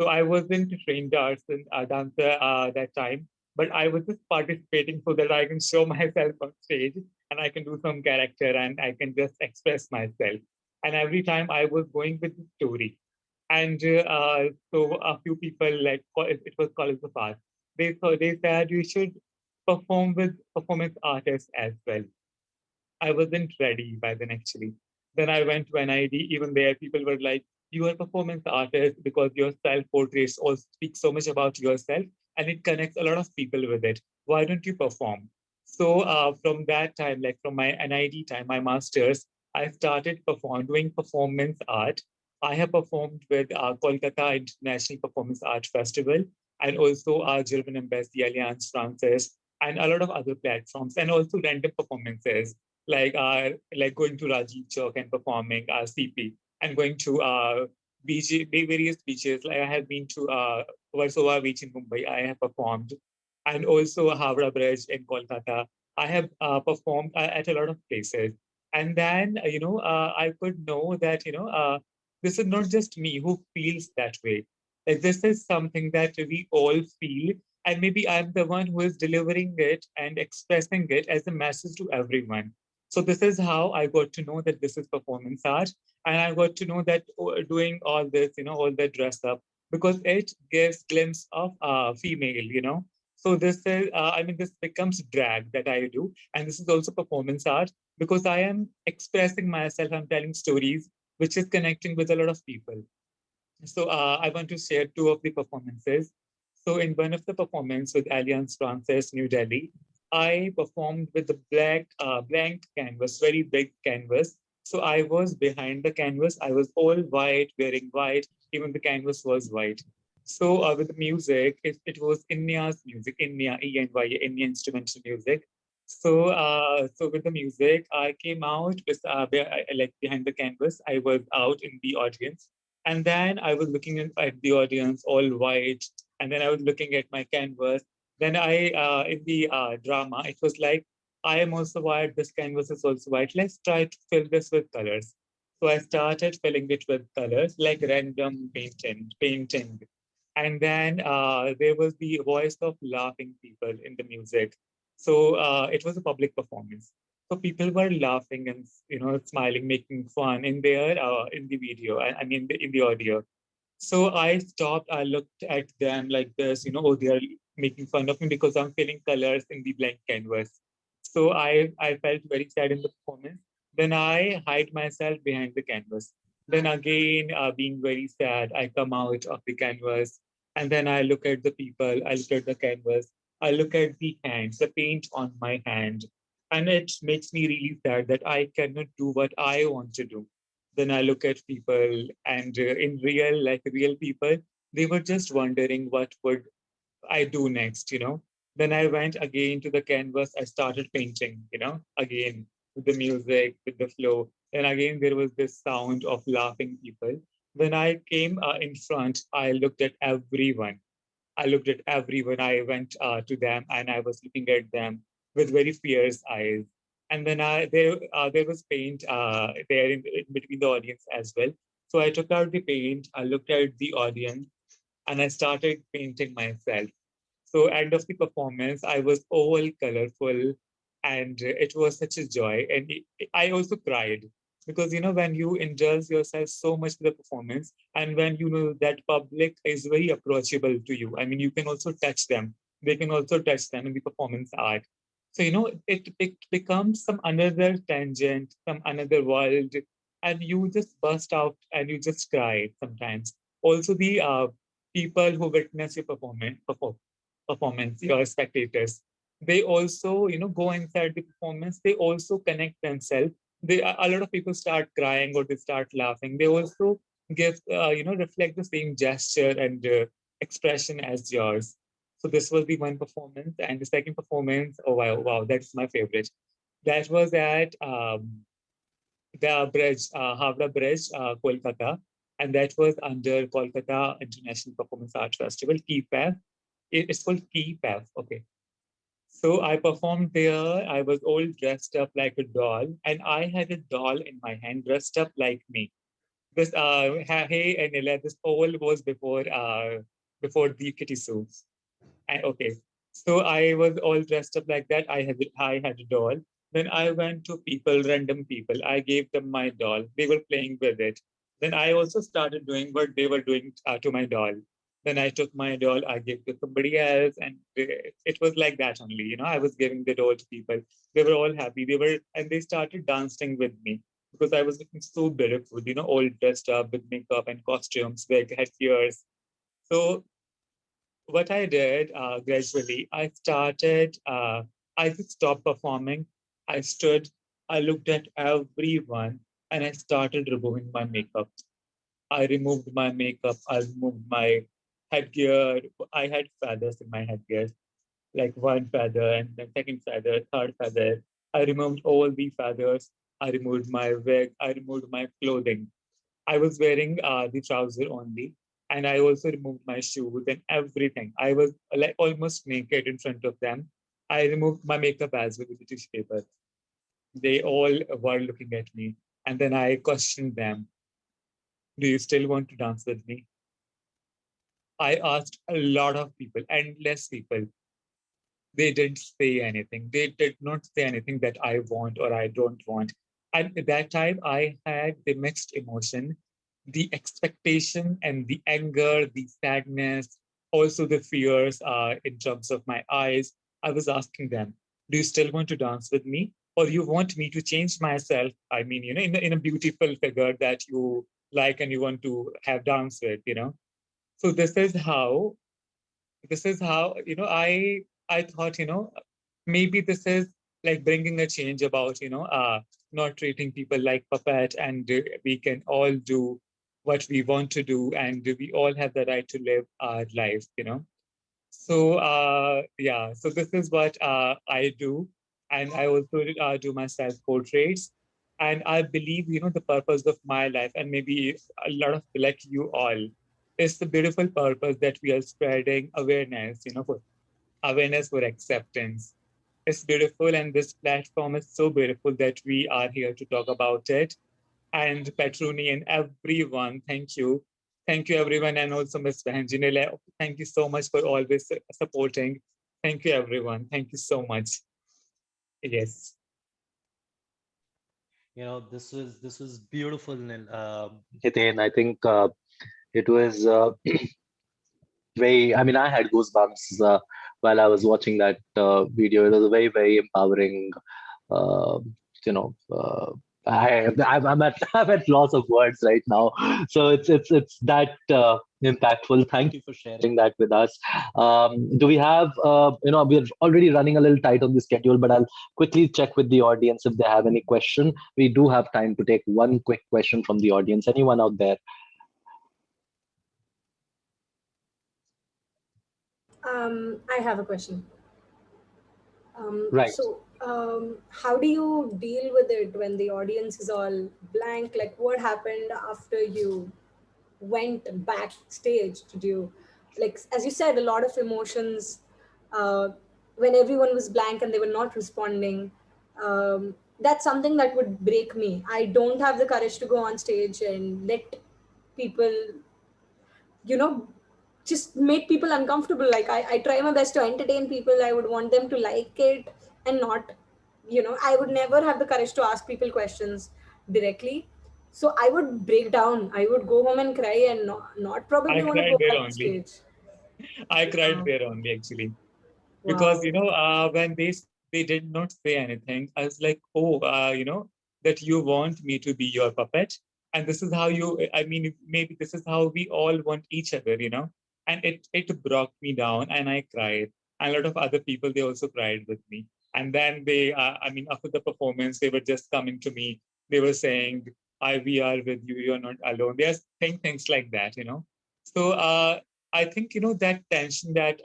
So I wasn't a trained dancer that time, but I was just participating so that I can show myself on stage and I can do some character and I can just express myself. And every time I was going with the story. And so a few people like it was College of Art. They said you should perform with performance artists as well. I wasn't ready by then actually. Then I went to NID. Even there, people were like, "You are a performance artist because your self portraits all speak so much about yourself, and it connects a lot of people with it. Why don't you perform?" So from that time, like from my NID time, my masters, I started doing performance art. I have performed with Kolkata International Performance Art Festival and also German Embassy, Alliance Francaise, and a lot of other platforms, and also random performances like going to Rajiv Chowk and performing CP and going to various beaches. Like I have been to Warsaw Beach in Mumbai. I have performed, and also Havra Bridge in Kolkata. I have performed at a lot of places. And then I could know that this is not just me who feels that way. Like this is something that we all feel, and maybe I'm the one who is delivering it and expressing it as a message to everyone. So this is how I got to know that this is performance art, and I got to know that doing all this, all the dress up, because it gives glimpse of female. So this is, I mean, this becomes drag that I do, and this is also performance art because I am expressing myself. I'm telling stories, which is connecting with a lot of people. So I want to share two of the performances. So in one of the performance with Alliance Francaise New Delhi, I performed with the blank canvas, very big canvas. So I was behind the canvas. I was all white, wearing white. Even the canvas was white. So with the music, it was Inya's music, Inya, E-N-Y, Inya instrumental music. So with the music, I came out with like behind the canvas. I was out in the audience, and then I was looking at the audience, all white, and then I was looking at my canvas. Then in the drama, it was like, I am also white. This canvas is also white. Let's try to fill this with colors. So I started filling it with colors, like random painting. And then there was the voice of laughing people in the music. So it was a public performance. So people were laughing and smiling, making fun in the video. I mean in the audio. So I stopped. I looked at them like this. Oh, they are making fun of me because I'm feeling colors in the blank canvas. So I felt very sad in the performance. Then I hide myself behind the canvas. Then again, being very sad, I come out of the canvas, and then I look at the people. I look at the canvas. I look at the hands, the paint on my hand, and it makes me really sad that I cannot do what I want to do. Then I look at people, and in real people, they were just wondering what would I do next. Then I went again to the canvas. I started painting, again with the music, with the flow. And again, there was this sound of laughing people. When I came in front, I looked at everyone. I looked at everyone. I went to them and I was looking at them with very fierce eyes. And then there was paint there in between the audience as well. So I took out the paint. I looked at the audience and I started painting myself. So end of the performance, I was all colorful, and it was such a joy. And I also cried because when you indulge yourself so much to the performance, and when you know that public is very approachable to you. I mean, you can also touch them. They can also touch them in the performance art. So it becomes some another tangent, some another world, and you just burst out and you just cry sometimes. Also, the people who witness your performance, your spectators, they also go inside the performance. They also connect themselves. A lot of people start crying or they start laughing. They also give reflect the same gesture and expression as yours. So this was the one performance, and the second performance, oh wow, that's my favorite. That was at the bridge, Havra Bridge, Kolkata, and that was under Kolkata International Performance Art Festival, KPAF. It's called KPAF. Okay. So I performed there. I was all dressed up like a doll, and I had a doll in my hand, dressed up like me. This hey and Ella, this all was before the kitty suits. Okay, so I was all dressed up like that. I had a doll. Then I went to people, random people. I gave them my doll. They were playing with it. Then I also started doing what they were doing to my doll. Then I took my doll, I gave to somebody else, and it was like that only. I was giving the doll to people. They were all happy. And they started dancing with me because I was looking so beautiful. All dressed up with makeup and costumes, wig, headgears. So what I did gradually, I just stopped performing. I stood, I looked at everyone, and I started removing my makeup. I removed my makeup, I removed my headgear. I had feathers in my headgear, like one feather, and then second feather, third feather. I removed all the feathers. I removed my wig. I removed my clothing. I was wearing the trouser only, and I also removed my shoes and everything. I was like almost naked in front of them. I removed my makeup as well with the tissue paper. They all were looking at me, and then I questioned them, "Do you still want to dance with me?" I asked a lot of people, endless people. They didn't say anything. They did not say anything that I want or I don't want. And at that time, I had the mixed emotion, the expectation and the anger, the sadness, also the fears in terms of my eyes. I was asking them, do you still want to dance with me? Or you want me to change myself? I mean, in a beautiful figure that you like and you want to have dance with. So this is how I thought maybe this is like bringing a change about not treating people like puppet, and we can all do what we want to do, and we all have the right to live our life. So yeah, so this is what I do, and I also do my self portraits. And I believe the purpose of my life, and maybe a lot of like you all, is the beautiful purpose that we are spreading awareness, for awareness, for acceptance. It's beautiful, and this platform is so beautiful that we are here to talk about it. And Petruni and everyone, thank you. Thank you, everyone, and also Ms. Behenjinele. Thank you so much for always supporting. Thank you, everyone. Thank you so much. Yes. This was beautiful, Hiten. I think it was very. I mean, I had goosebumps while I was watching that video. It was a very, very empowering. Uh, you know, I'm at I'm at loss of words right now. So it's that impactful. Thank you for sharing that with us. Do we have we're already running a little tight on the schedule, but I'll quickly check with the audience if they have any question. We do have time to take one quick question from the audience. Anyone out there? I have a question. Right. How do you deal with it when the audience is all blank? Like, what happened after you went backstage? Did you, like, as you said, a lot of emotions uh, when everyone was blank and they were not responding? That's something that would break me. I don't have the courage to go on stage and let people, you know, just make people uncomfortable. Like I try my best to entertain people. I would want them to like it and not, I would never have the courage to ask people questions directly. So I would break down. I would go home and cry and not probably I want to cried go there back to only. stage. I cried Wow. there only actually. Because Wow. when they did not say anything, I was like, oh, that you want me to be your puppet, and this is how you. I mean, maybe this is how we all want each other. And it broke me down, and I cried. And a lot of other people, they also cried with me. And then they, I mean, after the performance, they were just coming to me. They were saying, "I we are with you. You're not alone." They are saying things like that. So I think that tension that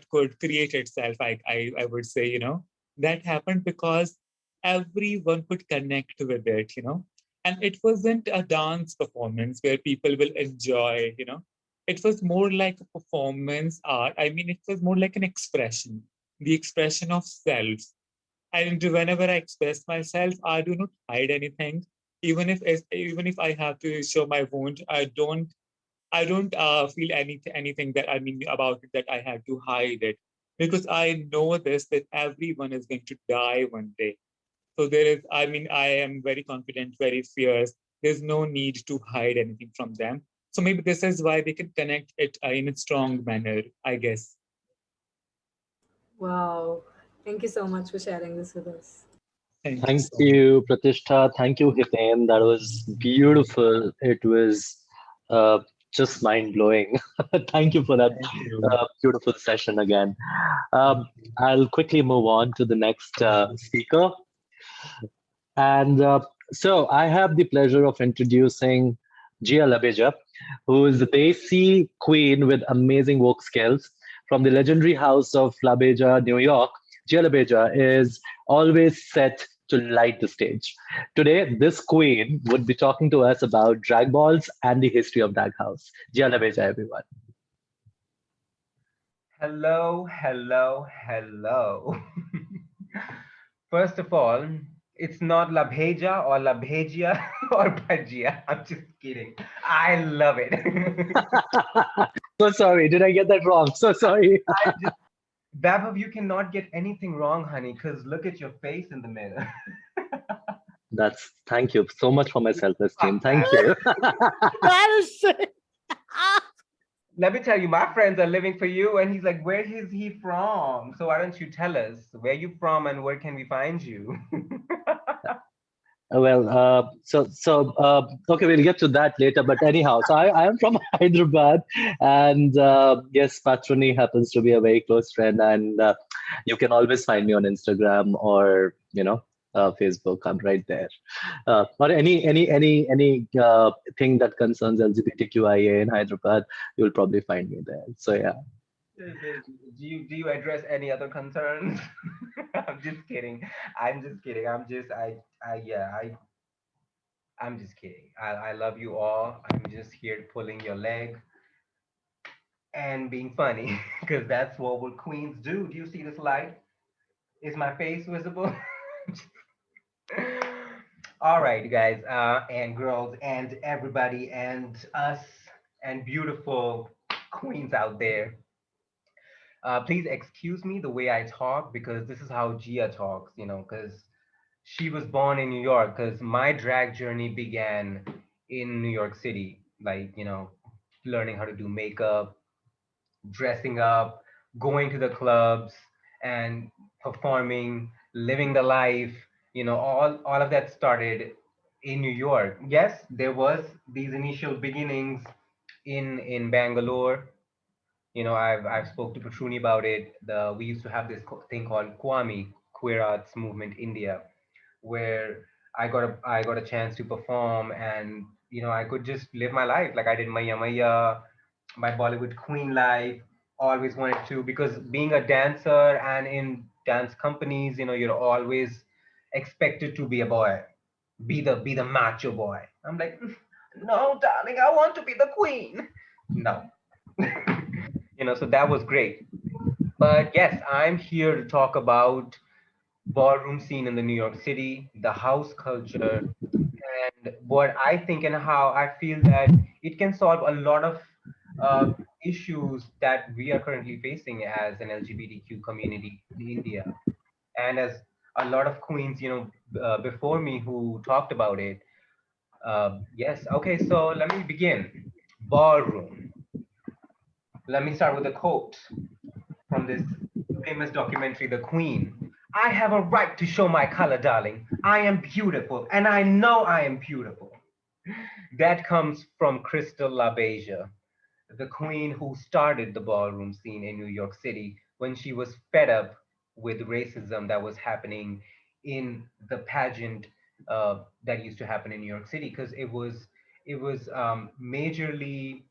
could create itself. I would say that happened because everyone could connect with it. And it wasn't a dance performance where people will enjoy. It was more like a performance art. I mean, it was more like an expression, the expression of self. And whenever I express myself, I do not hide anything. Even if I have to show my wound, I don't feel anything that I mean about it that I had to hide it, because I know this, that everyone is going to die one day. So there is, I mean, I am very confident, very fierce. There's no need to hide anything from them. So maybe this is why they can connect it in a strong manner, I guess. Wow. Thank you so much for sharing this with us. Thank you Thank so much. you, Pratishtha. Thank you, Hiten. That was beautiful. It was uh, just mind blowing. Thank you for that Thank you. beautiful session again. I'll quickly move on to the next speaker. And so I have the pleasure of introducing Gia Labeja, who is the Desi queen with amazing work skills. From the legendary house of Labeja, New York, Gia Labeja is always set to light the stage. Today, this queen would be talking to us about drag balls and the history of drag house. Gia Labeja, everyone. Hello, hello, hello. First of all, it's not La Bheja or La Bhejia or Bhajia. I'm just kidding. I love it. So sorry, did I get that wrong? So sorry. Vaibhav, you cannot get anything wrong, honey, because look at your face in the mirror. That's Thank you so much for my self-esteem. Fuck Thank that. you. That is sick. Let me tell you, my friends are living for you. And he's like, where is he from? So why don't you tell us where you from and where can we find you? Well, okay, we'll get to that later. But anyhow, so I am from Hyderabad, and yes, Patroni happens to be a very close friend, and you can always find me on Instagram or Facebook. I'm right there. Or any thing that concerns LGBTQIA in Hyderabad, you'll probably find me there. So yeah. Do you address any other concerns? I'm just kidding. I'm just kidding. I'm just kidding. I love you all. I'm just here pulling your leg and being funny because that's what queens do. Do you see this light? Is my face visible? All right, guys, and girls, and everybody, and us, and beautiful queens out there. Please excuse me the way I talk because this is how Gia talks, because she was born in New York, because my drag journey began in New York City, like, learning how to do makeup, dressing up, going to the clubs and performing, living the life, all of that started in New York. Yes, there was these initial beginnings in Bangalore. I've spoke to Patruni about it. We used to have this thing called Kwame, Queer Arts Movement India, where I got a chance to perform, and I could just live my life like I did Maya Maya, my Bollywood queen life. Always wanted to, because being a dancer and in dance companies, you're always expected to be a boy, be the macho boy. I'm like, no, darling, I want to be the queen. No, so that was great. But yes, I'm here to talk about ballroom scene in the New York City, the house culture, and what I think and how I feel that it can solve a lot of uh, issues that we are currently facing as an LGBTQ community in India, and as a lot of queens, before me who talked about it. Yes. Okay. So let me begin. Ballroom. Let me start with a quote from this famous documentary, The Queen. I have a right to show my color, darling. I am beautiful, and I know I am beautiful. That comes from Crystal LaBeija, the queen who started the ballroom scene in New York City when she was fed up with racism that was happening in the pageant that used to happen in New York City, because it was majorly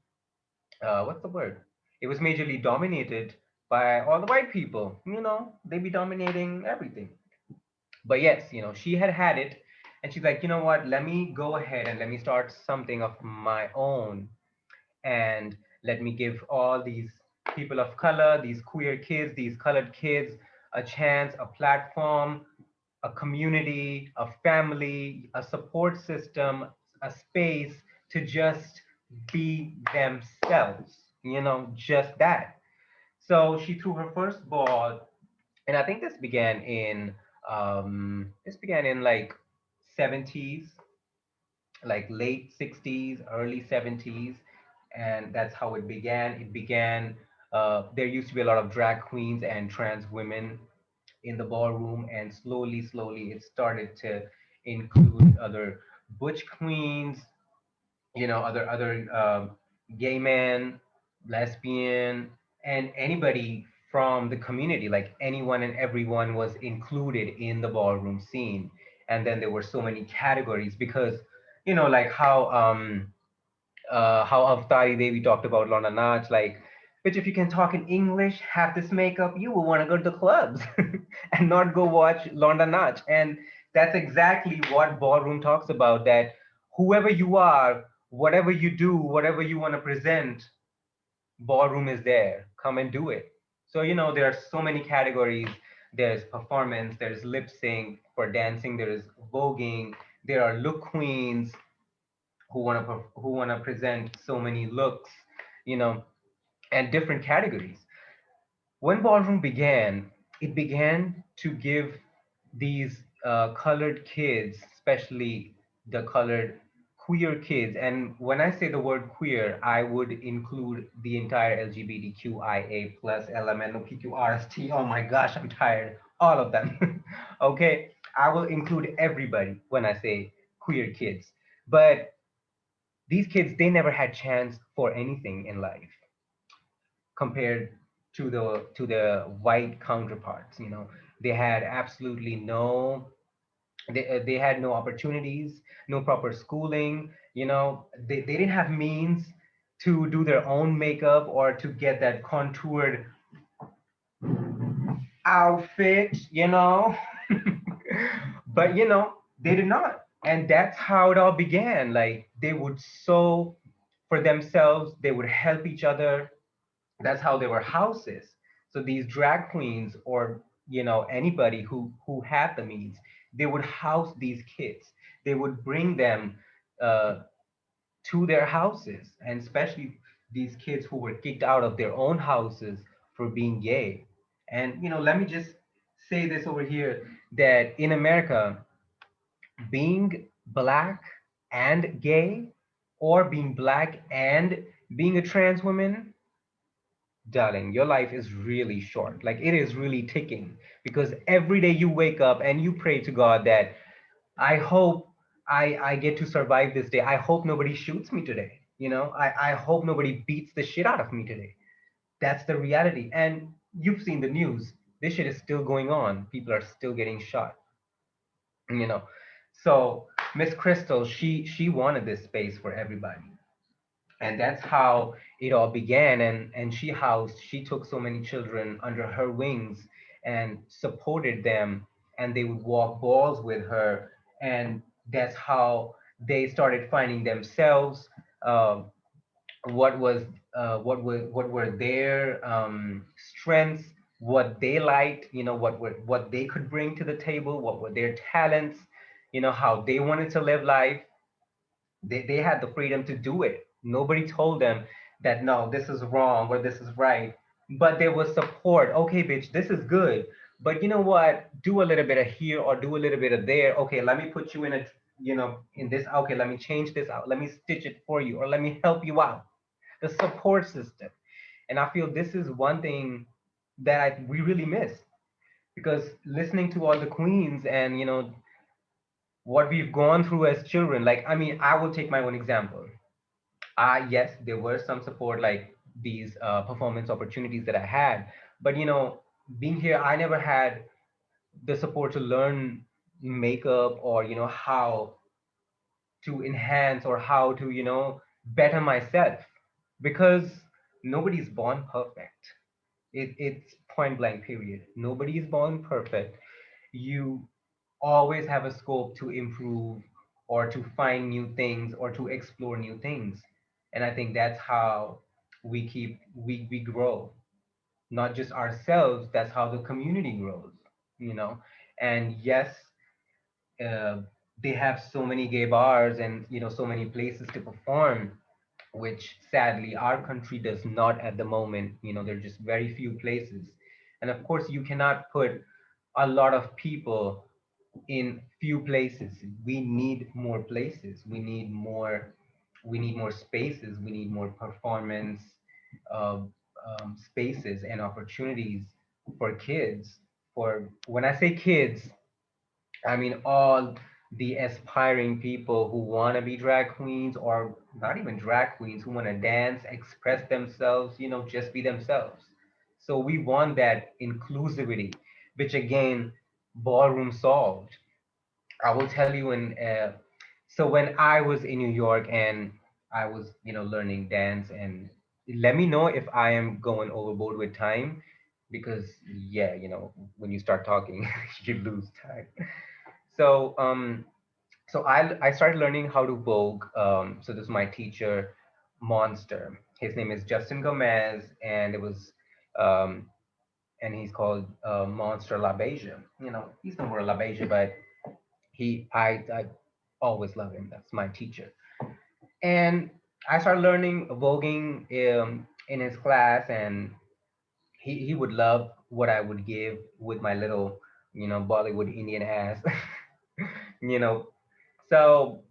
what's the word? It was majorly dominated by all the white people. They be dominating everything. But yes, she had had it, and she's like, you know what? Let me go ahead and let me start something of my own, and let me give all these people of color, these queer kids, these colored kids, a chance, a platform, a community, a family, a support system, a space to just be themselves, just that. So she threw her first ball, and I think this began in like 70s, like late 60s, early 70s, and that's how it began. It began, there used to be a lot of drag queens and trans women in the ballroom, and slowly, slowly, it started to include other butch queens, other gay men, lesbian, and anybody from the community, like anyone and everyone was included in the ballroom scene. And then there were so many categories because, like how Avtari Devi talked about Lorna Nach, like, bitch, if you can talk in English, have this makeup, you will want to go to the clubs and not go watch Lorna Nach. And that's exactly what ballroom talks about, that whoever you are, whatever you do, whatever you want to present, ballroom is there. Come and do it. So, there are so many categories. There's performance, there's lip sync for dancing, there is voguing, there are look queens, who want to present so many looks, you know, and different categories. When ballroom began, it began to give these colored kids, especially the colored queer kids, and when I say the word queer, I would include the entire LGBTQIA plus LMNOPQRST. Oh my gosh, I'm tired. All of them. Okay, I will include everybody when I say queer kids. But these kids, they never had chance for anything in life compared to the white counterparts. They had absolutely no, they had no opportunities, no proper schooling. They didn't have means to do their own makeup or to get that contoured outfit. But they did not, and that's how it all began. Like, they would sew for themselves, they would help each other. That's how they were houses. So these drag queens, or anybody who had the means, they would house these kids. They would bring them uh, to their houses, and especially these kids who were kicked out of their own houses for being gay. And let me just say this over here, that in America, being black and gay, or being black and being a trans woman, darling, your life is really short. Like, it is really ticking, because every day you wake up and you pray to God that, I hope I get to survive this day. I hope nobody shoots me today. I hope nobody beats the shit out of me today. That's the reality. And you've seen the news. This shit is still going on. People are still getting shot. You know. So Miss Crystal, she wanted this space for everybody, and that's how it all began. And she took so many children under her wings and supported them, and they would walk balls with her, and that's how they started finding themselves. Uh, what was what were their strengths, what they liked, what they could bring to the table, what were their talents, how they wanted to live life. They had the freedom to do it. Nobody told them that no, this is wrong or this is right. But there was support. Okay, bitch, this is good. But you know what? Do a little bit of here or do a little bit of there. Okay, let me put you in a, in this. Okay, let me change this out. Let me stitch it for you or let me help you out. The support system. And I feel this is one thing that we really miss because listening to all the queens and, what we've gone through as children, like, I mean, I will take my own example. Yes, there were some support, like these performance opportunities that I had, but being here, I never had the support to learn makeup or how to enhance or how to better myself because nobody's born perfect. It's point blank period. Nobody is born perfect. You always have a scope to improve or to find new things or to explore new things. And I think that's how we grow, not just ourselves. That's how the community grows, you know. And yes, uh, they have so many gay bars and so many places to perform, which sadly our country does not at the moment. There are just very few places. And of course, you cannot put a lot of people in few places. We need more places. We need more spaces. We need more performance uh, spaces and opportunities for kids. For when I say kids, I mean all the aspiring people who want to be drag queens or not even drag queens, who want to dance, express themselves, just be themselves. So we want that inclusivity, which again, ballroom solved. I will tell you so when I was in New York and I was, learning dance, and let me know if I am going overboard with time because yeah, when you start talking, you lose time. So I started learning how to Vogue. So this is my teacher, Monster. His name is Justin Gomez, and it was um, and he's called Monster La Beja. He's no more La Beja, but I always love him. That's my teacher. And I started learning voguing in his class, and he would love what I would give with my little, Bollywood Indian ass. you know. So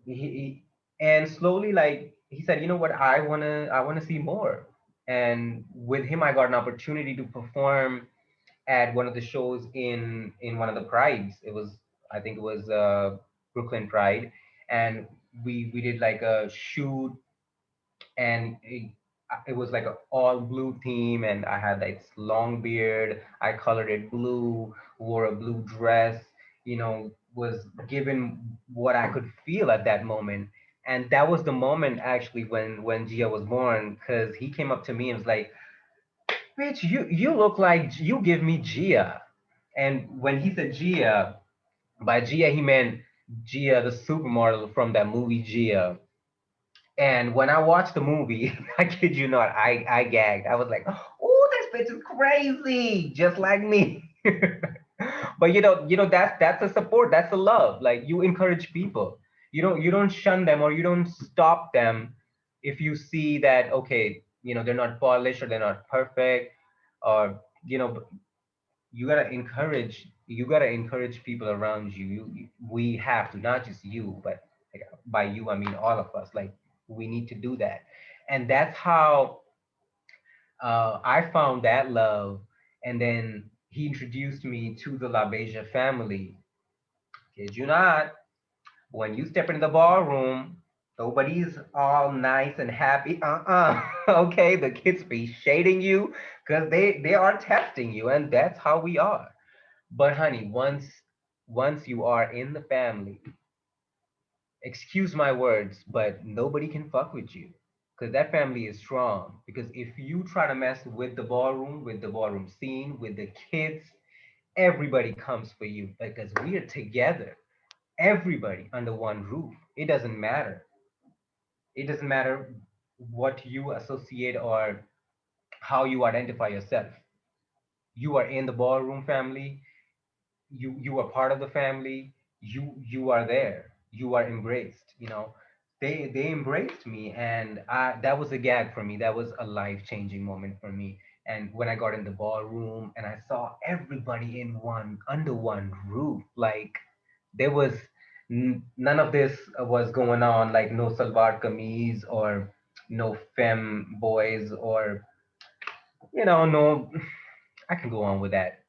and slowly, like he said, you know what, I wanna see more. And with him, I got an opportunity to perform at one of the shows in one of the prides. I think it was Brooklyn Pride, and we did like a shoot, and it was like a all blue theme, and I had this long beard. I colored it blue, wore a blue dress, was given what I could feel at that moment. And that was the moment actually when Gia was born, because he came up to me and was like, bitch, you look like you give me Gia. And when he said Gia, by Gia he meant Gia, the supermodel from that movie Gia. And when I watched the movie, I kid you not, I gagged. I was like, oh, this bitch is crazy, just like me. But that's a support, that's a love. Like you encourage people. You don't shun them or you don't stop them if you see that okay, they're not polished or they're not perfect, or you gotta encourage people around you. We have to, not just you, but like, by you I mean all of us. Like we need to do that, and that's how I found that love. And then he introduced me to the La Beja family. Kid you not, when you step in the ballroom, nobody's all nice and happy. Okay, the kids be shading you because they are testing you, and that's how we are. But honey, once you are in the family, excuse my words, but nobody can fuck with you because that family is strong. Because if you try to mess with the ballroom scene, with the kids, everybody comes for you because we are together. Everybody under one roof. It doesn't matter. It doesn't matter what you associate or how you identify yourself. You are in the ballroom family. You are part of the family. You are there. You are embraced. they embraced me, and that was a gag for me. That was a life-changing moment for me. And when I got in the ballroom and I saw everybody in one under one roof, like there was none of this was going on, like no salwar kameez or no femme boys or no. I can go on with that,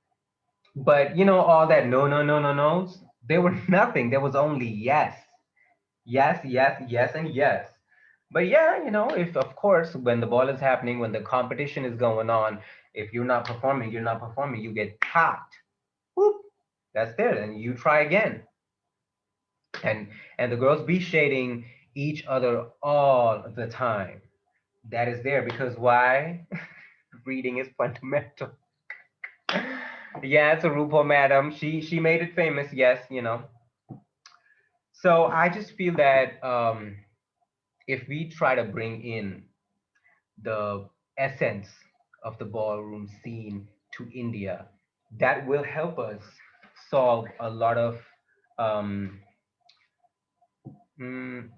but all that no no's, there were nothing. There was only yes, yes, yes, yes, and yes. But yeah, if of course when the ball is happening, when the competition is going on, if you're not performing, you get popped. Whoop, that's there, and you try again. And the girls be shading each other all the time. That is there because why? Reading is fundamental. Yeah, it's a RuPaul madam. She made it famous. Yes. So I just feel that if we try to bring in the essence of the ballroom scene to India, that will help us solve a lot of um, mm,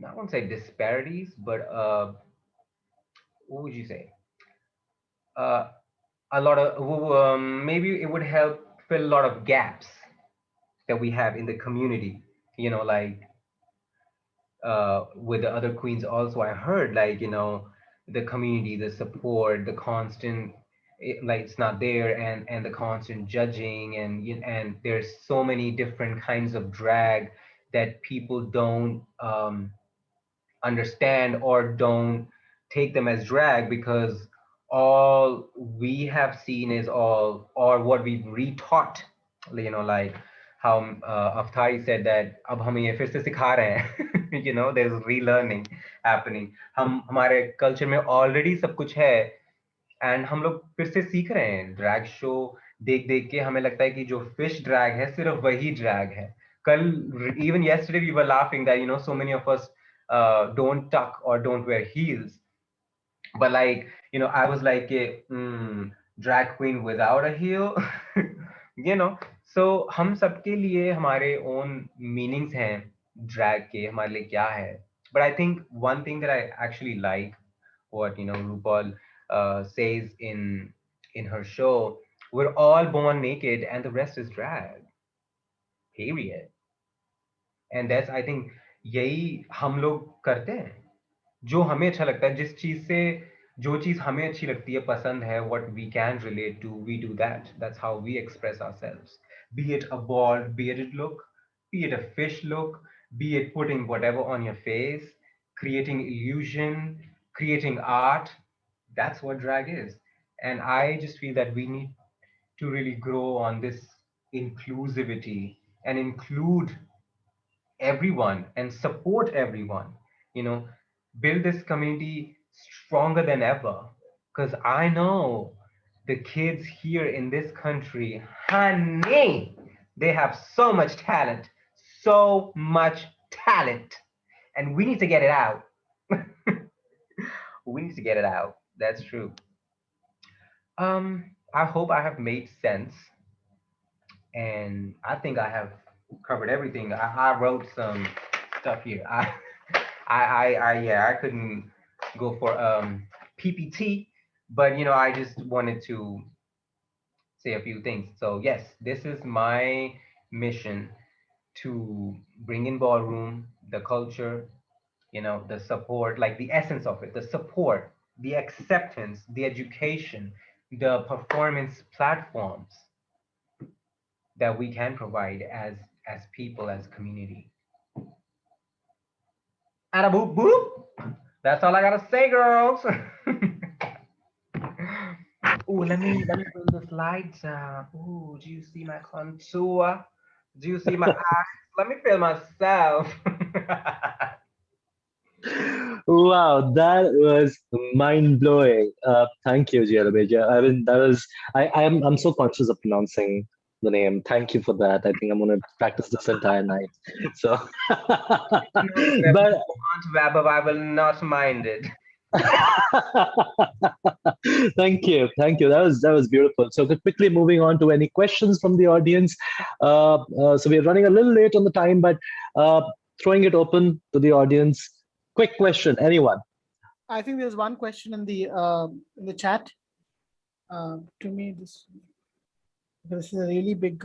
I won't say disparities, but what would you say? Uh, a lot of maybe it would help fill a lot of gaps that we have in the community. Like with the other queens also, I heard like the community, the support, the constant like it's not there, and the constant judging, and there's so many different kinds of drag that people don't understand or don't take them as drag because all we have seen is all or what we've retaught, like how Avtari said that अब हमें ये फिर से सिखा रहे हैं there's relearning happening. हम हमारे culture में already सब कुछ है एंड हम लोग फिर से सीख रहे हैं ड्रैग शो देख देख के हमें लगता है कि जो फिश ड्रैग है सिर्फ वही ड्रैग है कल even yesterday we were laughing that so many of us don't tuck or don't wear heels, but like I was like drag queen without a heel. you know so हम सबके लिए हमारे own meanings हैं drag के हमारे लिए क्या है. But I think one thing that I actually like what RuPaul says in her show, we're all born naked and the rest is drag, period. And that's I think यही हम लोग करते हैं जो हमें अच्छा लगता है जिस चीज से जो चीज हमें अच्छी लगती है पसंद है what we can relate to we do that. That's how we express ourselves, be it a bald bearded look, be it a fish look, be it putting whatever on your face, creating illusion, creating art. That's what drag is. And I just feel that we need to really grow on this inclusivity and include everyone and support everyone, you know, build this community stronger than ever. Because I know the kids here in this country, honey, they have so much talent, so much talent, and we need to get it out. We need to get it out. That's true. I hope I have made sense, and I think I have covered everything. I wrote some stuff here. Yeah, I couldn't go for PPT, but I just wanted to say a few things. So yes, this is my mission to bring in ballroom, the culture, the support, like the essence of it, the support, the acceptance, the education, the performance platforms that we can provide as people, as community. And a boop boop. That's all I gotta say, girls. Ooh, let me bring the slides up. Ooh, do you see my contour? Do you see my eyes? Let me feel myself. Wow, that was mind blowing. Thank you, Gianluigi. I mean, that was I'm so conscious of pronouncing the name. Thank you for that. I think I'm gonna practice this entire night. So, but Aunt Wabba, I will not mind it. thank you. That was beautiful. So quickly moving on to any questions from the audience. So we're running a little late on the time, but throwing it open to the audience. Quick question, anyone? I think there's one question in the chat. To me, this is a really big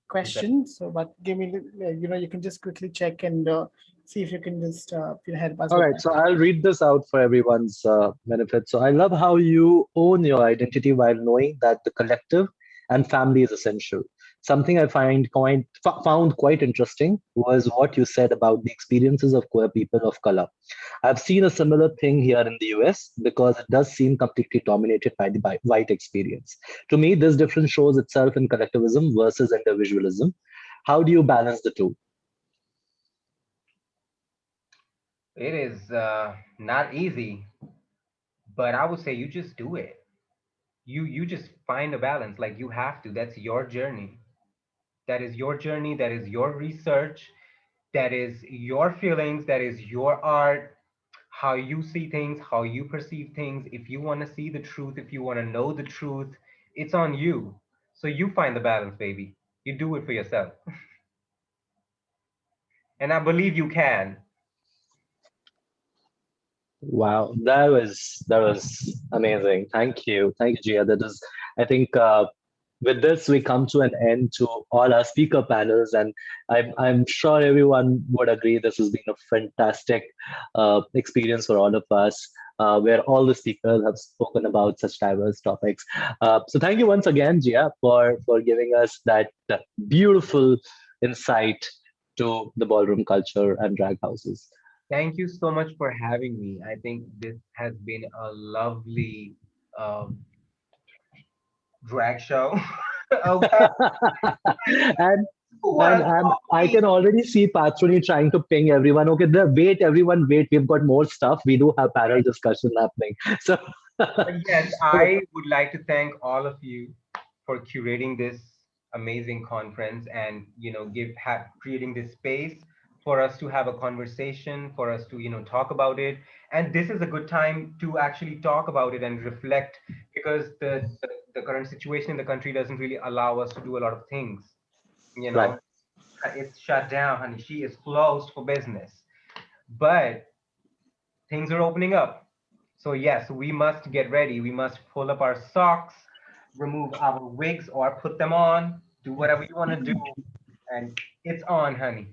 question. So, but give me, you can just quickly check and see if you can just help us. All with right, that. so I'll read this out for everyone's benefit. So I love how you own your identity while knowing that the collective and family is essential. Something I found quite interesting was what you said about the experiences of queer people of color. I've seen a similar thing here in the US because it does seem completely dominated by the white experience. To me, this difference shows itself in collectivism versus individualism. How do you balance the two? It is not easy, but I would say you just do it. You just find a balance. Like you have to. That's your journey. That is your journey. That is your research. That is your feelings. That is your art. How you see things, how you perceive things. If you want to see the truth, if you want to know the truth, it's on you. So you find the balance, baby. You do it for yourself. And I believe you can. Wow, that was amazing. Thank you, Gia. That is, I think, with this we come to an end to all our speaker panels, and I'm sure everyone would agree this has been a fantastic experience for all of us, where all the speakers have spoken about such diverse topics. So thank you once again, Gia, for giving us that beautiful insight to the ballroom culture and drag houses. Thank you so much for having me. I think this has been a lovely um, drag show. Okay. and What and a and I lovely. can already see Patroni trying to ping everyone. Okay, wait, everyone, wait. We've got more stuff. We do have panel discussion happening. So, Yes, I would like to thank all of you for curating this amazing conference and creating this space for us to have a conversation, for us to talk about it. And this is a good time to actually talk about it and reflect because the current situation in the country doesn't really allow us to do a lot of things. You right. know, it's shut down, honey. She is closed for business, but things are opening up. So yes, we must get ready. We must pull up our socks, remove our wigs or put them on, do whatever you want to do, and it's on, honey.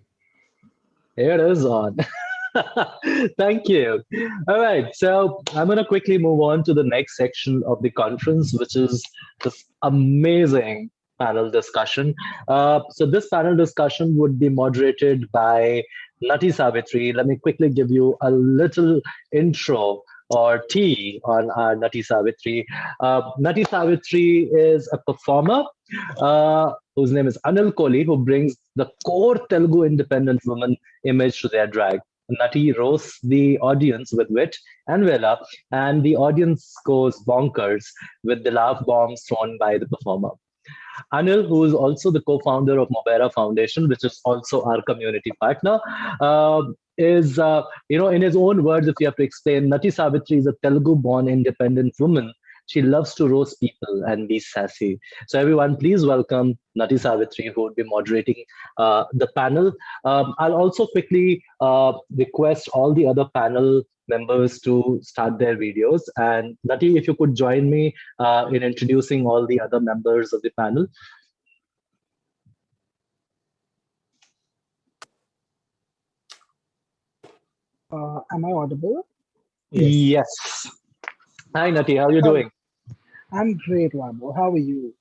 It is on. Thank you. All right. So I'm going to quickly move on to the next section of the conference, which is this amazing panel discussion. So this panel discussion would be moderated by Nati Savitri. Let me quickly give you a little intro or tea on our Nati Savitri. Nati Savitri is a performer whose name is Anil Kohli, who brings the core Telugu independent woman image to their drag. Nati roasts the audience with wit and vela, and the audience goes bonkers with the laugh bombs thrown by the performer. Anil, who is also the co-founder of Mobera Foundation, which is also our community partner, is, in his own words, if you have to explain, Nati Savitri is a Telugu-born independent woman. She loves to roast people and be sassy. So everyone, please welcome Nati Savitri, who will be moderating the panel. I'll also quickly request all the other panel members to start their videos. And Nati, if you could join me in introducing all the other members of the panel. Am I audible? Yes. Hi, Nati. How are you doing? I'm great, Wabo. How are you?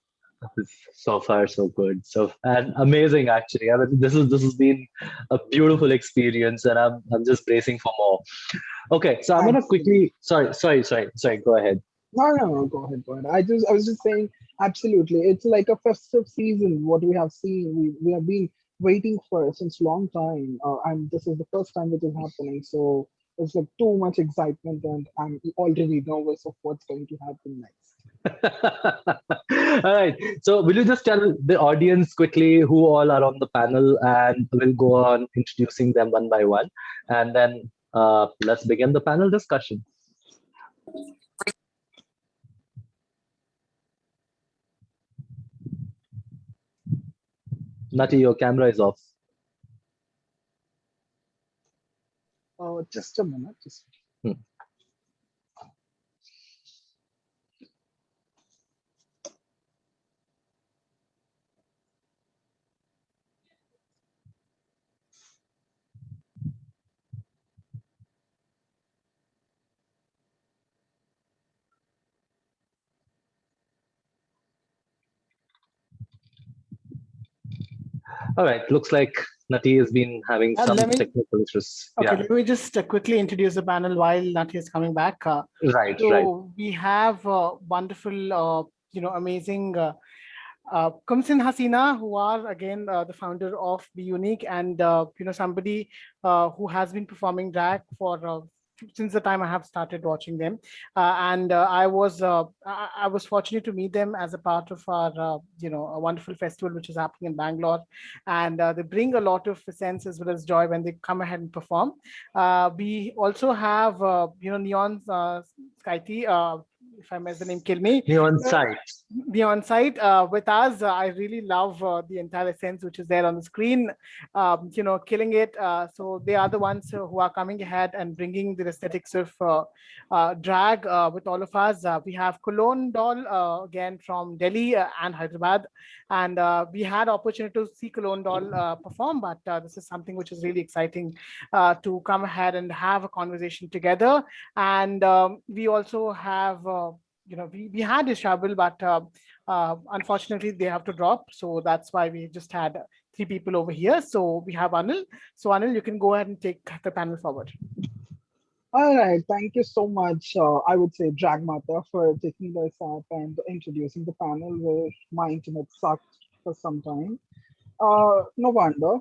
So far, so good. And amazing, actually. I mean, this has been a beautiful experience, and I'm just bracing for more. Okay, so I'm gonna quickly. Sorry. Go ahead. No. Go ahead. I was just saying, absolutely. It's like a festive season. What we have seen, we have been waiting for since long time, and this is the first time it is happening. So it's like too much excitement, and I'm already nervous of what's going to happen next. All right. So will you just tell the audience quickly who all are on the panel, and we'll go on introducing them one by one, and then let's begin the panel discussion. Nati, your camera is off. Just a minute. Just Hmm. All right, looks like Nati has been having some Let me technical issues. Okay, Yeah, let me just quickly introduce the panel while Nati is coming back. right. So we have wonderful, amazing Kumsin Hasina, who are again the founder of Be Unique, and somebody who has been performing drag for since the time I have started watching them, and I was fortunate to meet them as a part of our a wonderful festival which is happening in Bangalore, and they bring a lot of sense as well as joy when they come ahead and perform. We also have Neon Skyty. If I mess the name, kill me. On Uh, site. Be on site with us. I really love the entire essence which is there on the screen, killing it. So they are the ones who are coming ahead and bringing the aesthetics of drag with all of us. We have Cologne Doll again from Delhi and Hyderabad, and we had opportunity to see Cologne Doll perform, but this is something which is really exciting to come ahead and have a conversation together. And we also have we had Ishabel, but unfortunately they have to drop. So that's why we just had three people over here. So we have Anil. So Anil, you can go ahead and take the panel forward. all right. Thank you so much. I would say Drag Mata for taking this up and introducing the panel where my internet sucked for some time. No wonder.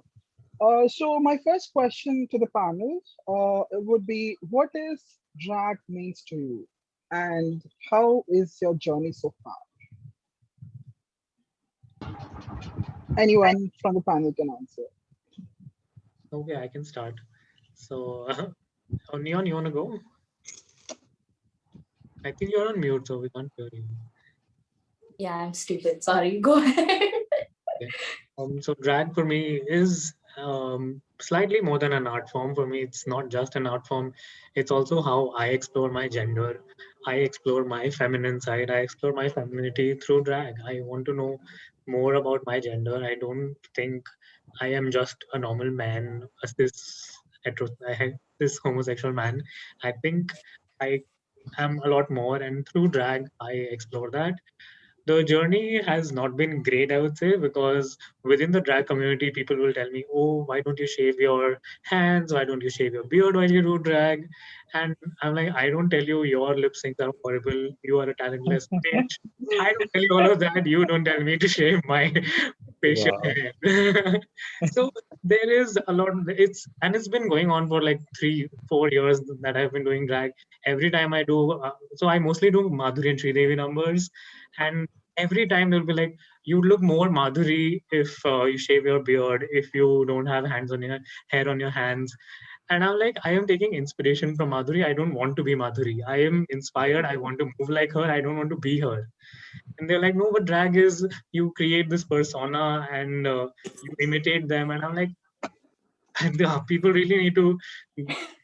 So my first question to the panel would be, what is drag means to you, and how is your journey so far? Anyone from the panel can answer. Okay, I can start. So, Neon, you want to go? I think you're on mute, so we can't hear you. Yeah, I'm stupid. Sorry. Go ahead. Okay. So drag for me is slightly more than an art form. For me, it's not just an art form. It's also how I explore my gender. I explore my feminine side. I explore my femininity through drag. I want to know more about my gender. I don't think I am just a normal man, this homosexual man. I think I am a lot more, and through drag, I explore that. The journey has not been great, I would say, because within the drag community, people will tell me, "Oh, why don't you shave your hands? Why don't you shave your beard while you do drag?" And I'm like, "I don't tell you your lip syncs are horrible. You are a talentless bitch. I don't tell you all of that. You don't tell me to shave my facial Wow. hair." So there is a lot. It's been going on for like 3-4 years that I've been doing drag. Every time I do, so I mostly do Madhuri and Sridevi numbers, and every time they'll be like, "You look more Madhuri if you shave your beard, if you don't have hands on your hair on your hands." And I'm like, I am taking inspiration from Madhuri. I don't want to be Madhuri. I am inspired. I want to move like her. I don't want to be her. And they're like, "No, but drag is you create this persona and you imitate them." And I'm like, people really need to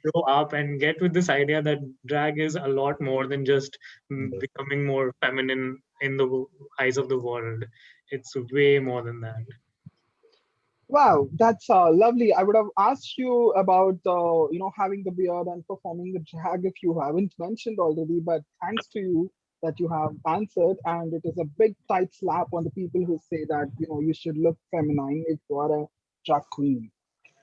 grow up and get with this idea that drag is a lot more than just becoming more feminine in the eyes of the world. It's way more than that. Wow, that's lovely. I would have asked you about having the beard and performing the drag if you haven't mentioned already, but thanks to you that you have answered, and it is a big tight slap on the people who say that you should look feminine if you are a drag queen.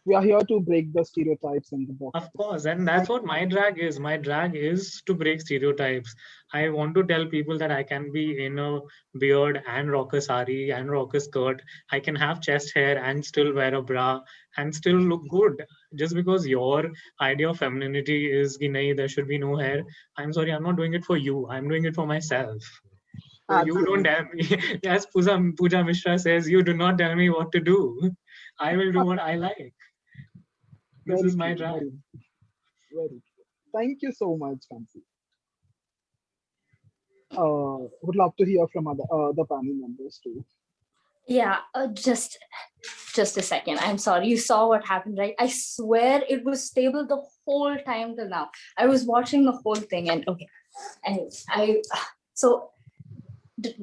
We are here to break the stereotypes and the Of boxes. course, and that's what my drag is. My drag is to break stereotypes. I want to tell people that I can be in a beard and rock a sari and rock a skirt. I can have chest hair and still wear a bra and still look good. Just because your idea of femininity is ki nahi, there should be no hair. I'm sorry, I'm not doing it for you. I'm doing it for myself. So you don't Absolutely. tell me. As Pooja Mishra says, you do not tell me what to do. I will do what I like. This Very is my true. drag. Very true. Thank you so much, Kansi. Would love to hear from the panel members too. Yeah, just just a second. I'm sorry. You saw what happened, right? I swear it was stable the whole time till now. I was watching the whole thing, and okay. Anyways, so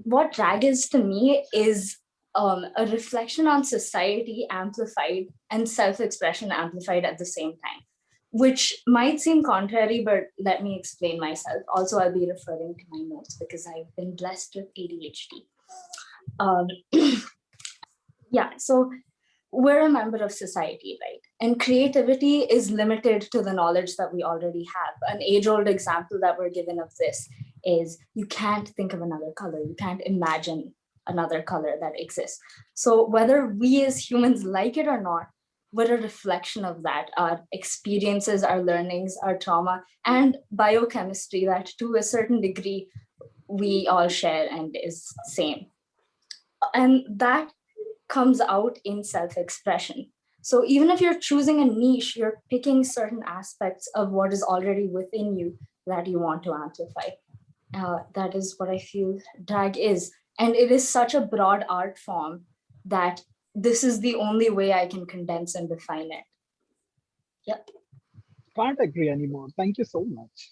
what drag is to me is a reflection on society amplified and self-expression amplified at the same time, which might seem contrary, but let me explain myself. Also, I'll be referring to my notes because I've been blessed with ADHD. Yeah, so we're a member of society, right? And creativity is limited to the knowledge that we already have. An age-old example that we're given of this is you can't think of another color. You can't imagine another color that exists. So whether we as humans like it or not, we're a reflection of that. Our experiences, our learnings, our trauma, and biochemistry that to a certain degree, we all share and is same. And that comes out in self-expression. So even if you're choosing a niche, you're picking certain aspects of what is already within you that you want to amplify. That is what I feel drag is. And it is such a broad art form that this is the only way I can condense and define it. Yep. Can't agree anymore. Thank you so much.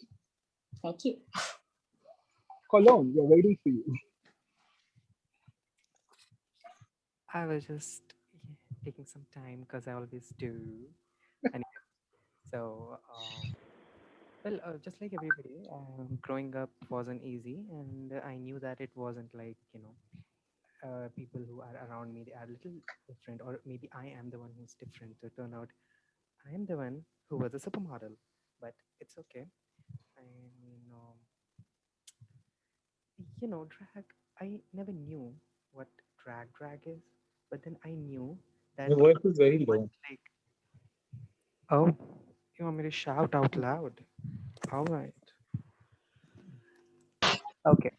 Thank you. Cologne, we're waiting for you. I was just taking some time because I always do. And so, just like everybody, growing up wasn't easy, and I knew that it wasn't like, people who are around me, they are a little different, or maybe I am the one who's different. So it turned out I am the one who was a supermodel, but it's okay. I mean, drag, I never knew what drag is, but then I knew that, Your voice is very low. like, oh, you want me to shout out loud? All right. Okay.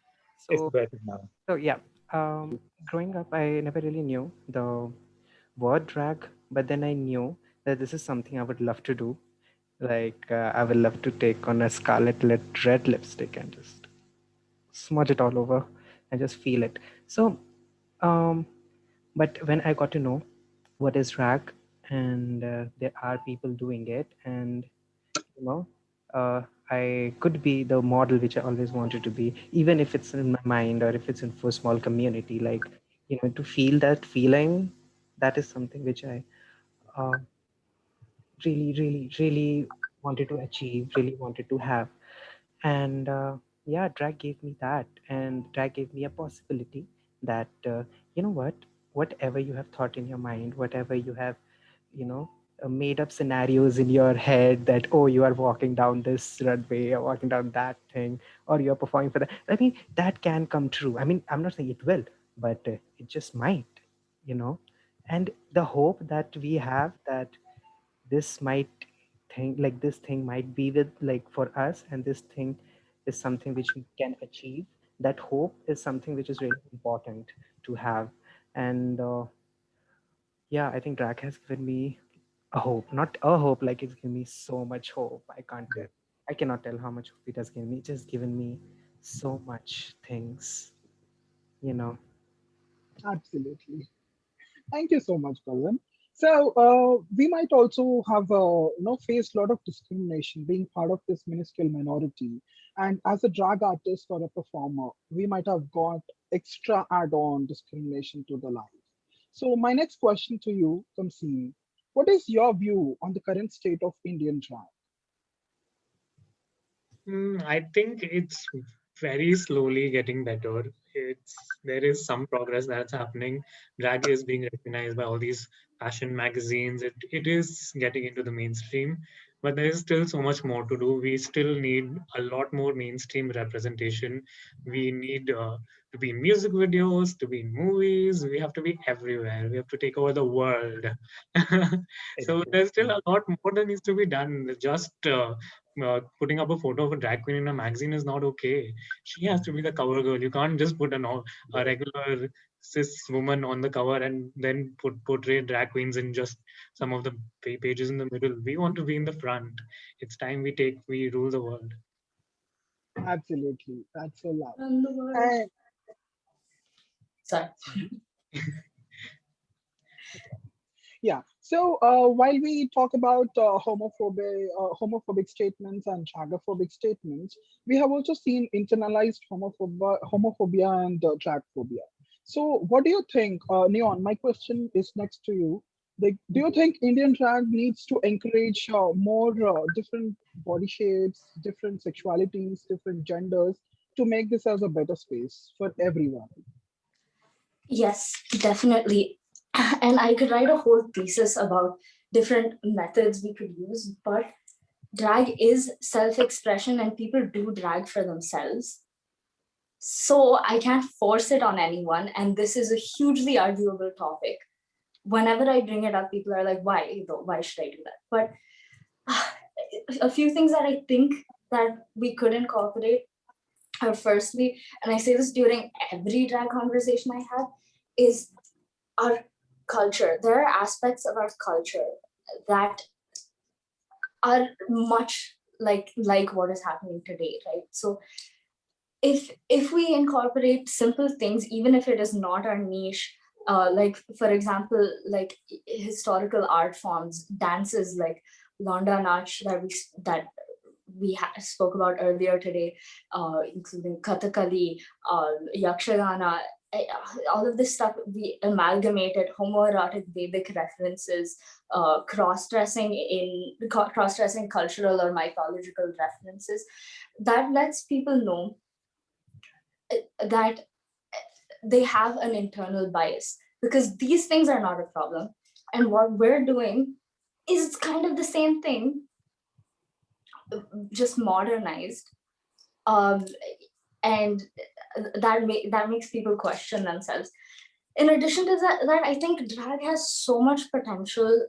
It's So, better now. yeah, growing up, I never really knew the word drag, but then I knew that this is something I would love to do. Like, I would love to take on a scarlet red lipstick and just smudge it all over and just feel it. So, but when I got to know what is drag, and there are people doing it, and you know, I could be the model which I always wanted to be, even if it's in my mind or if it's in for a small community. Like, to feel that feeling, that is something which I uh, really, really, really wanted to achieve, really wanted to have. And yeah, drag gave me that, and drag gave me a possibility that, you know what, whatever you have thought in your mind, whatever you have, made up scenarios in your head, that, oh, you are walking down this runway or walking down that thing, or you're performing for that. I mean, that can come true. I mean, I'm not saying it will, but it just might, and the hope that we have that this might this thing might be with, like, for us, and this thing is something which we can achieve. That hope is something which is really important to have. And yeah, I think drag has given me a hope, not a hope, like, it's given me so much hope. I cannot tell how much hope it has given me. It's just given me so much things, Absolutely. Thank you so much, Colin. So we might also have faced a lot of discrimination being part of this minuscule minority. And as a drag artist or a performer, we might have got extra add-on discrimination to the life. So my next question to you, Kamseen, what is your view on the current state of Indian drag? I think it's very slowly getting better. There is some progress that's happening. Drag is being recognized by all these fashion magazines. It is getting into the mainstream, but there is still so much more to do. We still need a lot more mainstream representation. We need to be in music videos, to be in movies. We have to be everywhere. We have to take over the world. So there's still a lot more that needs to be done. Just putting up a photo of a drag queen in a magazine is not okay. She has to be the cover girl. You can't just put a regular cis woman on the cover and then portray drag queens in just some of the pages in the middle. We want to be in the front. It's time we rule the world. Absolutely. That's so loud. And the world. Sorry. Yeah. So while we talk about homophobic statements and dragophobic statements, we have also seen internalized homophobia and dragphobia. So what do you think, Neon? My question is next to you. Like, do you think Indian drag needs to encourage more different body shapes, different sexualities, different genders to make this as a better space for everyone? Yes, definitely. And I could write a whole thesis about different methods we could use, but drag is self-expression and people do drag for themselves. So I can't force it on anyone. And this is a hugely arguable topic. Whenever I bring it up, people are like, why though? Why should I do that? But a few things that I think that we could incorporate are firstly, and I say this during every drag conversation I have, is our culture. There are aspects of our culture that are much like what is happening today, right? So if we incorporate simple things, even if it is not our niche, like for example, like historical art forms, dances like Londa Nach that we spoke about earlier today, including Kathakali, Yakshagana, all of this stuff, we amalgamated homoerotic Vedic references, cross-dressing cultural or mythological references. That lets people know that they have an internal bias, because these things are not a problem. And what we're doing is kind of the same thing, just modernized. Um, and that makes people question themselves. In addition to that, I think drag has so much potential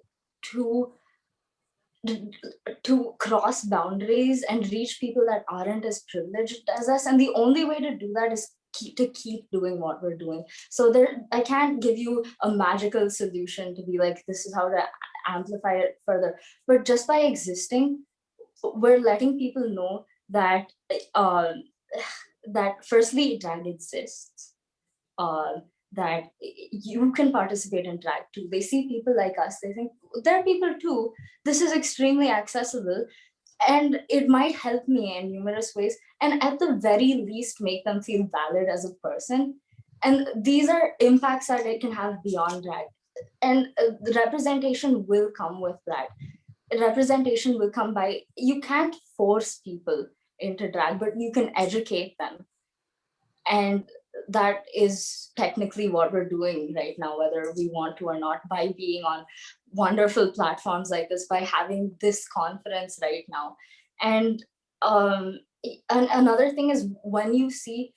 to cross boundaries and reach people that aren't as privileged as us. And the only way to do that is to keep doing what we're doing. So I can't give you a magical solution to be like, this is how to amplify it further. But just by existing, we're letting people know that that firstly, drag exists. That you can participate in drag too. They see people like us, they think there are people too. This is extremely accessible and it might help me in numerous ways, and at the very least make them feel valid as a person. And these are impacts that it can have beyond drag. And the representation will come with that. Representation will come by, you can't force people into drag, but you can educate them. And that is technically what we're doing right now, whether we want to or not, by being on wonderful platforms like this, by having this conference right now. And another thing is, when you see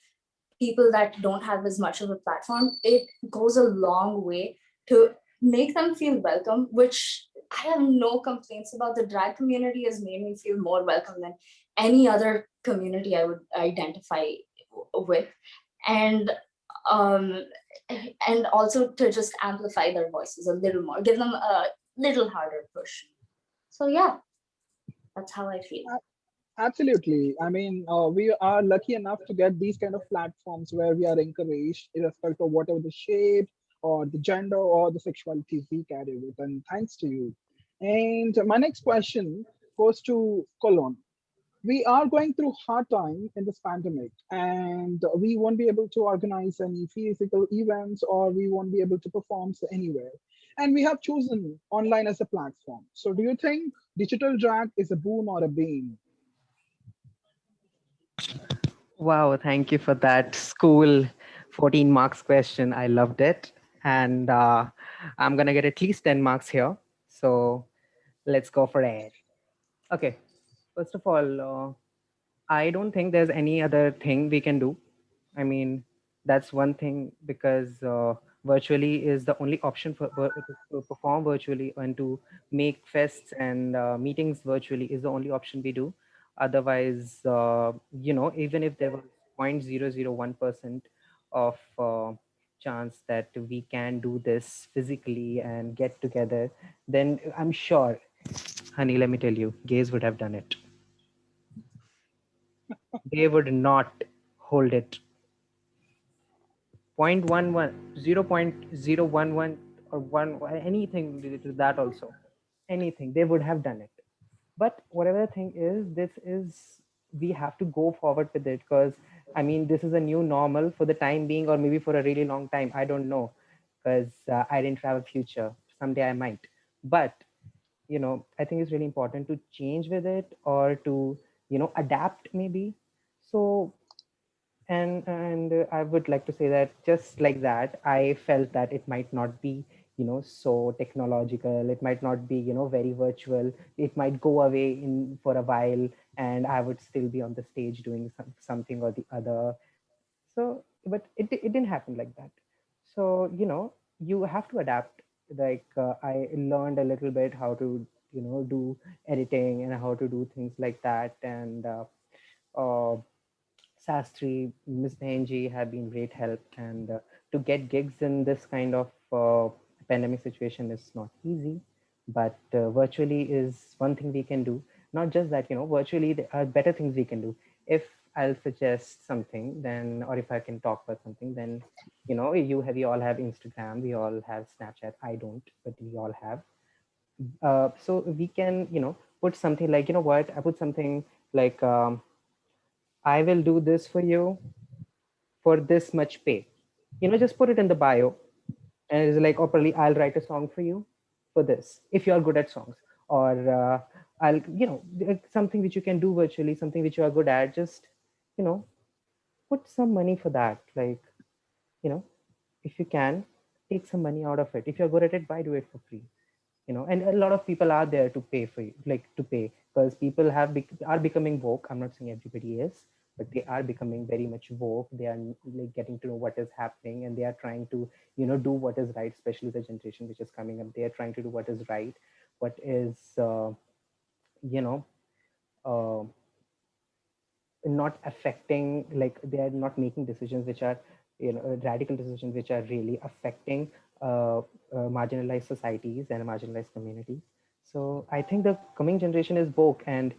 people that don't have as much of a platform, it goes a long way to make them feel welcome, which I have no complaints about. The drag community has made me feel more welcome than any other community I would identify with. And also to just amplify their voices a little more, give them a little harder push. So yeah, that's how I feel. Absolutely. I mean, we are lucky enough to get these kind of platforms where we are encouraged, irrespective of whatever the shape or the gender or the sexuality we carry with. And thanks to you. And my next question goes to Colon. We are going through hard time in this pandemic, and we won't be able to organize any physical events, or we won't be able to perform anywhere. And we have chosen online as a platform. So do you think digital drag is a boon or a bane? Wow, thank you for that school 14 marks question. I loved it. And I'm going to get at least 10 marks here. So let's go for it. Okay, first of all, I don't think there's any other thing we can do. I mean, that's one thing, because virtually is the only option to perform virtually, and to make fests and meetings virtually is the only option we do. Otherwise, even if there was 0.001% of chance that we can do this physically and get together, then I'm sure, honey, let me tell you, gays would have done it. They would not hold it. 0.11 or one anything related to that also, anything, they would have done it. But whatever the thing is, this is, we have to go forward with it, because I mean, this is a new normal for the time being, or maybe for a really long time, I don't know, because I didn't have a future. Someday I might. But I think it's really important to change with it, or to adapt maybe. So, and I would like to say that just like that, I felt that it might not be so technological, it might not be very virtual, it might go away in for a while, and I would still be on the stage doing something or the other. So, but it didn't happen like that. So you have to adapt. Like I learned a little bit how to do editing and how to do things like that. And uh, Sastri, Miss Benji have been great help. And to get gigs in this kind of pandemic situation is not easy, but virtually is one thing we can do. Not just that, virtually there are better things we can do. If I'll suggest something, then, or if I can talk about something, then, we all have Instagram, we all have Snapchat. I don't, but we all have. So we can, put something like, what, I put something like, I will do this for you for this much pay. Just put it in the bio, and it's like, oh, probably I'll write a song for you for this if you are good at songs, or I'll, something which you can do virtually, something which you are good at. Just, put some money for that. Like, if you can, take some money out of it. If you're good at it, why do it for free? And a lot of people are there to pay for you, like to pay, because people are becoming woke. I'm not saying everybody is, but they are becoming very much woke. They are like getting to know what is happening, and they are trying to do what is right, especially the generation which is coming up. They are trying to do what is right, what is you know uh, not affecting, like they are not making decisions which are radical decisions which are really affecting marginalized societies and marginalized communities. So I think the coming generation is woke, and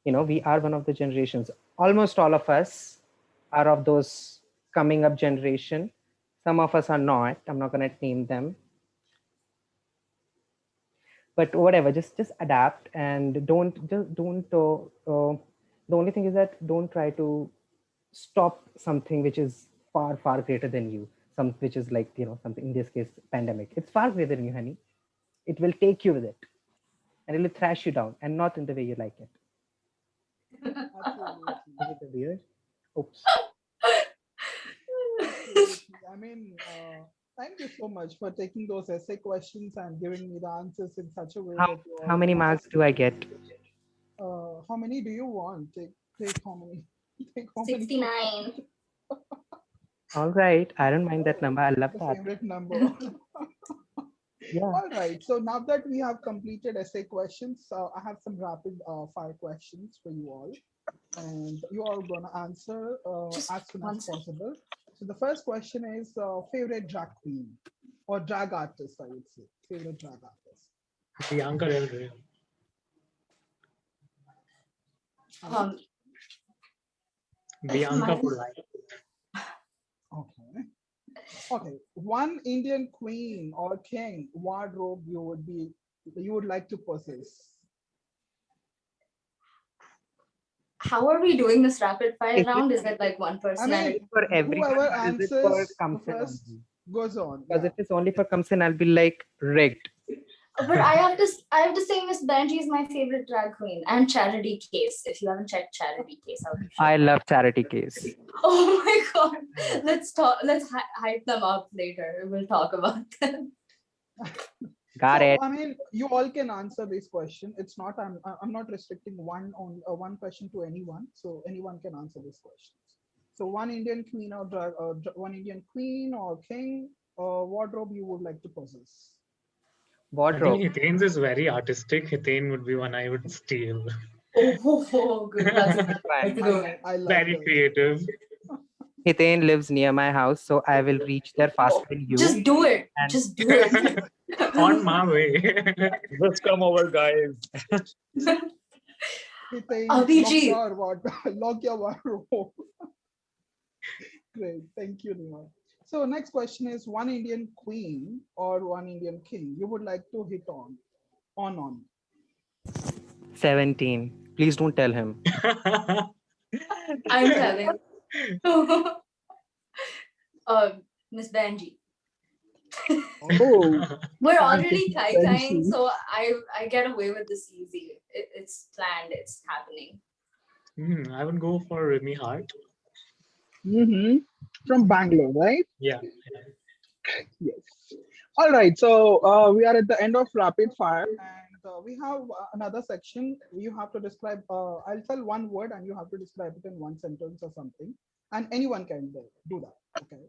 we are one of the generations. Almost all of us are of those coming up generation. Some of us are not. I'm not going to name them, but whatever, just adapt, and don't the only thing is that don't try to stop something which is far far greater than you, some which is like something, in this case pandemic. It's far greater than you, honey. It will take you with it, and it will thrash you down, and not in the way you like it. Absolutely. Is it weird? Oops. Absolutely. I mean, thank you so much for taking those essay questions and giving me the answers in such a way how that you how all many marks do I get? how many do you want? Take how many? Take how many? 69. All right, I don't mind that number. I love The that. favorite number. Yeah. All right. So now that we have completed essay questions, I have some rapid fire questions for you all, and you all gonna answer as soon as possible. So the first question is favorite drag queen or drag artist, I would say. Favorite drag artist. Bianca Del Rey. Bianca for life. Okay. Okay. One Indian queen or king wardrobe you would like to possess. How are we doing this rapid fire round? Is it like one person? I mean, for everyone, whoever or is it for answers Kamsin first only? goes on. Because Yeah. if it's only for Kamsin, I'll be like rigged. But I have to say Miss Benji is my favorite drag queen, and Charity Case. If you haven't checked Charity Case out, I love Charity Case. oh my god, let's talk. Let's hype them up later. We'll talk about them. Got So, it. I mean, you all can answer this question. It's not, I'm not restricting one question to anyone. So anyone can answer this question. So one Indian queen or one Indian queen or king or wardrobe you would like to possess. I think Hitane's is very artistic. Hitane would be one I would steal. Oh, good. That's a good one. I love Very that. creative. Hitane lives near my house, so I will reach there faster than you. Just do it. And Just do it. On my way. Just come over, guys. Lock your wardrobe. Great. Thank you, Nima. So next question is one Indian queen or one Indian king you would like to hit on. 17. Please don't tell him. I'm telling. Miss Benji. Oh, We're thank you, already kai-kaiing, Benji. so I get away with this easy. It's planned. It's happening. I would go for Remy Hart. Mm-hmm. From Bangalore, right? Yeah. Yes. All right. So we are at the end of rapid fire, and we have another section. You have to describe. I'll tell one word, and you have to describe it in one sentence or something. And anyone can do that. Okay.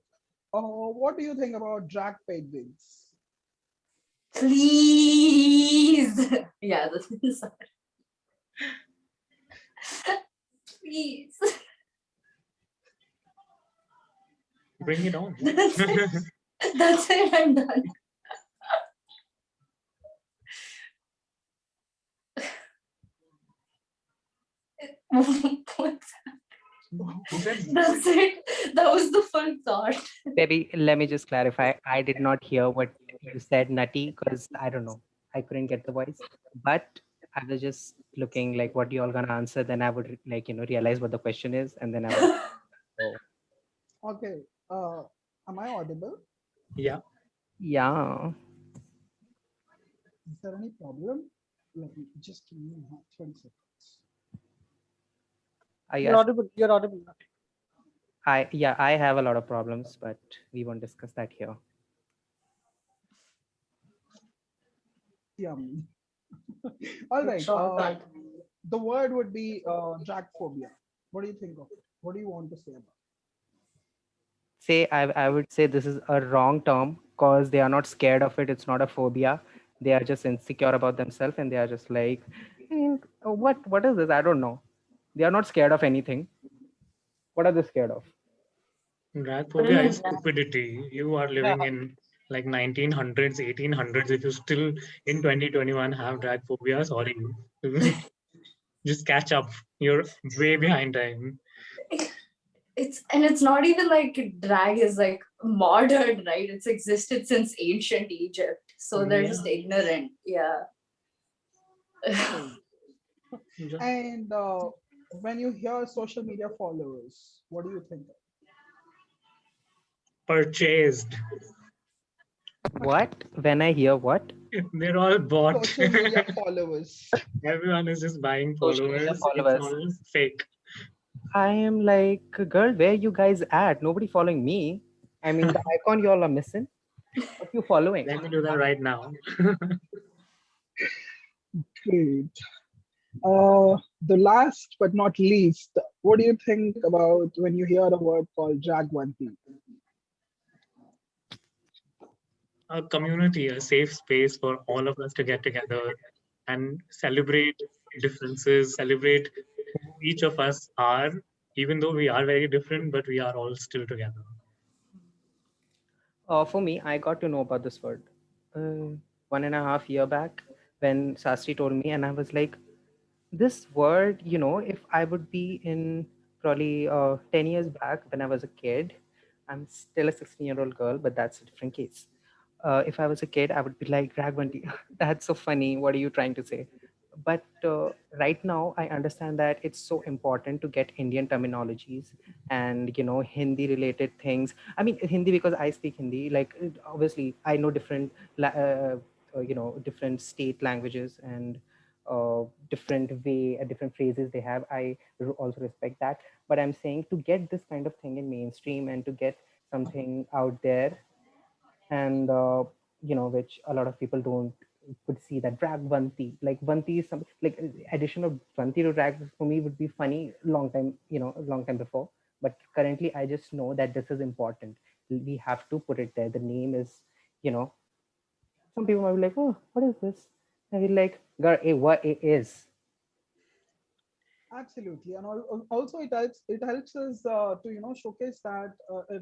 What do you think about drag penguins? Please. Yeah, this is please. Bring it on. That's it. That's it. I'm done. That's it. That was the full thought. Baby, let me just clarify. I did not hear what you said, Nutty, because I don't know. I couldn't get the voice. But I was just looking like what you all gonna answer. Then I would realize what the question is, and then I would. So, Okay. Am I audible? Yeah. yeah. Is there any problem? Let me just give me 20 seconds. I You're guess audible. You're audible. I have a lot of problems, but we won't discuss that here. Yummy. All right. The word would be drag phobia. What do you think of it? What do you want to say about it? I would say this is a wrong term because they are not scared of it. It's not a phobia. They are just insecure about themselves, and they are just like, what is this? I don't know. They are not scared of anything. What are they scared of? Drag phobia is stupidity. You are living in like 1900s, 1800s. If you still in 2021 have drag phobia, sorry. Just catch up. You're way behind time. It's not even like drag is like modern, right? It's existed since ancient Egypt. So they're just ignorant. Yeah. And when you hear social media followers, what do you think? Purchased. What? When I hear what? They're all bought. Social media followers. Everyone is just buying Social media followers. It's followers. all fake. I am like, girl, where you guys at? Nobody following me. I mean, the icon you all are missing. What you following? Let me do that right now. Great. The last but not least, what do you think about when you hear a word called Jagwanti? A community, a safe space for all of us to get together and celebrate differences, celebrate who each of us are, even though we are very different, but we are all still together. For me, I got to know about this word 1.5 year back when Sastri told me, and I was like, this word, if I would be in probably 10 years back when I was a kid, I'm still a 16-year-old girl, but that's a different case. If I was a kid, I would be like, Ragvanti, that's so funny. What are you trying to say? But right now, I understand that it's so important to get Indian terminologies and, Hindi related things. I mean, Hindi because I speak Hindi. Like, obviously, I know different state languages and different way, different phrases they have. I also respect that. But I'm saying to get this kind of thing in mainstream and to get something out there and which a lot of people don't could see that drag vanti, like vanti is something like addition of vanti to drag for me would be funny long time before, but currently I just know that this is important. We have to put it there. The name is, some people might be like, oh, what is this? And we're like, girl, what it is. Absolutely, and also it helps us to showcase that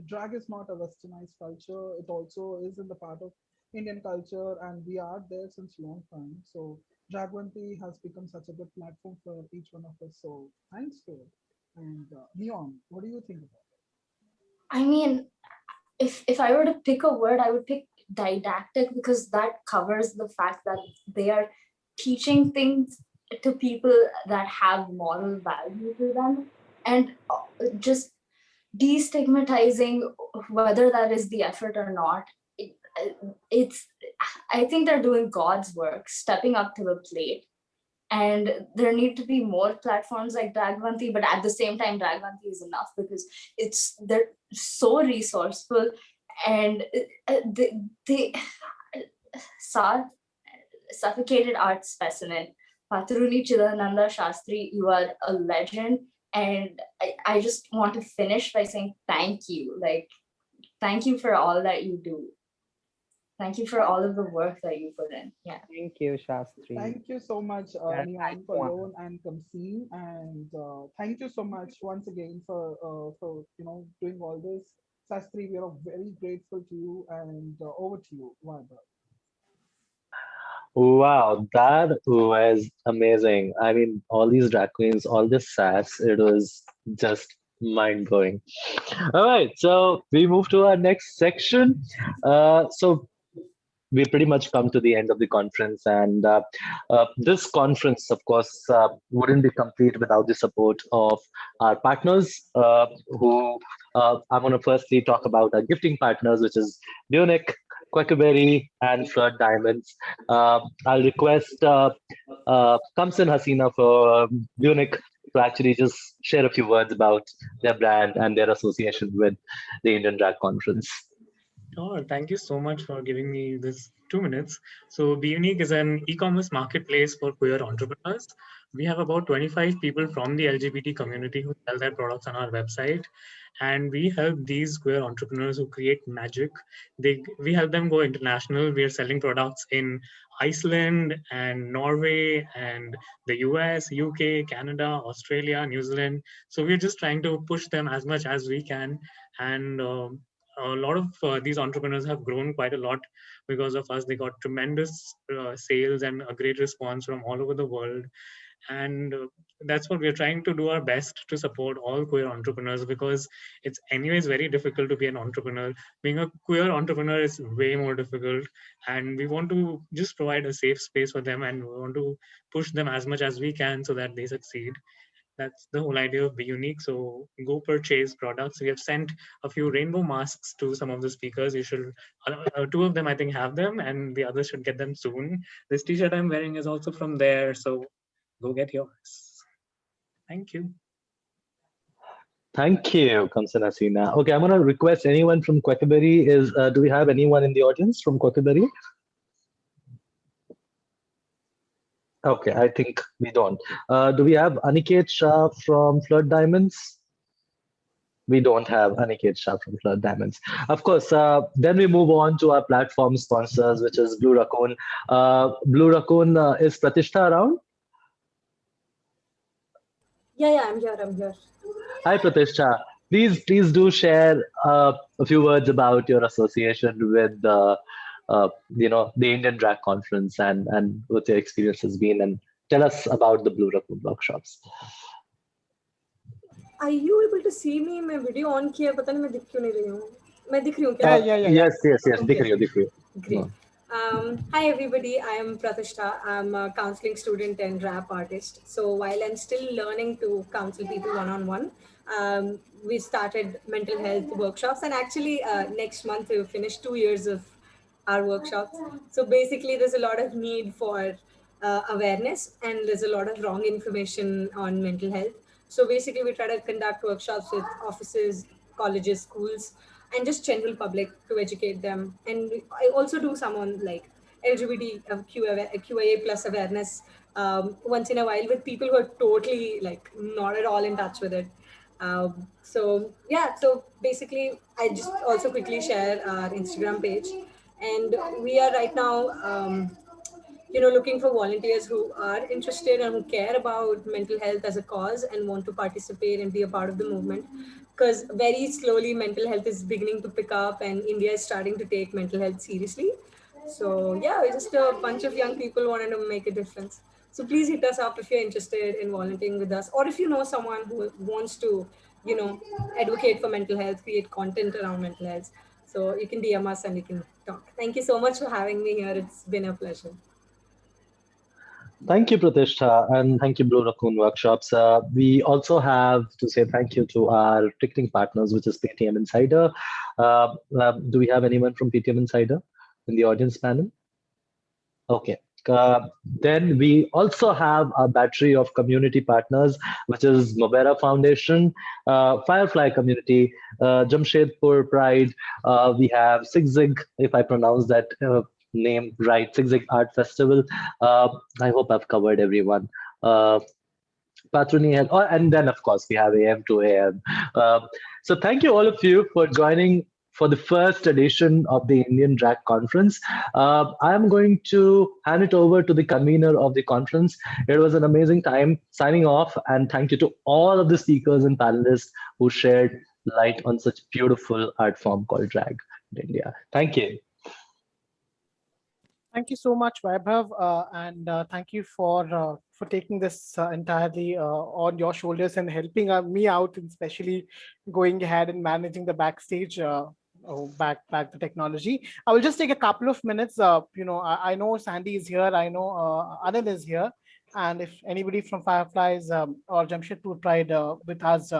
drag is not a westernized culture. It also is in the part of Indian culture, and we are there since long time. So Dragwanti has become such a good platform for each one of us. So thanks to it. And Neon, what do you think about I mean, if I were to pick a word, I would pick didactic, because that covers the fact that they are teaching things to people that have moral value to them, and just destigmatizing whether that is the effort or not. It's I think they're doing God's work, stepping up to the plate. And there need to be more platforms like Dragvanti, but at the same time, Dragvanti is enough because they're so resourceful, and they suffocated art specimen. Patruni Chidananda Shastri, you are a legend. And I just want to finish by saying thank you. Like, thank you for all that you do. Thank you for all of the work that you put in. Yeah. Thank you, Shastri. Thank you so much, Nihan, for Lone and Kamseen, and thank you so much once again for doing all this. Sastri, we are very grateful to you, and over to you, Vaibhav. Wow, that was amazing. I mean, all these drag queens, all this sass, it was just mind blowing. All right, so we move to our next section. So we pretty much come to the end of the conference, and this conference, of course, wouldn't be complete without the support of our partners. Who I'm going to firstly talk about our gifting partners, which is Munich, Quackerberry, and Flirt Diamonds. I'll request Kamsan Hasina for Munich to actually just share a few words about their brand and their association with the Indian Drag Conference. Oh, thank you so much for giving me this 2 minutes. So Be Unique is an e-commerce marketplace for queer entrepreneurs. We have about 25 people from the LGBT community who sell their products on our website. And we help these queer entrepreneurs who create magic. We help them go international. We are selling products in Iceland and Norway and the US, UK, Canada, Australia, New Zealand. So we're just trying to push them as much as we can. And a lot of these entrepreneurs have grown quite a lot because of us. They got tremendous sales and a great response from all over the world. And that's what we're trying to do our best to support all queer entrepreneurs, because it's anyways very difficult to be an entrepreneur. Being a queer entrepreneur is way more difficult, and we want to just provide a safe space for them, and we want to push them as much as we can so that they succeed. That's the whole idea of Be Unique. So go purchase products. We have sent a few rainbow masks to some of the speakers. You should, two of them I think have them, and the others should get them soon. This t-shirt I'm wearing is also from there. So go get yours. Thank you. Thank you, Kamsan Hasina. Okay, I'm going to request anyone from Quackerberry. Do we have anyone in the audience from Quackerberry? Okay, I think we don't. Do we have Aniket Shah from Flirt Diamonds? We don't have Aniket Shah from Flirt Diamonds. Of course, then we move on to our platform sponsors, which is Blue Raccoon. Blue Raccoon, is Pratishtha around? Yeah, I'm here. Hi, Pratishtha. Please do share a few words about your association with the Indian Drag Conference and what your experience has been, and tell us about the Blue Raccoon workshops. Are you able to see me? मैं video on किया पता नहीं मैं दिख क्यों नहीं रही हूँ मैं दिख रही हूँ क्या Yes, दिख रही हो. Great. Hi everybody, I am Pratishtha. I'm a counseling student and rap artist. So while I'm still learning to counsel people one-on-one, we started mental health workshops, and actually next month we will finish 2 years of our workshops. So basically there's a lot of need for awareness, and there's a lot of wrong information on mental health. So basically we try to conduct workshops with offices, colleges, schools, and just general public to educate them. And I also do some on like QIA plus awareness once in a while with people who are totally like not at all in touch with it. So basically I just also quickly share our Instagram page, and we are right now looking for volunteers who are interested and who care about mental health as a cause and want to participate and be a part of the movement, because very slowly mental health is beginning to pick up and India is starting to take mental health seriously. So yeah, we're just a bunch of young people wanting to make a difference. So please hit us up if you're interested in volunteering with us, or if you know someone who wants to advocate for mental health, create content around mental health. So you can DM us and you can talk. Thank you so much for having me here. It's been a pleasure. Thank you, Pratishtha, and thank you, Blue Raccoon Workshops. We also have to say thank you to our ticketing partners, which is Paytm Insider. Do we have anyone from Paytm Insider in the audience panel? Okay. Then we also have a battery of community partners, which is Mobera Foundation, Firefly Community, Jamshedpur Pride. We have Zig, if I pronounce that name right, Zig Art Festival. I hope I've covered everyone. Patroni, and then of course we have AM to AM. So thank you all of you for joining for the first edition of the Indian Drag Conference. I'm going to hand it over to the convener of the conference. It was an amazing time signing off, and thank you to all of the speakers and panelists who shared light on such beautiful art form called drag in India. Thank you. Thank you so much, Vaibhav, and thank you for taking this entirely on your shoulders and helping me out, and especially going ahead and managing the backstage. Back the technology. I will just take a couple of minutes. I know Sandy is here. I know Anil is here, and if anybody from Fireflies or Jamshedpur Pride with us,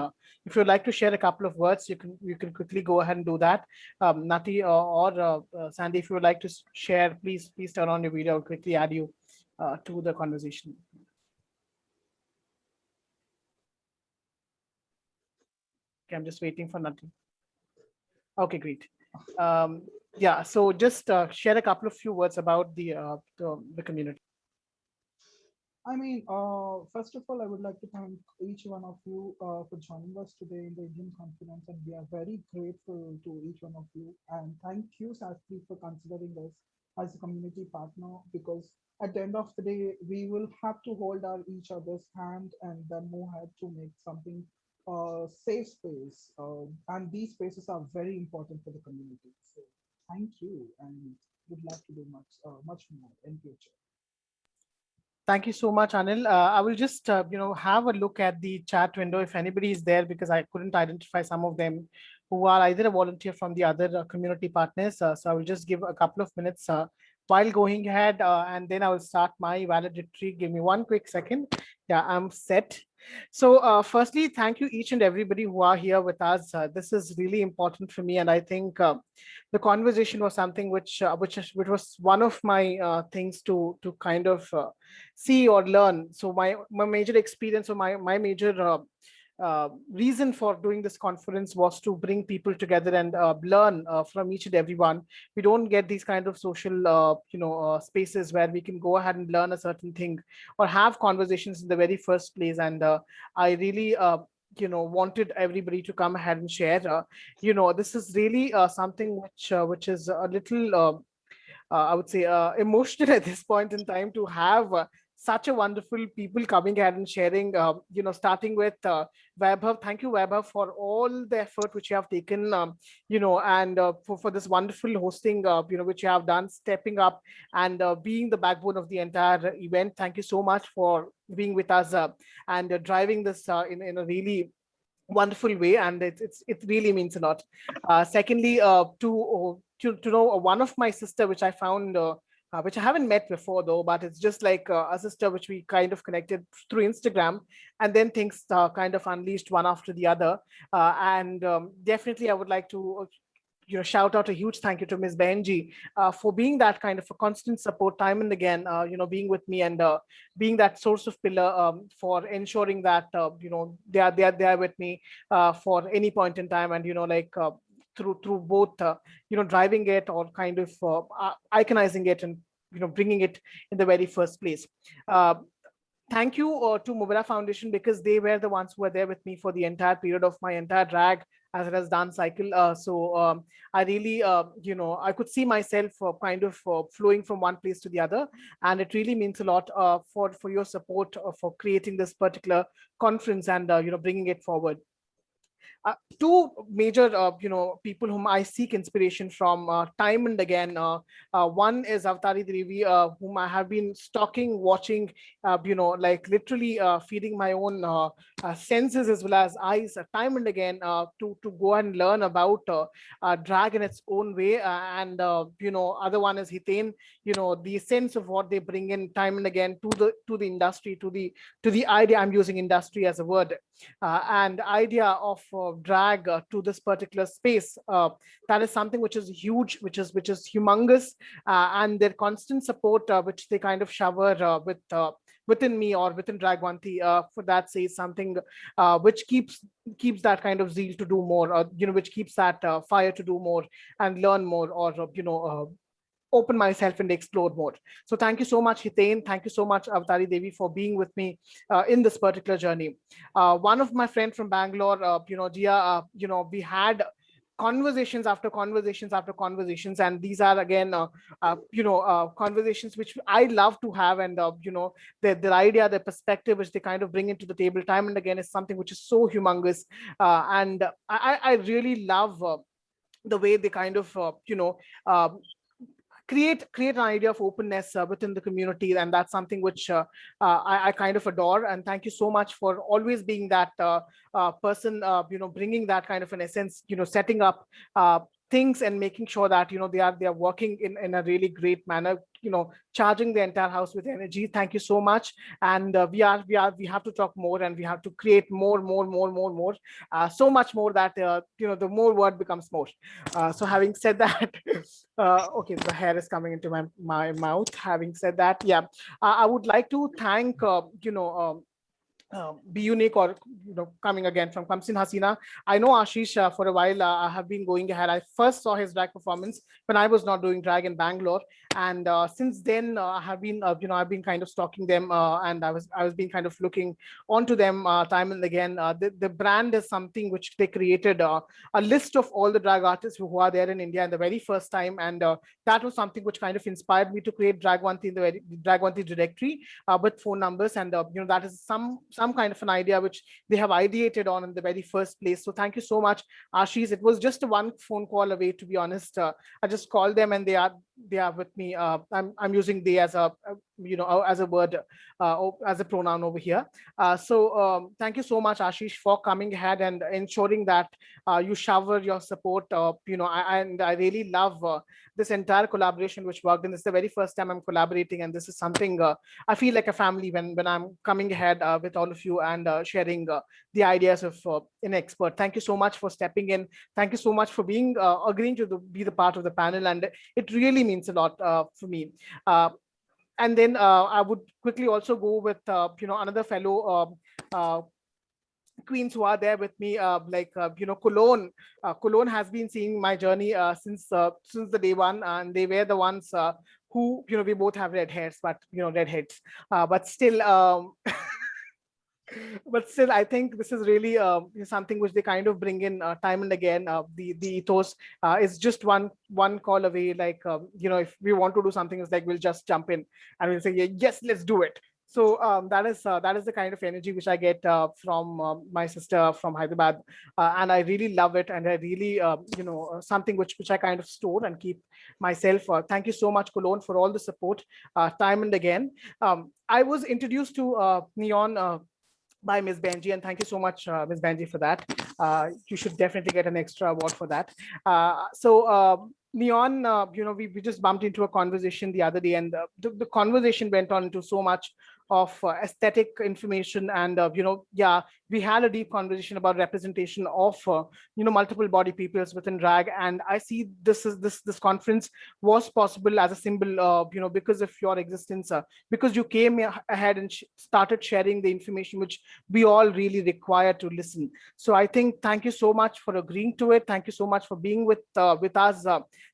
if you'd like to share a couple of words, you can quickly go ahead and do that. Nati or Sandy, if you would like to share, please turn on your video. I'll quickly add you to the conversation. Okay, I'm just waiting for Nati. Okay, great. Yeah, so just share a couple of few words about the community. I mean, first of all, I would like to thank each one of you for joining us today in the Indian conference, and we are very grateful to each one of you. And thank you, Sastri, for considering us as a community partner, because at the end of the day, we will have to hold our each other's hand and then move ahead to make something safe space. And these spaces are very important for the community. So thank you, and would like to do much more in future. Thank you so much, Anil. I will just have a look at the chat window if anybody is there, because I couldn't identify some of them who are either a volunteer from the other community partners. So I will just give a couple of minutes while going ahead, and then I will start my valedictory. Give me one quick second. Yeah, I'm set. So firstly, thank you each and everybody who are here with us. This is really important for me, and I think the conversation was something which was one of my things to kind of see or learn. So my major experience, or my major reason for doing this conference was to bring people together and learn from each and everyone. We don't get these kind of social spaces where we can go ahead and learn a certain thing or have conversations in the very first place. And I really wanted everybody to come ahead and share. This is really something which is a little I would say emotional at this point in time, to have such a wonderful people coming ahead and sharing, starting with Vaibhav. Thank you, Vaibhav, for all the effort which you have taken, and for this wonderful hosting, which you have done, stepping up and being the backbone of the entire event. Thank you so much for being with us and driving this in a really wonderful way, and it really means a lot. Secondly, to know one of my sister, which I found which I haven't met before though, but it's just like a sister which we kind of connected through Instagram, and then things kind of unleashed one after the other. And definitely I would like to shout out a huge thank you to Ms. Benji for being that kind of a constant support time and again, being with me and being that source of pillar for ensuring that, they are with me for any point in time. And, through both, driving it or kind of iconizing it and, bringing it in the very first place. Thank you to Mobera Foundation, because they were the ones who were there with me for the entire period of my entire drag as well as dance cycle. So I really, I could see myself kind of flowing from one place to the other. And it really means a lot for your support for creating this particular conference and, bringing it forward. Two major people whom I seek inspiration from time and again. One is Avatari Devi, whom I have been stalking, watching, like literally feeding my own senses as well as eyes time and again to go and learn about drag in its own way. And other one is Hitain. The sense of what they bring in time and again to the industry, to the idea. I'm using industry as a word, and idea of drag to this particular space. That is something which is huge, which is humongous, and their constant support, which they kind of shower with within me or within Dragwanti, for that says something which keeps that kind of zeal to do more, or which keeps that fire to do more and learn more, or open myself and explore more. So thank you so much, Hitain. Thank you so much, Avatari Devi, for being with me in this particular journey. One of my friends from Bangalore, Jia, we had conversations after conversations after conversations, and these are again conversations which I love to have. And their idea, their perspective which they kind of bring into the table time and again is something which is so humongous. And I really love the way they kind of uh, create an idea of openness within the community, and that's something which I kind of adore. And thank you so much for always being that person, bringing that kind of an essence, setting up things and making sure that they are working in a really great manner, charging the entire house with energy. Thank you so much. And we have to talk more, and we have to create more, so much more that the more word becomes more. So having said that, okay, the hair is coming into my mouth. Having said that, yeah, I would like to thank Be Unique, or coming again from Kamsin Hasina. I know Ashish for a while. I have been going ahead. I first saw his drag performance when I was not doing drag in Bangalore, and since then I have been I've been kind of stalking them, and I was being kind of looking onto them time and again. The brand is something which they created, a list of all the drag artists who are there in India in the very first time, and that was something which kind of inspired me to create Dragwanti in the Dragwanti directory with phone numbers, and that is some kind of an idea which they have ideated on in the very first place. So thank you so much, Ashish. It was just one phone call away, to be honest. I just called them, and they are with me. I'm using they as a as a word, as a pronoun over here. So thank you so much, Ashish, for coming ahead and ensuring that you shower your support. And I really love this entire collaboration which worked. And this is the very first time I'm collaborating, and this is something I feel like a family when I'm coming ahead with all of you and sharing the ideas of an expert. Thank you so much for stepping in. Thank you so much for being agreeing to be the part of the panel, and it really means a lot for me. And then I would quickly also go with another fellow queens who are there with me, Cologne. Cologne has been seeing my journey since the day one, and they were the ones who we both have red hairs, but red heads, but still. But still, I think this is really something which they kind of bring in time and again. The ethos is just one call away. Like if we want to do something, it's like we'll just jump in and we'll say, yeah, yes, let's do it. So that is the kind of energy which I get from my sister from Hyderabad, and I really love it. And I really something which I kind of store and keep myself. Thank you so much, Cologne, for all the support time and again. I was introduced to Neon by Ms. Benji, and thank you so much, Ms. Benji, for that. You should definitely get an extra award for that. Neon, we just bumped into a conversation the other day, and the conversation went on into so much of aesthetic information, and yeah, we had a deep conversation about representation of multiple body peoples within drag. And I see this conference was possible as a symbol, because of your existence, because you came ahead and started sharing the information which we all really require to listen. So I think thank you so much for agreeing to it. Thank you so much for being with us.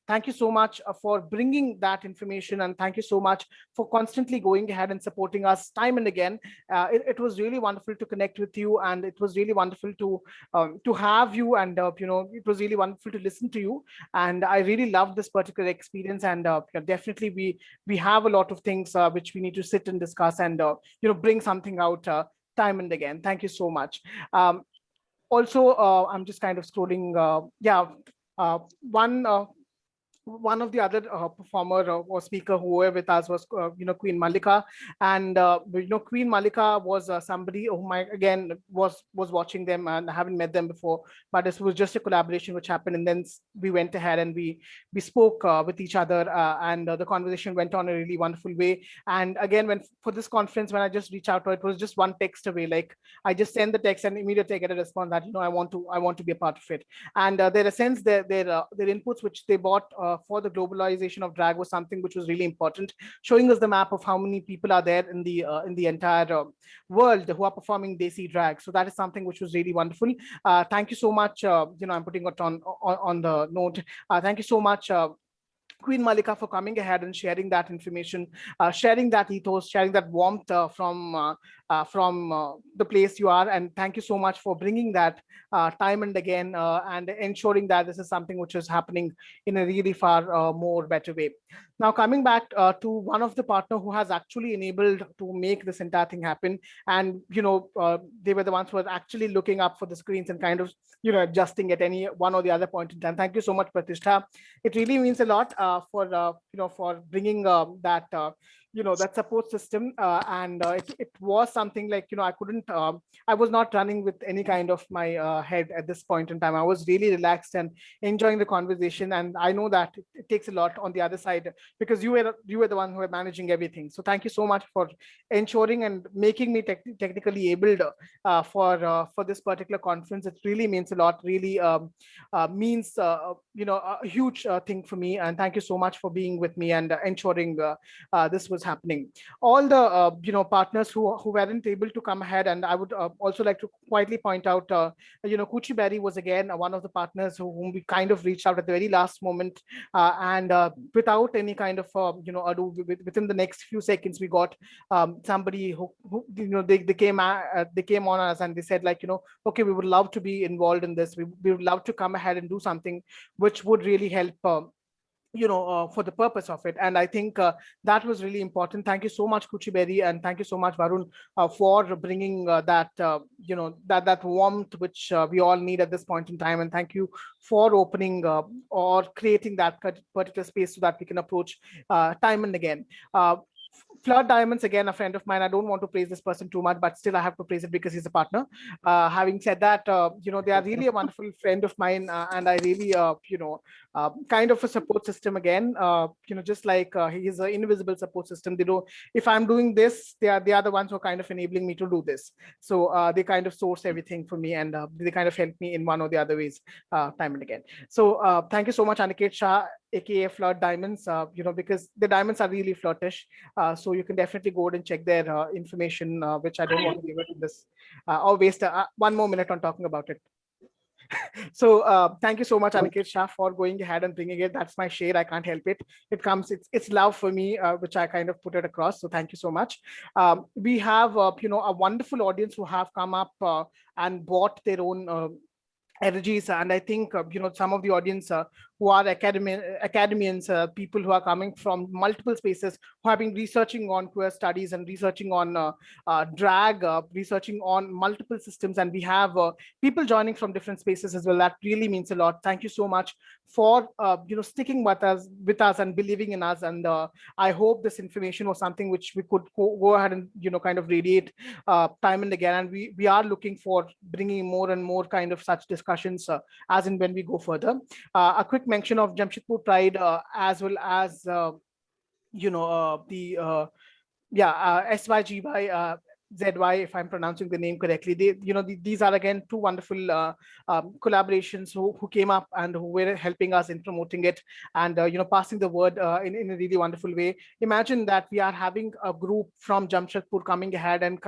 Thank you so much for bringing that information, and thank you so much for constantly going ahead and supporting us time and again. It was really wonderful to connect with you, and it was really wonderful to have you, and it was really wonderful to listen to you. And I really loved this particular experience, and definitely we have a lot of things which we need to sit and discuss and bring something out time and again. Thank you so much. Also, I'm just kind of scrolling. One one of the other performer or speaker who were with us was Queen Malika, and Queen Malika was somebody whom I again was watching them, and I haven't met them before, but this was just a collaboration which happened, and then we went ahead and we spoke with each other, and the conversation went on a really wonderful way. And again, when for this conference, when I just reached out to her, it was just one text away. Like I just send the text and immediately I get a response that I want to be a part of it. And their sense, their inputs which they bought for the globalization of drag was something which was really important, showing us the map of how many people are there in the entire world who are performing Desi drag. So that is something which was really wonderful. Thank you so much. I'm putting it on the note. Thank you so much. Queen Malika, for coming ahead and sharing that information, sharing that ethos, sharing that warmth from the place you are. And thank you so much for bringing that time and again, and ensuring that this is something which is happening in a really far more better way. Now, coming back to one of the partner who has actually enabled to make this entire thing happen, and they were the ones who were actually looking up for the screens and kind of adjusting at any one or the other point in time. Thank you so much, Pratishtha. It really means a lot for bringing that support system, and it was something like I was not running with any kind of my head at this point in time. I was really relaxed and enjoying the conversation, and I know that it takes a lot on the other side, because you were the one who were managing everything. So thank you so much for ensuring and making me technically able for this particular conference. It really means a lot, really means a huge thing for me, and thank you so much for being with me and ensuring this was happening. All the partners who weren't able to come ahead, and I would also like to quietly point out Kuchi Berry was again one of the partners whom we kind of reached out at the very last moment, and without any kind of ado, within the next few seconds we got somebody who they came on us and they said, like, okay, we would love to be involved in this. We would love to come ahead and do something which would really help for the purpose of it. And I think that was really important. Thank you so much, Kuchi Berry, and thank you so much, Varun, for bringing that warmth which we all need at this point in time. And thank you for opening or creating that particular space so that we can approach time and again. Flood Diamonds, again, a friend of mine. I don't want to praise this person too much, but still I have to praise it because he's a partner. Having said that, they are really a wonderful friend of mine, and I really, kind of a support system again. Just like he is an invisible support system. They don't. If I'm doing this, they are the ones who are kind of enabling me to do this. So they kind of source everything for me, and they kind of help me in one or the other ways, time and again. So thank you so much, Aniket Shah, aka Flood Diamonds. Because the diamonds are really flirtish. So you can definitely go and check their information, which I don't want to give it in this or waste one more minute on talking about it. So thank you so much, Aniket Shah, for going ahead and bringing it. That's my shade. I can't help it. It's love for me, which I kind of put it across. So thank you so much. We have a wonderful audience who have come up and bought their own energies, and I think some of the audience who are academians, people who are coming from multiple spaces, who have been researching on queer studies and researching on drag, researching on multiple systems, and we have people joining from different spaces as well. That really means a lot. Thank you so much for sticking with us and believing in us. And I hope this information was something which we could go ahead and kind of radiate time and again. And we are looking for bringing more and more kind of such discussions as and when we go further. A quick mention of Jamshedpur Pride, as well as SYGY, ZY, if I'm pronouncing the name correctly. These are again two wonderful collaborations who came up and who were helping us in promoting it and passing the word in a really wonderful way. Imagine that we are having a group from Jamshedpur coming ahead and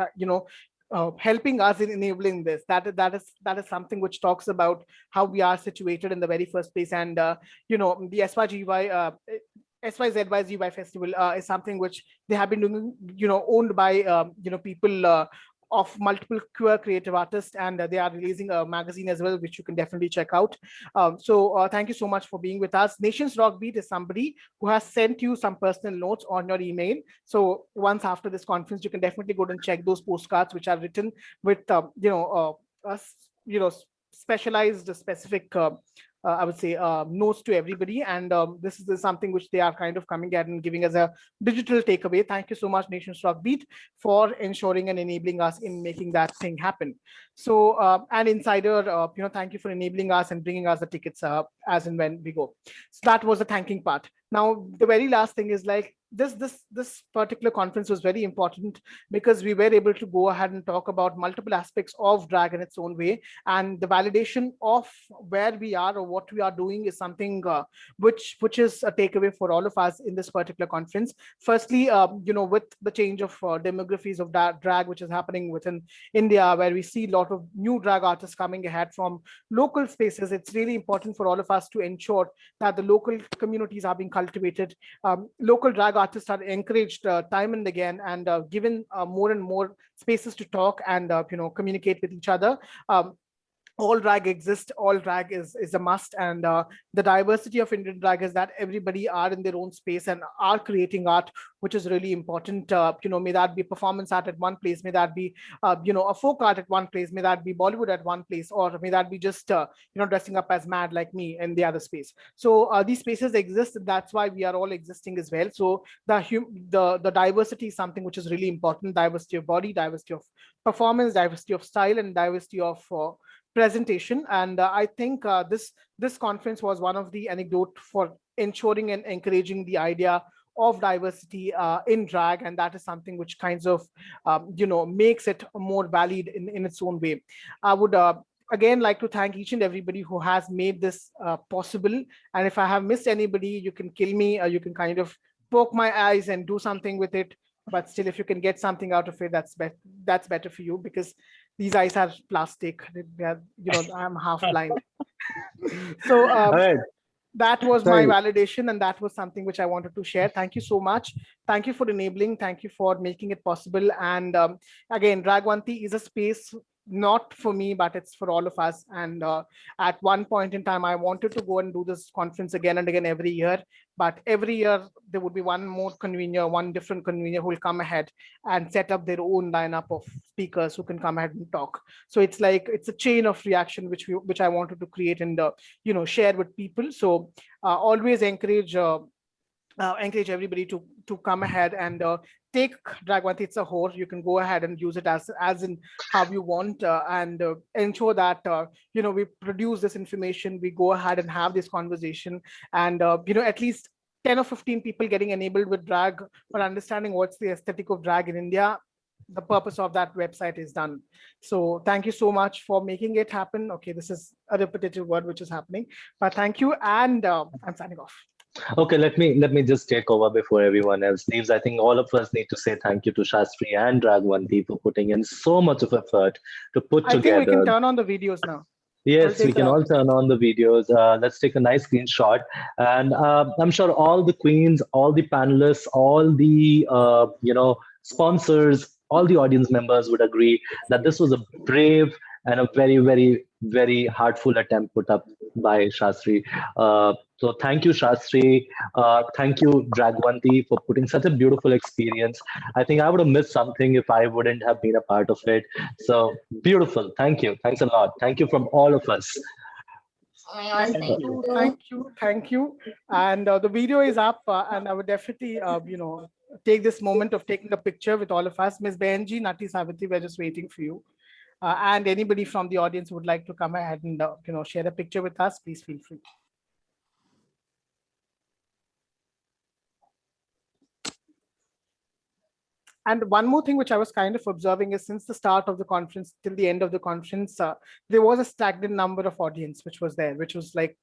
helping us in enabling this. That is something which talks about how we are situated in the very first place. And the SYGY SYZY festival is something which they have been doing, owned by people of multiple queer creative artists, and they are releasing a magazine as well, which you can definitely check out. So thank you so much for being with us. Nations Rock Beat is somebody who has sent you some personal notes on your email. So once after this conference, you can definitely go and check those postcards which are written with us specialized, specific, I would say, notes to everybody. And this is something which they are kind of coming at and giving us a digital takeaway. Thank you so much, Nation Stock Beat, for ensuring and enabling us in making that thing happen. So, and Insider, thank you for enabling us and bringing us the tickets as and when we go. So that was the thanking part. Now, the very last thing is like, this particular conference was very important because we were able to go ahead and talk about multiple aspects of drag in its own way, and the validation of where we are or what we are doing is something which is a takeaway for all of us in this particular conference. Firstly, with the change of demographies of drag which is happening within India, where we see a lot of new drag artists coming ahead from local spaces, it's really important for all of us to ensure that the local communities are being cultivated. Local drag artists are encouraged time and again, and given more and more spaces to talk and communicate with each other. All drag exists, all drag is a must, and the diversity of Indian drag is that everybody are in their own space and are creating art, which is really important. May that be performance art at one place, may that be a folk art at one place, may that be Bollywood at one place, or may that be just dressing up as mad like me in the other space. So these spaces exist, that's why we are all existing as well. So the diversity is something which is really important: diversity of body, diversity of performance, diversity of style, and diversity of presentation. And I think this conference was one of the anecdote for ensuring and encouraging the idea of diversity in drag, and that is something which kinds of makes it more valid in its own way. I would again like to thank each and everybody who has made this possible, and if I have missed anybody, you can kill me, you can kind of poke my eyes and do something with it, but still, if you can get something out of it, that's better for you, because these eyes are plastic. They are, I'm half blind. So All right. that was my Sorry. validation, and that was something which I wanted to share. Thank you so much. Thank you for enabling. Thank you for making it possible. And again, Dragwanti is a space not for me, but it's for all of us. And at one point in time, I wanted to go and do this conference again and again every year. But every year, there would be one more convener, one different convener who will come ahead and set up their own lineup of speakers who can come ahead and talk. So it's like, it's a chain of reaction which I wanted to create and share with people. So always encourage everybody to come ahead and take Dragwanti. It's a whore. You can go ahead and use it as in how you want, and ensure that we produce this information. We go ahead and have this conversation, and at least 10 or 15 people getting enabled with drag or understanding what's the aesthetic of drag in India. The purpose of that website is done. So thank you so much for making it happen. Okay, this is a repetitive word which is happening, but thank you, and I'm signing off. Okay, let me just take over before everyone else leaves. I think all of us need to say thank you to Shastri and Dragwanti for putting in so much of effort to put I together. think we can turn on the videos now. Yes, we can all turn on the videos. Let's take a nice screenshot. And I'm sure all the queens, all the panelists, all the sponsors, all the audience members would agree that this was a brave and a very, very, very heartful attempt put up by Shastri. So thank you, Shastri. Thank you, Dragwanti, for putting such a beautiful experience. I think I would have missed something if I wouldn't have been a part of it. So beautiful. Thank you. Thanks a lot. Thank you from all of us. Thank you. And the video is up, and I would definitely, take this moment of taking a picture with all of us. Ms. Benji, Nati Savitri, we're just waiting for you. And anybody from the audience who would like to come ahead and share a picture with us, please feel free. And one more thing which I was kind of observing is, since the start of the conference till the end of the conference, there was a stagnant number of audience which was there, which was like,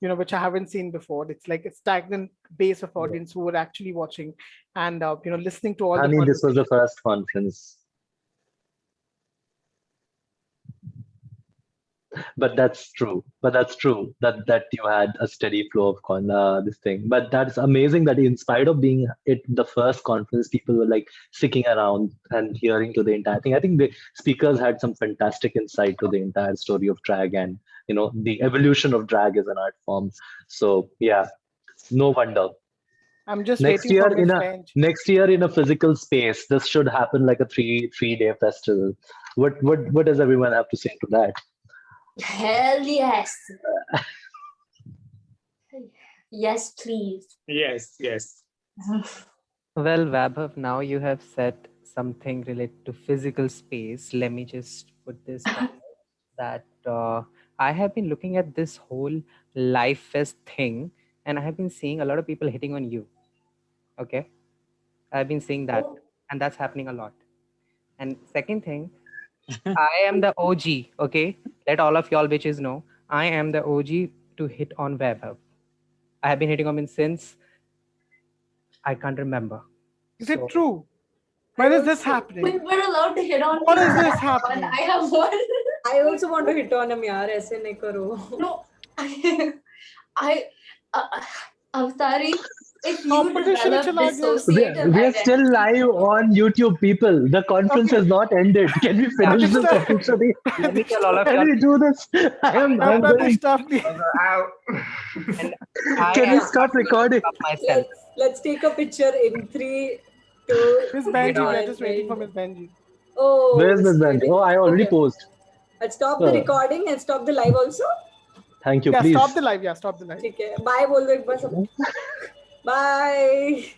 which I haven't seen before. It's like a stagnant base of audience who were actually watching and listening to all the conversations. This was the first conference. But that's true. That you had a steady flow of this thing. But that's amazing that in spite of being the first conference, people were like sticking around and hearing to the entire thing. I think the speakers had some fantastic insight to the entire story of drag and the evolution of drag as an art form. So yeah, no wonder. I'm just next waiting year for in Ms. a Benj. next year in a physical space. This should happen like a three-day festival. What does everyone have to say to that? Hell yes. Yes, please. Yes, yes. Well, Vaibhav, now you have said something related to physical space. Let me just put this down that I have been looking at this whole life fest thing, and I have been seeing a lot of people hitting on you. Okay, I've been seeing that, and that's happening a lot. And second thing, I am the OG. Okay, let all of y'all bitches know I am the OG to hit on Vaibhav. I have been hitting on him since I can't remember. Is it true? When is this happening? We're allowed to hit on What you. is this I have happening? one. I have one. I also want to hit on him, yaar. Aise nahi karo. No, Avtari, if you Competition develop chala gaya. dissociative We are still identity, live on YouTube, people. The conference has not ended. Can we finish Pratish, this officially? Let me tell all of Can y'all. we do this? I'm going. And I Can am we start recording? of myself. Let's take a picture in 3, 2. Miss Benji, we're and just waiting for end. Miss Benji. Oh, Where's Miss Benji? Oh, I already okay. posed. Let's stop the recording and stop the live also. Thank you, Yeah, please. stop the live. Yeah, stop the live. ठीक है. Bye बोल दो एक बार सब. Bye.